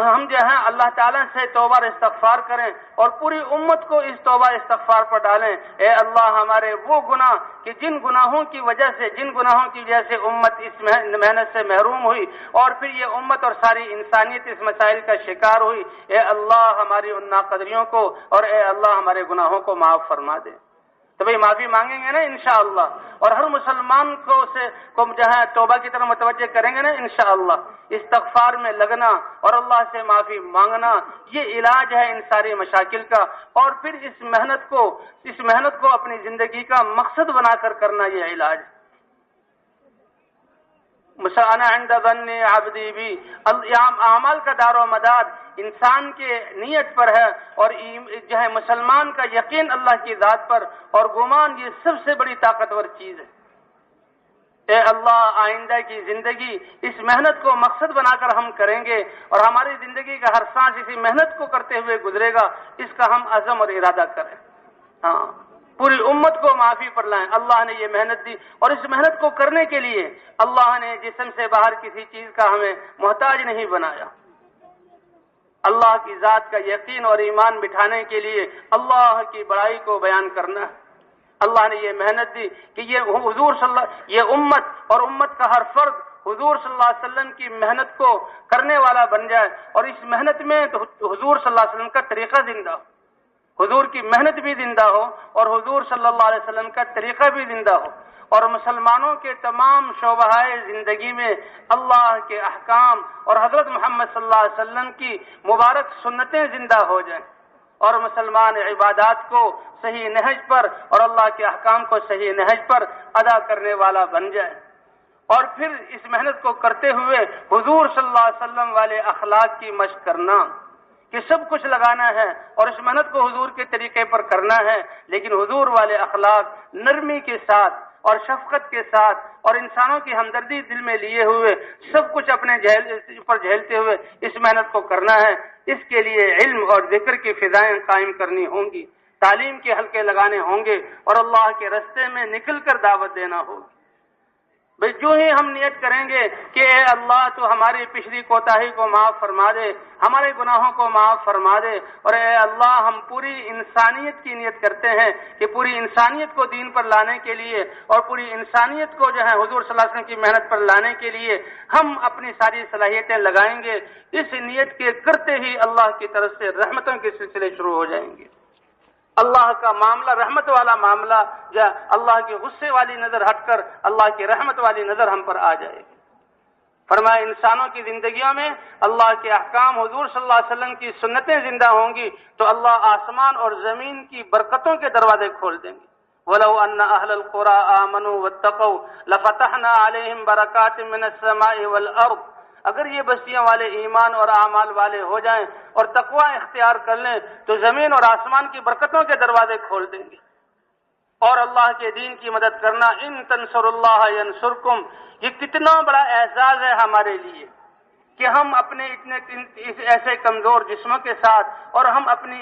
ہم جو ہیں اللہ تعالیٰ سے توبہ اور استغفار کریں اور پوری امت کو اس توبہ استغفار پر ڈالیں۔ اے اللہ ہمارے وہ گناہ کہ جن گناہوں کی وجہ سے امت اس محنت سے محروم ہوئی اور پھر یہ امت اور ساری انسانیت اس مسائل کا شکار ہوئی، اے اللہ ہماری ان ناقدریوں کو اور اے اللہ ہمارے گناہوں کو معاف فرما دے۔ تو بھئی معافی مانگیں گے نا انشاءاللہ، اور ہر مسلمان کو جہاں توبہ کی طرف متوجہ کریں گے نا انشاءاللہ، استغفار میں لگنا اور اللہ سے معافی مانگنا، یہ علاج ہے ان ساری مشاکل کا۔ اور پھر اس محنت کو اپنی زندگی کا مقصد بنا کر کرنا، یہ علاج۔ انا عند ظن عبدی بھی، اعمال کا دار و مدار انسان کے نیت پر ہے، اور جو ہے مسلمان کا یقین اللہ کی ذات پر اور گمان، یہ سب سے بڑی طاقتور چیز ہے۔ اے اللہ آئندہ کی زندگی اس محنت کو مقصد بنا کر ہم کریں گے، اور ہماری زندگی کا ہر سانس اسی محنت کو کرتے ہوئے گزرے گا، اس کا ہم عزم اور ارادہ کریں۔ ہاں، پوری امت کو معافی پر لائیں۔ اللہ نے یہ محنت دی، اور اس محنت کو کرنے کے لیے اللہ نے جسم سے باہر کسی چیز کا ہمیں محتاج نہیں بنایا۔ اللہ کی ذات کا یقین اور ایمان بٹھانے کے لیے اللہ کی بڑائی کو بیان کرنا ہے۔ اللہ نے یہ محنت دی کہ یہ امت اور امت کا ہر فرد حضور صلی اللہ علیہ وسلم کی محنت کو کرنے والا بن جائے، اور اس محنت میں حضور صلی اللہ علیہ وسلم کا طریقہ زندہ ہو، حضور کی محنت بھی زندہ ہو اور حضور صلی اللہ علیہ وسلم کا طریقہ بھی زندہ ہو، اور مسلمانوں کے تمام شعبۂ زندگی میں اللہ کے احکام اور حضرت محمد صلی اللہ علیہ وسلم کی مبارک سنتیں زندہ ہو جائیں، اور مسلمان عبادات کو صحیح نہج پر اور اللہ کے احکام کو صحیح نہج پر ادا کرنے والا بن جائے۔ اور پھر اس محنت کو کرتے ہوئے حضور صلی اللہ علیہ وسلم والے اخلاق کی مشق کرنا، کہ سب کچھ لگانا ہے اور اس محنت کو حضور کے طریقے پر کرنا ہے، لیکن حضور والے اخلاق نرمی کے ساتھ اور شفقت کے ساتھ اور انسانوں کی ہمدردی دل میں لیے ہوئے سب کچھ اپنے پر جھیلتے ہوئے اس محنت کو کرنا ہے۔ اس کے لیے علم اور ذکر کی فضائیں قائم کرنی ہوں گی، تعلیم کے حلقے لگانے ہوں گے، اور اللہ کے راستے میں نکل کر دعوت دینا ہوگی۔ بھئی جو ہی ہم نیت کریں گے کہ اے اللہ تو ہماری پچھلی کوتاہی کو معاف فرما دے، ہمارے گناہوں کو معاف فرما دے، اور اے اللہ ہم پوری انسانیت کی نیت کرتے ہیں کہ پوری انسانیت کو دین پر لانے کے لیے اور پوری انسانیت کو جو ہے حضور صلی اللہ علیہ وسلم کی محنت پر لانے کے لیے ہم اپنی ساری صلاحیتیں لگائیں گے، اس نیت کے کرتے ہی اللہ کی طرف سے رحمتوں کے سلسلے شروع ہو جائیں گے۔ اللہ کا معاملہ رحمت والا معاملہ، اللہ کے غصے والی نظر ہٹ کر اللہ کی رحمت والی نظر ہم پر آ جائے گی۔ فرمایا انسانوں کی زندگیوں میں اللہ کے احکام، حضور صلی اللہ علیہ وسلم کی سنتیں زندہ ہوں گی تو اللہ آسمان اور زمین کی برکتوں کے دروازے کھول دیں گے۔ وَلَوْ أَنَّ أَهْلَ الْقُرَىٰ آمَنُوا وَاتَّقَوْا لَفَتَحْنَا عَلَيْهِمْ بَرَكَاتٍ مِّنَ السَّمَاءِ وَالْأَرْضِ، اگر یہ بستیاں والے ایمان اور اعمال والے ہو جائیں اور تقوی اختیار کر لیں تو زمین اور آسمان کی برکتوں کے دروازے کھول دیں گے۔ اور اللہ کے دین کی مدد کرنا، ان تنصر اللہ ینصرکم، یہ کتنا بڑا اعزاز ہے ہمارے لیے کہ ہم اپنے اتنے ایسے کمزور جسموں کے ساتھ اور ہم اپنی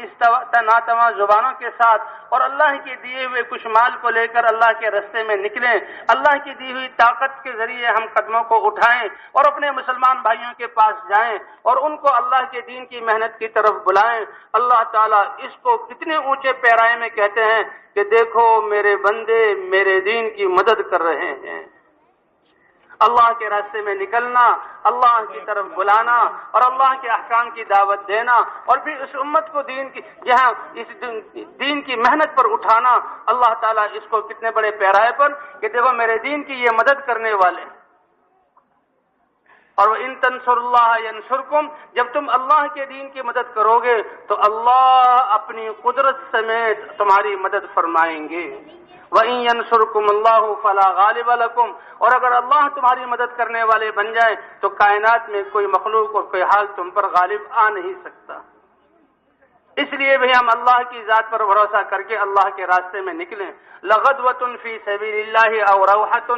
ناتواں زبانوں کے ساتھ اور اللہ کے دیے ہوئے کچھ مال کو لے کر اللہ کے رستے میں نکلیں، اللہ کی دی ہوئی طاقت کے ذریعے ہم قدموں کو اٹھائیں اور اپنے مسلمان بھائیوں کے پاس جائیں اور ان کو اللہ کے دین کی محنت کی طرف بلائیں۔ اللہ تعالیٰ اس کو کتنے اونچے پیرائے میں کہتے ہیں کہ دیکھو میرے بندے میرے دین کی مدد کر رہے ہیں۔ اللہ کے راستے میں نکلنا، اللہ کی طرف بلانا اور اللہ کے احکام کی دعوت دینا اور پھر اس امت کو دین کی محنت پر اٹھانا، اللہ تعالیٰ اس کو کتنے بڑے پیرائے پر کہ دیکھو میرے دین کی یہ مدد کرنے والے۔ اور ان تنصر اللہ ینصرکم، جب تم اللہ کے دین کی مدد کرو گے تو اللہ اپنی قدرت سمیت تمہاری مدد فرمائیں گے۔ وَإِن يَنصُرْكُمُ اللَّهُ فَلَا غَالِبَ لَكُمْ، اور اگر اللہ تمہاری مدد کرنے والے بن جائے تو کائنات میں کوئی مخلوق اور کوئی حال تم پر غالب آ نہیں سکتا۔ اس لیے بھی ہم اللہ کی ذات پر بھروسہ کر کے اللہ کے راستے میں نکلیں۔ لَغَدْوَةٌ فِي سَبِيلِ اللَّهِ أَوْ رَوْحَةٌ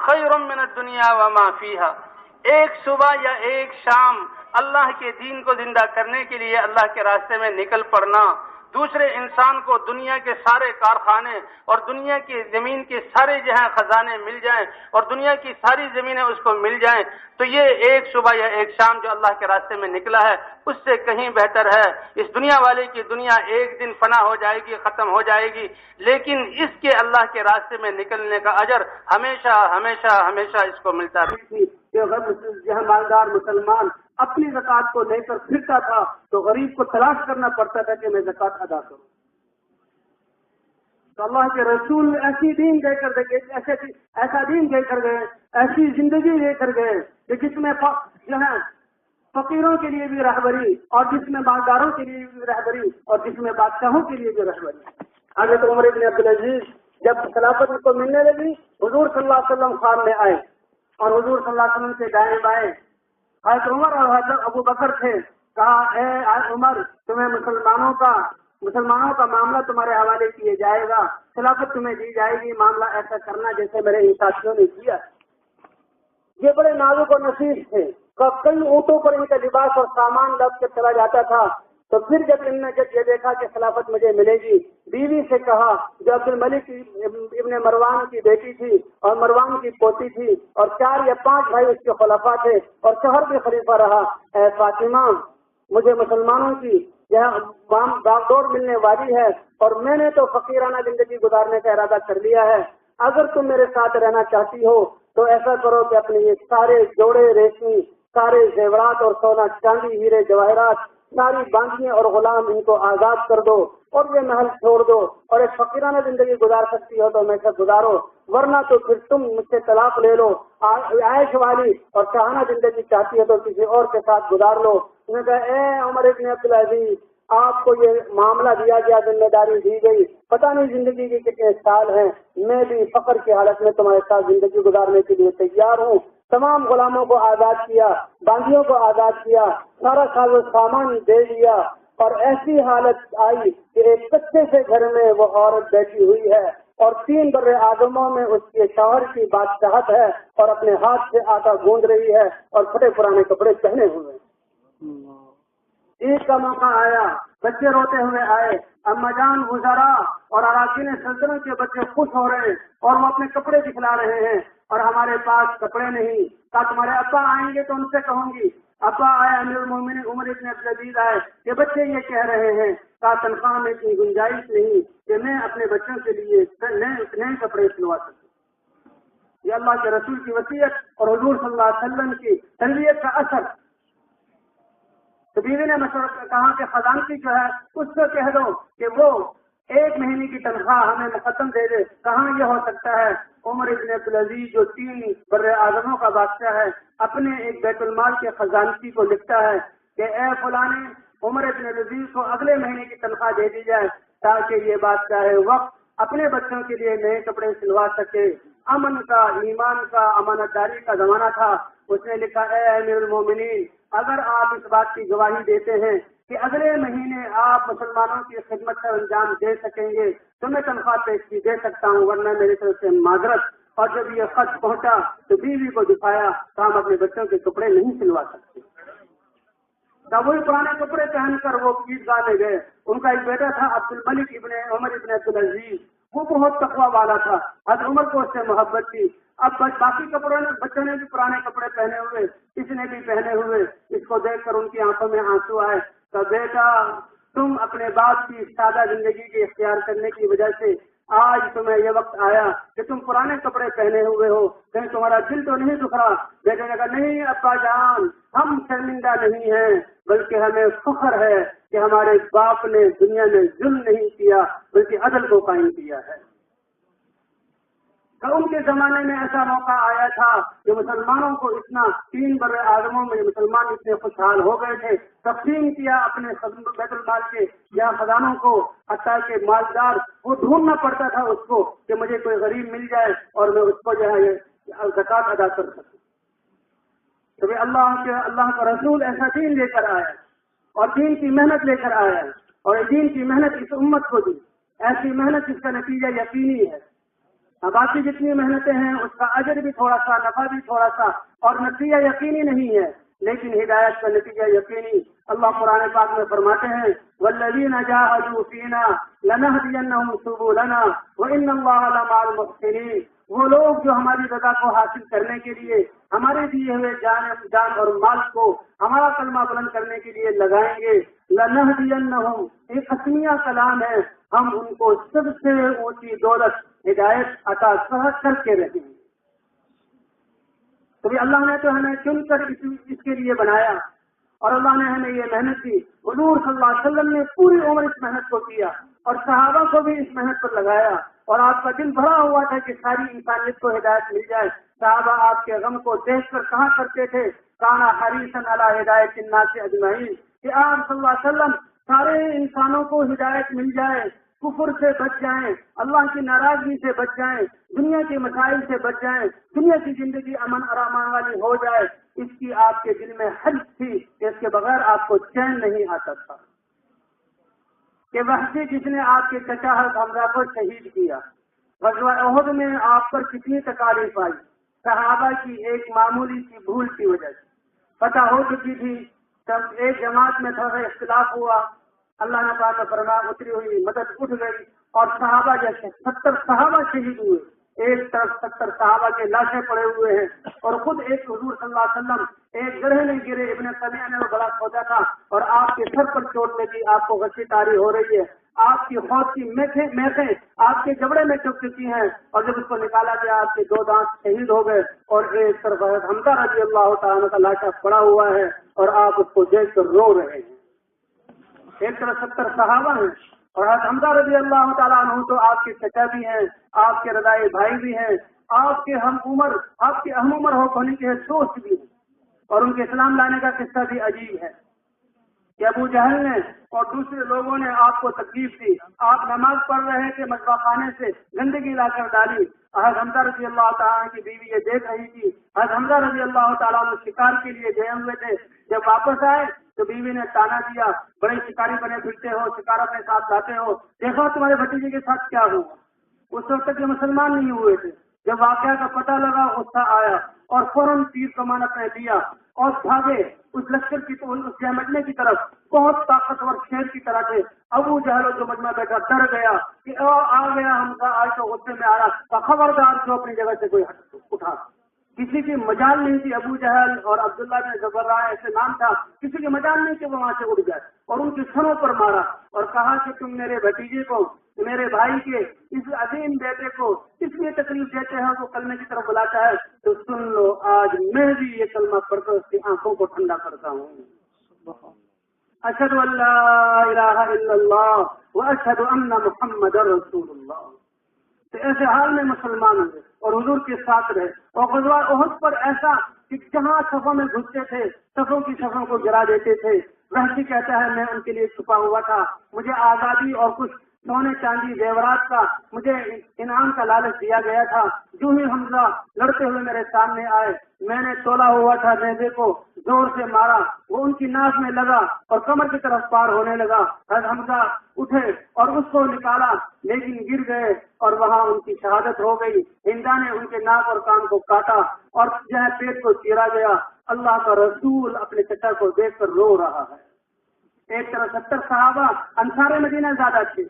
خَيْرٌ مِّنَ الدُّنْيَا وَمَا فِيهَا، ایک صبح یا ایک شام اللہ کے دین کو زندہ کرنے کے لیے اللہ کے راستے میں نکل پڑنا، دوسرے انسان کو دنیا کے سارے کارخانے اور دنیا کی زمین کے سارے جہاں خزانے مل جائیں اور دنیا کی ساری زمینیں اس کو مل جائیں تو یہ ایک صبح یا ایک شام جو اللہ کے راستے میں نکلا ہے اس سے کہیں بہتر ہے۔ اس دنیا والے کی دنیا ایک دن فنا ہو جائے گی، ختم ہو جائے گی، لیکن اس کے اللہ کے راستے میں نکلنے کا اجر ہمیشہ ہمیشہ ہمیشہ اس کو ملتا رہے۔ جہاں مالدار مسلمان اپنی زکوٰۃ کو لے کر پھرتا تھا تو غریب کو تلاش کرنا پڑتا تھا کہ میں زکوٰۃ ادا کروں، تو اللہ کے رسول ایسی دین دے کر گئے، ایسا دین دے کر گئے، ایسی زندگی دے کر گئے کہ جس میں جو ہے فقیروں کے لیے بھی رہبری اور جس میں مالداروں کے لیے بھی رہبری اور جس میں بادشاہوں کے لیے بھی رہبری۔ حضرت عمر بن عبدالعزیز جب خلافت کو ملنے لگی، حضور صلی اللہ علیہ وسلم خواب میں آئے اور حضور صلی اللہ علیہ وسلم سے دائیں بائیں حضرت عمر اور حضرت ابو بکر تھے۔ کہا اے عمر، تمہیں مسلمانوں کا معاملہ تمہارے حوالے کیے جائے گا، خلافت تمہیں دی جائے گی، معاملہ ایسا کرنا جیسے میرے ان ساتھیوں نے کیا۔ یہ بڑے نازک اور نفیس تھے، کئی اونٹوں پر ان کا لباس اور سامان لگ کے چلا جاتا تھا۔ تو پھر جب ان نے یہ دیکھا کہ خلافت مجھے ملے گی، بیوی سے کہا جو عبد الملک ابن مروان کی بیٹی تھی اور مروان کی پوتی تھی اور 4 یا 5 بھائی اس کے خلفاء تھے اور شوہر بھی خلیفہ رہا، اے فاطمہ، مجھے مسلمانوں کی یہاں باغدور ملنے والی ہے اور میں نے تو فقیرانہ زندگی گزارنے کا ارادہ کر لیا ہے، اگر تم میرے ساتھ رہنا چاہتی ہو تو ایسا کرو کہ اپنے یہ سارے جوڑے ریشمی، سارے زیورات اور سونا چاندی، ہیرے جواہرات، ساری باندیاں اور غلام ان کو آزاد کر دو اور یہ محل چھوڑ دو اور ایک فقیرانہ زندگی گزار سکتی ہو تو ہمیشہ گزارو، ورنہ تو پھر تم مجھ سے طلاق لے لو، عائش والی اور شاہانہ زندگی چاہتی ہے تو کسی اور کے ساتھ گزار لو۔ انہوں نے کہا اے عمر بن عبدالعزیز، آپ کو یہ معاملہ دیا گیا، ذمہ داری دی گئی، پتہ نہیں زندگی کے کتنے سال ہیں، میں بھی فقر کی حالت میں تمہارے ساتھ زندگی گزارنے کے لیے تیار ہوں۔ تمام غلاموں کو آزاد کیا، باندیوں کو آزاد کیا، سارا ساز و سامان دے دیا اور ایسی حالت آئی کہ ایک کچے سے گھر میں وہ عورت بیٹھی ہوئی ہے اور 3 بر اعظموں میں اس کے شوہر کی بادشاہت ہے اور اپنے ہاتھ سے آٹا گوندھ رہی ہے اور پھٹے پرانے کپڑے پہنے ہوئے ہیں۔ عید کا موقع آیا، بچے روتے ہوئے آئے، اما جان وزرا اور اراکین سلطنت کے بچے خوش ہو رہے ہیں اور وہ اپنے کپڑے دکھلا رہے ہیں اور ہمارے پاس کپڑے نہیں۔ کہا تمہارے ابا آئیں گے تو ان سے کہوں گی۔ ابا آئے، امیر المومنین عمر بن عبدالعزیز آئے کہ بچے یہ کہہ رہے ہیں، کہا تنخواہ میں اتنی گنجائش نہیں کہ میں اپنے بچوں کے لیے نئے کپڑے سلوا سکوں۔ یہ اللہ کے رسول کی وصیت اور حضور صلی اللہ علیہ وسلم کی تربیت کا اثر۔ تو بیوی نے مشورہ کہا کہ خزانچی جو ہے اس سے کہہ دو کہ وہ 1 مہینے کی تنخواہ ہمیں مقدم دے دے۔ کہاں یہ ہو سکتا ہے؟ عمر ابن عبدالعزیز جو 3 بر اعظموں کا بادشاہ ہے، اپنے ایک بیت المال کے خزانچی کو لکھتا ہے کہ اے فلانے، عمر ابن عبدالعزیز کو اگلے مہینے کی تنخواہ دے دی جائے تاکہ یہ بادشاہ وقت اپنے بچوں کے لیے نئے کپڑے سلوا سکے۔ امن کا، ایمان کا، امانت داری کا زمانہ تھا۔ اس نے لکھا اے امیر المومنین، اگر آپ اس بات کی گواہی دیتے ہیں کہ اگلے مہینے آپ مسلمانوں کی خدمت کا انجام دے سکیں گے تو میں تنخواہ پیشگی دے سکتا ہوں، ورنہ میری طرف سے معذرت۔ اور جب یہ خط پہنچا تو بیوی کو دکھایا تو ہم اپنے بچوں کے کپڑے نہیں سلوا سکتے۔ تب وہی پرانے کپڑے پہن کر وہ عیدگاہ میں گئے۔ ان کا ایک بیٹا تھا عبد الملک ابن عمر ابن عبدالعزیز، وہ بہت تقویٰ والا تھا، حضرت عمر کو اس سے محبت تھی۔ اب باقی بچوں نے بھی پرانے کپڑے پہنے ہوئے، اس نے بھی پہنے ہوئے، اس کو دیکھ کر ان کی آنکھوں میں آنسو آئے۔ تو بیٹا، تم اپنے باپ کی سادہ زندگی کی اختیار کرنے کی وجہ سے آج تمہیں یہ وقت آیا کہ تم پرانے کپڑے پہنے ہوئے ہو، کہیں تمہارا دل تو نہیں دکھ رہا؟ بیٹے نے کہا نہیں ابا جان، ہم شرمندہ نہیں ہیں، بلکہ ہمیں فخر ہے کہ ہمارے باپ نے دنیا میں ظلم نہیں کیا بلکہ عدل کو قائم کیا ہے۔ تو ان کے زمانے میں ایسا موقع آیا تھا کہ مسلمانوں کو اتنا 3 بر اعظموں میں مسلمان اتنے خوشحال ہو گئے تھے، تقسیم کیا اپنے بیت المال کے یا خزانوں کو، حتیٰ کہ مالدار وہ ڈھونڈنا پڑتا تھا اس کو کہ مجھے کوئی غریب مل جائے اور میں اس کو جو ہے زکوٰۃ ادا کر سکوں۔ تو اللہ کا رسول ایسا دین لے کر آیا اور دین کی محنت لے کر آیا، اور دین کی محنت اس امت کو دی، ایسی محنت جس کا نتیجہ یقینی ہے۔ باقی جتنی محنتیں ہیں اس کا اجر بھی تھوڑا سا، نفع بھی تھوڑا سا، اور نتیجہ یقینی نہیں ہے، لیکن ہدایت کا نتیجہ یقینی۔ اللہ قرآن پاک میں فرماتے ہیں والذین جاہدوا فینا لنہدینہم سبلنا وان اللہ لمع المحسنین، وہ لوگ جو ہماری رضا کو حاصل کرنے کے لیے ہمارے دیے ہوئے جان اور مال کو ہمارا کلمہ بلند کرنے کے لیے لگائیں گے، لنہدینہم، ایک قسمیہ کلام ہے، ہم ان کو سب سے اونچی دولت ہدایت عطا کر کے رہیں گے۔ تو اللہ نے تو ہمیں چن کر اس کے لیے بنایا، اور اللہ نے ہمیں یہ محنت دی۔ حضور صلی اللہ علیہ وسلم نے پوری عمر اس محنت کو کیا اور صحابہ کو بھی اس محنت پر لگایا، اور آپ کا دل بھرا ہوا تھا کہ ساری انسانیت کو ہدایت مل جائے۔ صحابہ آپ کے غم کو دیکھ کر کہا کرتے تھے کانا حریصا علی ہدایت الناس اجمعین، کہ آپ صلی اللہ علیہ وسلم سارے انسانوں کو ہدایت مل جائے، کفر سے بچ جائیں، اللہ کی ناراضگی سے بچ جائیں، دنیا کے مسائل سے بچ جائیں، دنیا کی زندگی امن اور امان والی ہو جائے۔ اس کی آپ کے دل میں حرص تھی کہ اس کے بغیر آپ کو چین نہیں آتا تھا۔ کہ وحشی جس نے آپ کے چچا حضرت حمزہ کو شہید کیا، غزوہ احد میں آپ پر کتنی تکالیف آئی، صحابہ کی ایک معمولی سی بھول کی وجہ سے فتح ہو چکی تھی، تب ایک جماعت میں تھوڑا اختلاف ہوا، اللہ نے پاک نے فرمایا اتری ہوئی مدد اٹھ گئی، اور صحابہ جیسے 70 صحابہ شہید ہوئے، ایک طرف 70 صحابہ کے لاشیں پڑے ہوئے ہیں، اور خود ایک حضور صلی اللہ علیہ وسلم ایک گڑھے میں گرے، ابن طمیہ نے وہ گلا کھودا تھا، اور آپ کے سر پر چوٹ لگی، آپ کو غشی طاری ہو رہی ہے، آپ کی خوف کی میخیں آپ کے جبڑے میں چپ چکی ہیں، اور جب اس کو نکالا گیا آپ کے 2 دانت شہید ہو گئے، اور ایک طرف حمزہ رضی اللہ تعالیٰ کا لاشا پڑا ہوا ہے اور آپ اس کو دیکھ کر رو رہے ہیں۔ ایک طرف 70 صحابہ ہیں، اور حضرت حمزہ رضی اللہ تعالیٰ عنہ تو آپ کے چچا بھی ہیں، آپ کے رضائی بھائی بھی ہیں، آپ کے ہم عمر ہونے کے دوست بھی ہیں، اور ان کے اسلام لانے کا قصہ بھی عجیب ہے کہ ابو جہل نے اور دوسرے لوگوں نے آپ کو تکلیف دی، آپ نماز پڑھ رہے تھے، مشربہ خانے سے گندگی لا کر ڈالی، حضرت حمزہ رضی اللہ تعالیٰ کی بیوی یہ دیکھ رہی تھی، حضرت حمزہ رضی اللہ تعالیٰ عنہ شکار کے لیے گئے ہوئے تھے، جب واپس آئے تو بیوی نے تانا دیا، بڑے شکاری بنے پھرتے ہو، شکار اپنے ساتھ لاتے ہو، دیکھو تمہارے بھتیجے کے ساتھ کیا ہوا۔ اس وقت تک یہ مسلمان نہیں ہوئے تھے، جب واقعہ کا پتہ لگا غصہ آیا اور فوراً تیر کمان اپنے دیا اور بھاگے اس لشکر کی اس جمٹنے کی طرف، بہت طاقتور شیر کی طرح تھے۔ ابو جہل جو مجمع بیٹھا ڈر گیا کہ آ گیا ہم کا، آج تو غصے میں آ رہا، خبردار جو اپنی جگہ سے کوئی اٹھا، کسی کی مجال نہیں تھی۔ ابو جہل اور عبداللہ بن زبرہ ایسے نام تھا، کسی کی مجال نہیں کہ وہ وہاں سے اٹھ جائے، اور ان کی سروں پر مارا اور کہا کہ تم میرے بھتیجے کو، میرے بھائی کے اس عظیم بیٹے کو اس لیے تکلیف دیتے ہیں، وہ کلمے کی طرف بلاتا ہے تو سن لو، آج میں بھی یہ کلمہ پڑھ کر اس کی آنکھوں کو ٹھنڈا کرتا ہوں۔ اشہد ان لا الہ الا اللہ واشہد ان محمد رسول اللہ۔ تو ایسے حال میں مسلمان ہوئے، اور حضور کے ساتھ رہے. اور غزوہ احد پر ایسا کہ جہاں صفوں میں گھستے تھے صفوں کی صفوں کو گرا دیتے تھے. وحشی کہتا ہے میں ان کے لیے چھپا ہوا تھا, مجھے آزادی اور کچھ سونے چاندی زیورات کا مجھے انعام کا لالچ دیا گیا تھا. جو ہی حمزہ لڑتے ہوئے میرے سامنے آئے میں نے تولا ہوا تھا نیزے کو زور سے مارا, وہ ان کی ناک میں لگا اور کمر کی طرف پار ہونے لگا. حضرت حمزہ اٹھے اور اس کو نکالا لیکن گر گئے اور وہاں ان کی شہادت ہو گئی. ہندا نے ان کے ناک اور کان کو کاٹا اور جو ہے پیٹ کو چیرا گیا. اللہ کا رسول اپنے چچا کو دیکھ کر رو رہا ہے. ایک طرف 70 صحابہ انصار مدینہ زیادہ تھے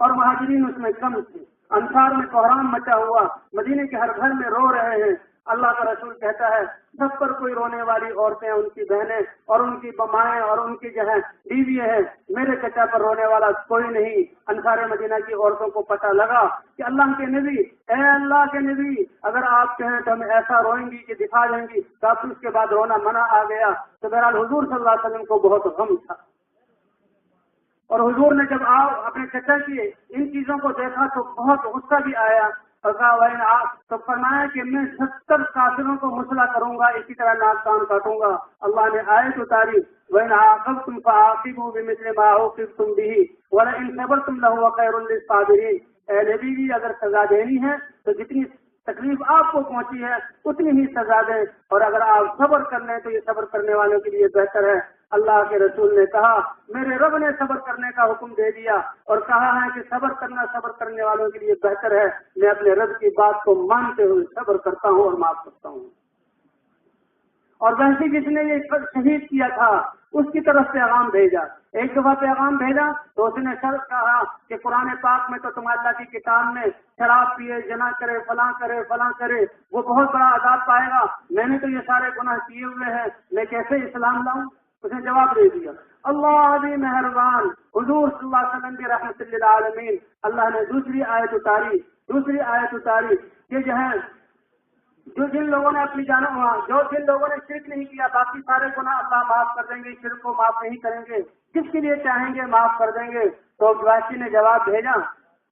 اور مہاجرین اس میں کم تھے. انصار میں کوہرام مچا ہوا, مدینے کے ہر گھر میں رو رہے ہیں. اللہ کا رسول کہتا ہے سب پر کوئی رونے والی عورتیں, ان کی بہنیں اور ان کی مائیں اور ان کی جو ہے بیوی ہیں, میرے چچا پر رونے والا کوئی نہیں. انصار مدینہ کی عورتوں کو پتہ لگا کہ اللہ کے نبی, اے اللہ کے نبی, اگر آپ کہیں تو ہم ایسا روئیں گی کہ دکھا دیں گی. کافی اس کے بعد رونا منع آ گیا. تو بہرحال حضور صلی اللہ علیہ وسلم کو بہت غم تھا اور حضور نے جب آپ اپنے چچا کی ان چیزوں کو دیکھا تو بہت غصہ بھی آیا. تو فرمایا کہ میں 70 کافروں کو مسلح کروں گا, اسی طرح ناک کان کاٹوں گا. اللہ نے آیت اتاری وَإِنْ عَاقَبْتُمْ فَعَاقِبُوا بِمِثْلِ مَا عُوقِبْتُمْ بِهِ وَلَئِنْ صَبَرْتُمْ لَهُوَ خَيْرٌ لِلصَّابِرِينَ. اے نبی اگر سزا دینی ہے تو جتنی تکلیف آپ کو پہنچی ہے اتنی ہی سزا دیں, اور اگر آپ صبر کر لیں تو یہ صبر کرنے والوں کے لیے بہتر ہے. اللہ کے رسول نے کہا میرے رب نے صبر کرنے کا حکم دے دیا اور کہا ہے کہ صبر کرنا صبر کرنے والوں کے لیے بہتر ہے. میں اپنے رب کی بات کو مانتے ہوئے صبر کرتا ہوں اور معاف کرتا ہوں. اور ویسے جس نے یہ شہید کیا تھا اس کی طرف پیغام بھیجا. ایک دفعہ پیغام بھیجا تو اس نے شرط کہا کہ قرآن پاک میں تو تمہارے اللہ کی کتاب میں شراب پیے, جنا کرے, فلاں کرے, فلاں کرے, وہ بہت بڑا عذاب پائے گا. میں نے تو یہ سارے گناہ کیے ہوئے ہیں, میں کیسے اسلام لاؤں؟ اس نے جواب دے دیا اللہ بھی مہربان حضور صلی اللہ علیہ وسلم کی رحمت للعالمین. اللہ نے دوسری آیت اتاری کہ جو ہے جن لوگوں نے اپنی جن لوگوں نے شرک نہیں کیا باقی سارے گناہ اللہ معاف کر دیں گے, شرک کو معاف نہیں کریں گے. کس کے لیے چاہیں گے معاف کر دیں گے. تو واشی نے جواب بھیجا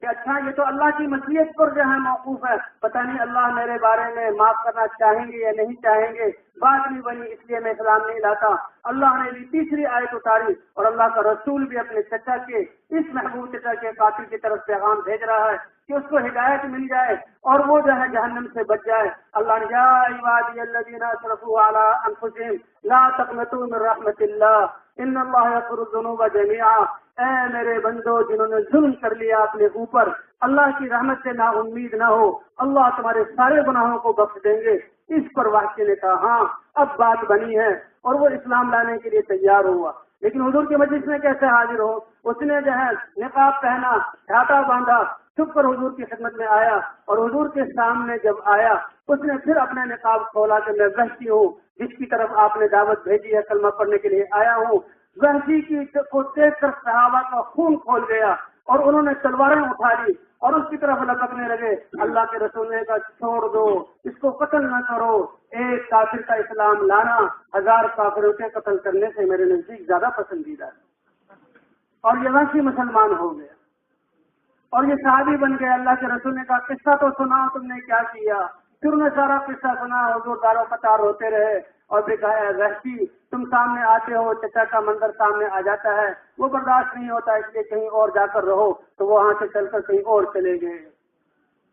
کہ اچھا یہ تو اللہ کی مشیت پر جو ہے موقوف ہے, پتہ نہیں اللہ میرے بارے میں معاف کرنا چاہیں گے یا نہیں چاہیں گے. بات نہیں بنی اس لیے میں اسلام نہیں لاتا. اللہ نے بھی تیسری آیت اتاری اور اللہ کا رسول بھی اپنے چچا کے اس محبوب چچا کے قاتل کی طرف پیغام بھیج رہا ہے کہ اس کو ہدایت مل جائے اور وہ جو ہے جہنم سے بچ جائے. اللہ نے یا عبادی الذین اسرفوا علی انفسہم لا تقنطوا من رحمت اللہ ان اللہ یغفر الذنوب جميعا. اے میرے بندو جنہوں نے ظلم کر لیا اپنے اوپر, اللہ کی رحمت سے نا امید نہ ہو, اللہ تمہارے سارے گناہوں کو بخش دیں گے. اس پر واقعی نے کہا ہاں اب بات بنی ہے اور وہ اسلام لانے کے لیے تیار ہوا. لیکن حضور کی مجلس میں کیسے حاضر ہو؟ اس نے جو ہے نقاب پہنا, گھاٹا باندھا, چھپ کر حضور کی خدمت میں آیا اور حضور کے سامنے جب آیا اس نے پھر اپنا نقاب کھولا کہ میں وحشی ہوں جس کی طرف آپ نے دعوت بھیجی ہے, کلمہ پڑھنے کے لیے آیا ہوں. وحشی کو دیکھ کر صحابہ کا خون کھول گیا اور انہوں نے تلواریں اٹھا لی اور اس کی طرف لپکنے لگے. اللہ کے رسول نے کہا چھوڑ دو, اس کو قتل نہ کرو. ایک کافر کا اسلام لانا 1000 کافروں کے قتل کرنے سے میرے نزدیک زیادہ پسندیدہ ہے. اور یہ وحشی مسلمان ہو گیا اور یہ صحابی بن گئے. اللہ کے رسول نے کہا قصہ تو سنا تم نے کیا کیا. پھر انہیں سارا قصہ سنا. حضور دارو قطار ہوتے رہے اور دکھایا وحشی تم سامنے آتے ہو, چچا کا منظر سامنے آ جاتا ہے, وہ برداشت نہیں ہوتا اس لیے کہیں اور جا کر رہو, تو وہاں سے چل کر کہیں اور چلے گئے.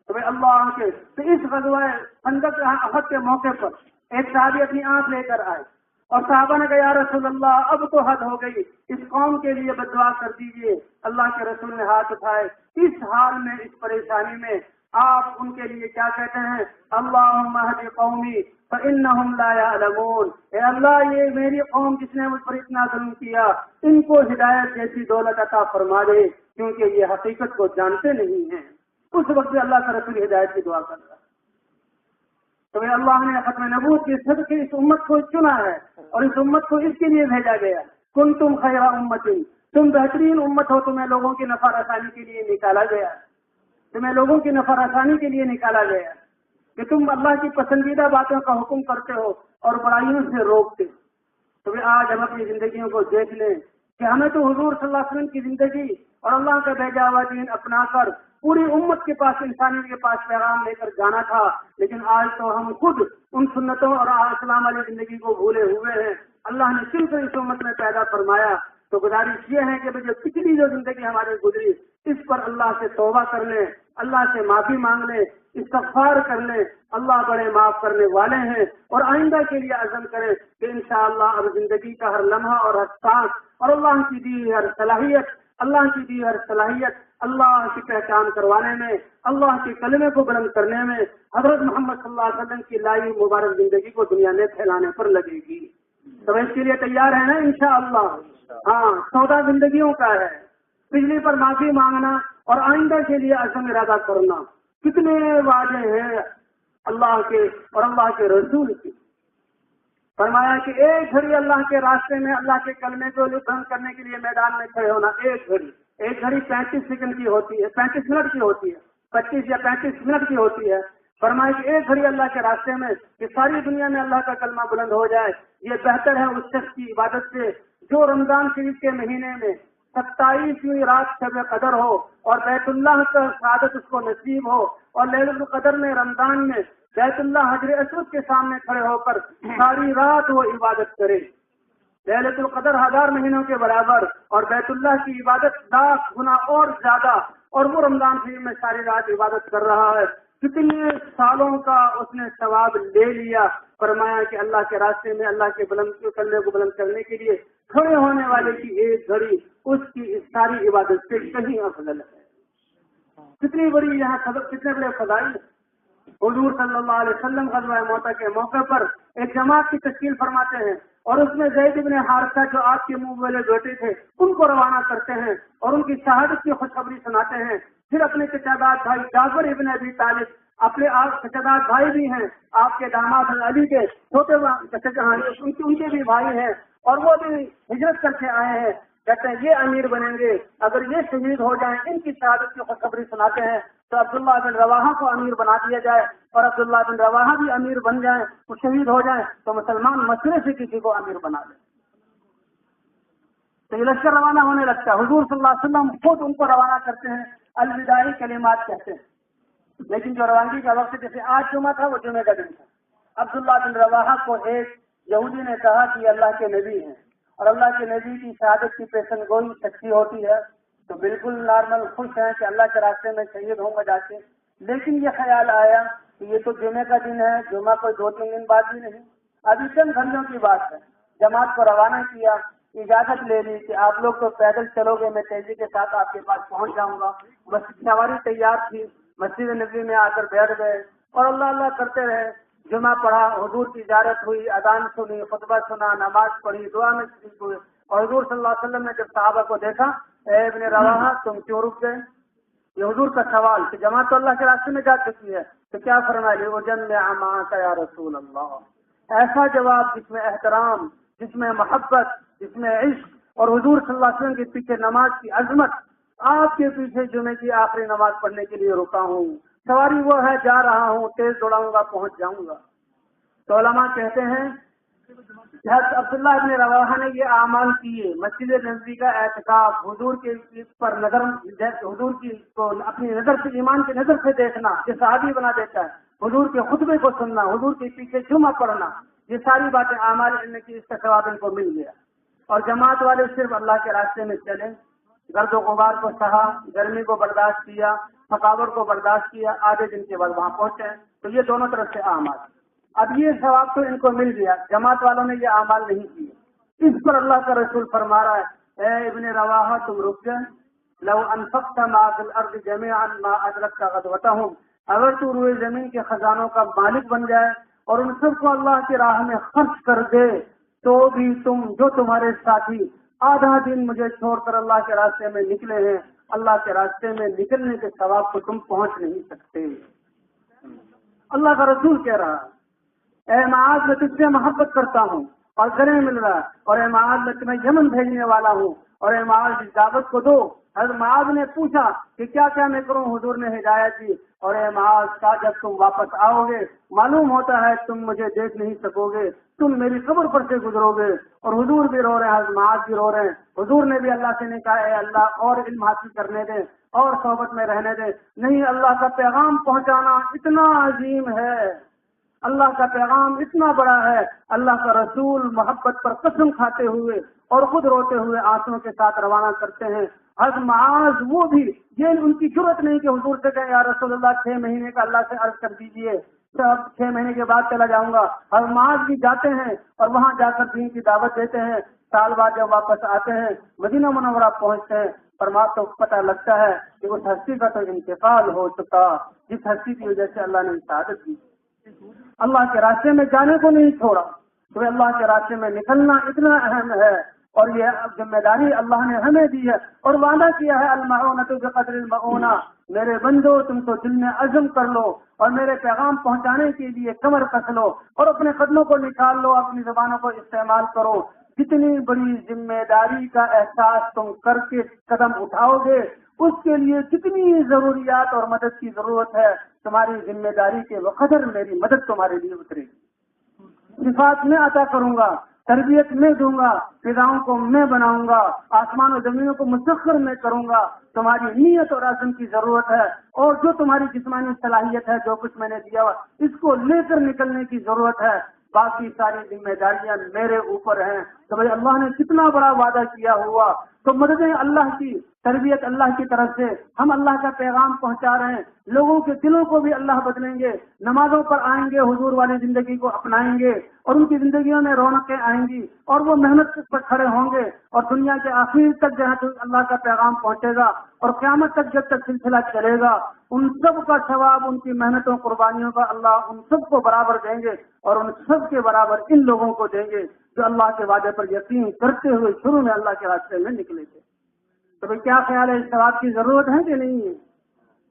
تو اللہ کے تو اس غزوہ خندق احد کے موقع پر ایک صحابی اپنی آنکھ لے کر آئے اور صحابہ نے کہا یا رسول اللہ اب تو حد ہو گئی, اس قوم کے لیے بددعا کر دیجیے. اللہ کے رسول نے ہاتھ اٹھائے. اس حال میں, اس پریشانی میں آپ ان کے لیے کیا کہتے ہیں؟ اللہم اہد قومی فإنہم لا یعلمون. اے اللہ یہ میری قوم جس نے مجھ پر اتنا ظلم کیا ان کو ہدایت جیسی دولت عطا فرما دے کیونکہ یہ حقیقت کو جانتے نہیں ہیں. اس وقت اللہ کا رسول ہدایت کی دعا کر رہا ہے. تو اللہ نے ختم نبوت کے صدقے اس امت کو چنا ہے اور اس امت کو اس کے لیے بھیجا گیا. کنتم خیر امت, تم بہترین امت ہو, تمہیں لوگوں کی نفع رسانی کے لیے نکالا گیا, تمہیں لوگوں کی نفع رسانی کے لیے نکالا گیا کہ تم اللہ کی پسندیدہ باتوں کا حکم کرتے ہو اور برائیوں سے روکتے. تو آج ہم اپنی زندگیوں کو دیکھ لیں کہ ہمیں تو حضور صلی اللہ علیہ وسلم کی زندگی اور اللہ کا بھیجا ہوا دین اپنا کر پوری امت کے پاس، انسانیت کے پاس پیغام لے کر جانا تھا، لیکن آج تو ہم خود ان سنتوں اور اسلام والی زندگی کو بھولے ہوئے ہیں۔ اللہ نے صرف اس امت میں پیدا فرمایا، تو گزارش یہ ہے کہ جو پچھلی جو زندگی ہماری گزری اس پر اللہ سے توبہ کر لیں، اللہ سے معافی مانگ لیں، استغفار کر لیں۔ اللہ بڑے معاف کرنے والے ہیں، اور آئندہ کے لیے عزم کریں کہ انشاءاللہ اب زندگی کا ہر لمحہ اور ہر سانس اور اللہ کی دی ہر صلاحیت اللہ کی پہچان کروانے میں، اللہ کے کلمے کو بلند کرنے میں، حضرت محمد صلی اللہ علیہ وسلم کی لائی مبارک زندگی کو دنیا میں پھیلانے پر لگے گی۔ تو اس کے لیے تیار ہے نا انشاءاللہ؟ ہاں، سودا زندگیوں کا ہے، پچھلی پر معافی مانگنا اور آئندہ کے لیے عزم ارادہ کرنا۔ کتنے وعدے ہیں اللہ کے اور اللہ کے رسول کی۔ فرمایا کہ ایک گھڑی اللہ کے راستے میں اللہ کے کلمے کو بلند کرنے کے لیے میدان میں کھڑے ہونا، ایک گھڑی 35 سیکنڈ کی ہوتی ہے، 35 منٹ کی ہوتی ہے، 25 یا 35 منٹ کی ہوتی ہے۔ فرمایا کہ ایک گھڑی اللہ کے راستے میں کہ ساری دنیا میں اللہ کا کلمہ بلند ہو جائے، یہ بہتر ہے اس شخص کی عبادت سے جو رمضان شریف کے مہینے میں 27ویں رات شب قدر ہو اور بیت اللہ کا سعادت اس کو نصیب ہو، اور لیلۃ القدر میں رمضان میں بیت اللہ حجر اسود کے سامنے کھڑے ہو کر ساری رات وہ عبادت کرے۔ لیلۃ القدر 1000 مہینوں کے برابر، اور بیت اللہ کی عبادت 10 گنا اور زیادہ، اور وہ رمضان شریف میں ساری رات عبادت کر رہا ہے۔ کتنے سالوں کا اس نے ثواب لے لیا۔ فرمایا کہ اللہ کے راستے میں اللہ کے کلمے کو بلند کرنے کے لیے کھڑے ہونے والے کی ایک گھڑی اس کی اس ساری عبادت سے کہیں افضل ہے۔ کتنی بڑی یہاں کتنے بڑے فضائل۔ حضور صلی اللہ علیہ وسلم غزوہ موتا کے موقع پر ایک جماعت کی تشکیل فرماتے ہیں، اور اس میں زید بن حارثہ جو آپ کے منہ والے بیٹے تھے ان کو روانہ کرتے ہیں اور ان کی شہادت کی خوشخبری سناتے ہیں۔ پھر اپنے چچاداد بھائی جعفر ابن ابی طالب، اپنے آپ چچاداد بھائی بھی ہیں، آپ کے داماد علی کے چھوٹے ان کے بھی بھائی ہیں، اور وہ بھی ہجرت کر کے آئے ہیں۔ کہتے ہیں یہ امیر بنیں گے اگر یہ شہید ہو جائیں، ان کی شہادت کی خوشخبری سناتے ہیں تو عبداللہ بن رواحہ کو امیر بنا دیا جائے، اور عبداللہ بن رواحہ بھی امیر بن جائیں، وہ شہید ہو جائیں تو مسلمان مشورے سے کسی کو امیر بنا دیں۔ تو یہ لشکر روانہ ہونے لگتا ہے، حضور صلی اللہ علیہ وسلم خود ان کو روانہ کرتے ہیں، الوداعی کلمات کہتے ہیں۔ لیکن جو روانگی کا وقت جیسے آج جمعہ تھا وہ جمعے کا دن تھا۔ عبداللہ بن رواحہ کو ایک یہودی نے کہا کہ اللہ کے نبی ہیں، اور اللہ کے نبی کی شہادت کی پیشن گوئی سچی ہوتی ہے تو بالکل نارمل خوش ہیں کہ اللہ کے راستے میں شہید ہوں گا جا کے۔ لیکن یہ خیال آیا کہ یہ تو جمعے کا دن ہے، جمعہ کوئی 2-3 دن بعد بھی نہیں، ابھی چند گھنٹوں کی بات ہے۔ جماعت کو روانہ کیا، اجازت لے لی کہ آپ لوگ تو پیدل چلو گے، میں تیزی کے ساتھ آپ کے پاس پہنچ جاؤں گا۔ بس سواری تیار تھی، مسجد نبوی میں آ کر بیٹھ گئے اور اللہ اللہ کرتے رہے۔ جمعہ پڑھا، حضور کی زیارت ہوئی، اذان سنی، خطبہ سنا، نماز پڑھی، دعا میں شریک ہوئے، اور حضور صلی اللہ علیہ وسلم نے جب صحابہ کو دیکھا، اے ابن رواحہ تم کیوں رک گئے؟ یہ حضور کا سوال کہ جماعت تو اللہ کے راستے میں جا چکی ہے، تو کیا فرمایا؟ وجمع معک یا رسول اللہ، ایسا جواب جس میں احترام، جس میں محبت، جس میں عشق، اور حضور صلی اللہ علیہ وسلم کے پیچھے نماز کی عظمت، آپ کے پیچھے جمعے کی آخری نماز پڑھنے کے لیے رکا ہوں، سواری وہ ہے جا رہا ہوں، تیز دوڑاؤں گا پہنچ جاؤں گا۔ تو علماء کہتے ہیں حضرت عبداللہ ابن رواحہ نے یہ اعمال کیے، مسجد نبوی کا اعتکاف، حضور کے پر نظر، حضور کی کو اپنی نظر سے، ایمان کی نظر سے دیکھنا، یہ صحابی بنا دیتا ہے، حضور کے خطبے کو سننا، حضور کے پیچھے جمعہ پڑھنا، یہ ساری باتیں اعمال ان کی، اس کا ثواب ان کو مل گیا۔ اور جماعت والے صرف اللہ کے راستے میں چلے، گرد و غبار کو سہا، گرمی کو برداشت کیا، تھکاوٹ کو برداشت کیا، آدھے دن کے بعد وہاں پہنچے، تو یہ دونوں طرف سے اعمال۔ اب یہ ثواب تو ان کو مل گیا، جماعت والوں نے یہ اعمال نہیں کیے۔ اس پر اللہ کا رسول فرما رہا ہے، اے ابن رواحہ تم رک گئے، لو انفقت ما فی الارض جميعا ما ادرکت غدوتهم، اگر تو روئے زمین کے خزانوں کا مالک بن جائے اور ان سب کو اللہ کی راہ میں خرچ کر دے، تو بھی تم جو تمہارے ساتھی آدھا دن مجھے چھوڑ کر اللہ کے راستے میں نکلے ہیں، اللہ کے راستے میں نکلنے کے ثواب کو تم پہنچ نہیں سکتے۔ اللہ کا رسول کہہ رہا ہے، اے معاذ میں تجھ سے محبت کرتا ہوں اور گلے مل رہا ہے، اور اے معاذ میں تمہیں یمن بھیجنے والا ہوں اور اے معاذ اس دعوت کو دو۔ حضرت معاذ نے پوچھا کہ کیا کیا میں کروں؟ حضور نے ہدایت دی، اور اے معاذ کا جب تم واپس آؤ گے معلوم ہوتا ہے تم مجھے دیکھ نہیں سکو گے، تم میری قبر پر سے گزرو گے۔ اور حضور بھی رو رہے ہیں، حضرت معاذ بھی رو رہے ہیں۔ حضور نے بھی اللہ سے نہیں کہا اے اللہ اور علم حاصل کرنے دے اور صحبت میں رہنے دے، نہیں، اللہ کا پیغام پہنچانا اتنا عظیم ہے، اللہ کا پیغام اتنا بڑا ہے۔ اللہ کا رسول محبت پر قسم کھاتے ہوئے اور خود روتے ہوئے آنسوؤں کے ساتھ روانہ کرتے ہیں۔ حضرت معاذ وہ بھی، یہ ان کی جرأت نہیں کہ حضور سے کہیں یا رسول اللہ 6 مہینے کا اللہ سے عرض کر دیجئے، 6 مہینے کے بعد چلا جاؤں گا۔ حضرت معاذ بھی جاتے ہیں اور وہاں جا کر دین کی دعوت دیتے ہیں۔ سال بعد جب واپس آتے ہیں مدینہ منورہ پہنچتے ہیں، فرما تو پتہ لگتا ہے کہ اس ہستی کا تو انتقال ہو چکا جس ہستی کی وجہ سے اللہ نے شہادت دی۔ اللہ کے راستے میں جانے کو نہیں چھوڑا، تو اللہ کے راستے میں نکلنا اتنا اہم ہے، اور یہ ذمہ داری اللہ نے ہمیں دی ہے، اور وعدہ کیا ہے المعونۃ بقدر المعونہ، میرے بندو تم تو دل میں عزم کر لو اور میرے پیغام پہنچانے کے لیے کمر کس لو اور اپنے قدموں کو نکال لو، اپنی زبانوں کو استعمال کرو۔ جتنی بڑی ذمہ داری کا احساس تم کر کے قدم اٹھاؤ گے، اس کے لیے جتنی ضروریات اور مدد کی ضرورت ہے، تمہاری ذمہ داری کے بقدر میری مدد تمہارے لیے اترے گی۔ صفات میں عطا کروں گا، تربیت میں دوں گا، فضاؤں کو میں بناؤں گا، آسمان و زمینوں کو مسخر میں کروں گا۔ تمہاری نیت اور عزم کی ضرورت ہے، اور جو تمہاری جسمانی صلاحیت ہے، جو کچھ میں نے دیا ہوا اس کو لے کر نکلنے کی ضرورت ہے۔ باقی ساری ذمہ داریاں میرے اوپر ہیں۔ تو بھائی اللہ نے کتنا بڑا وعدہ کیا ہوا، تو مددیں اللہ کی، تربیت اللہ کی طرف سے، ہم اللہ کا پیغام پہنچا رہے ہیں، لوگوں کے دلوں کو بھی اللہ بدلیں گے، نمازوں پر آئیں گے، حضور والی زندگی کو اپنائیں گے، اور ان کی زندگیوں میں رونقیں آئیں گی، اور وہ محنت پر کھڑے ہوں گے، اور دنیا کے آخر تک جو ہے اللہ کا پیغام پہنچے گا، اور قیامت تک جب تک سلسلہ چلے گا، ان سب کا ثواب، ان کی محنتوں قربانیوں کا اللہ ان سب کو برابر دیں گے، اور ان سب کے برابر ان لوگوں کو دیں گے جو اللہ کے وعدے پر یقین کرتے ہوئے شروع میں اللہ کے راستے میں نکلے تھے۔ تو بھائی کیا خیال ہے، اس ثواب کی ضرورت ہے کہ نہیں ہے؟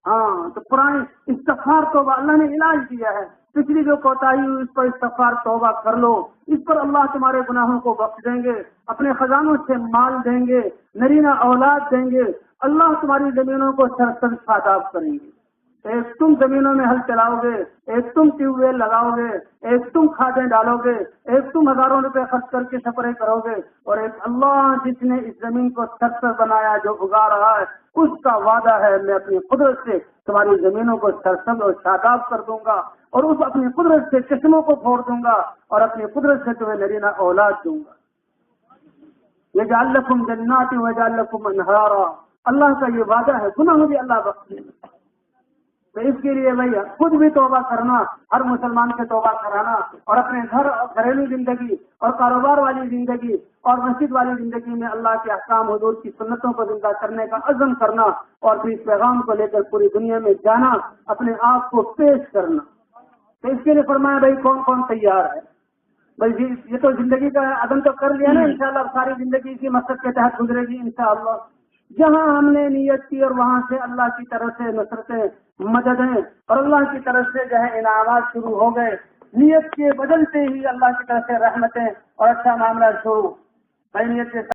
ہاں، تو پرانے استغفار توبہ اللہ نے علاج دیا ہے، پچھلی جو کوتاہی ہوئی اس پر استغفار توبہ کر لو، اس پر اللہ تمہارے گناہوں کو بخش دیں گے، اپنے خزانوں سے مال دیں گے، نرینہ اولاد دیں گے، اللہ تمہاری زمینوں کو سرسبز شاداب کریں گے۔ ایک تم زمینوں میں ہل چلاؤ گے، ایک تم ٹیوب ویل لگاؤ گے، ایک تم کھادیں ڈالو گے، ایک تم ہزاروں روپے خرچ کر کے سپرے کرو گے، اور ایک اللہ جس نے اس زمین کو سرسبز بنایا، جو اگا رہا ہے، اس کا وعدہ ہے میں اپنی قدرت سے تمہاری زمینوں کو سرسبز اور شاداب کر دوں گا، اور اس اپنی قدرت سے چشموں کو پھوڑ دوں گا، اور اپنی قدرت سے تمہیں نرینہ اولاد دوں گا۔ یجعل لکم جنات ویجعل لکم انہارا، اللہ کا یہ وعدہ ہے، گناہ بھی اللہ بخشے گا۔ تو اس کے لیے بھائی خود بھی توبہ کرنا، ہر مسلمان سے توبہ کرانا، اور اپنے گھر اور گھریلو زندگی اور کاروبار والی زندگی اور مسجد والی زندگی میں اللہ کے احکام، حضور کی سنتوں کو زندہ کرنے کا عزم کرنا، اور پھر اس پیغام کو لے کر پوری دنیا میں جانا، اپنے آپ کو پیش کرنا۔ تو اس کے لیے فرمایا بھائی کون کون تیار ہے؟ بھائی یہ تو زندگی کا عزم تو کر لیا نا، انشاءاللہ ساری زندگی اسی مقصد کے تحت گزرے گی انشاءاللہ۔ جہاں ہم نے نیت کی اور وہاں سے اللہ کی طرف سے نصرتیں، مددیں اور اللہ کی طرف سے جو ہے انعامات شروع ہو گئے، نیت کے بدلتے ہی اللہ کی طرف سے رحمتیں اور اچھا معاملہ شروع، بھائی نیت کے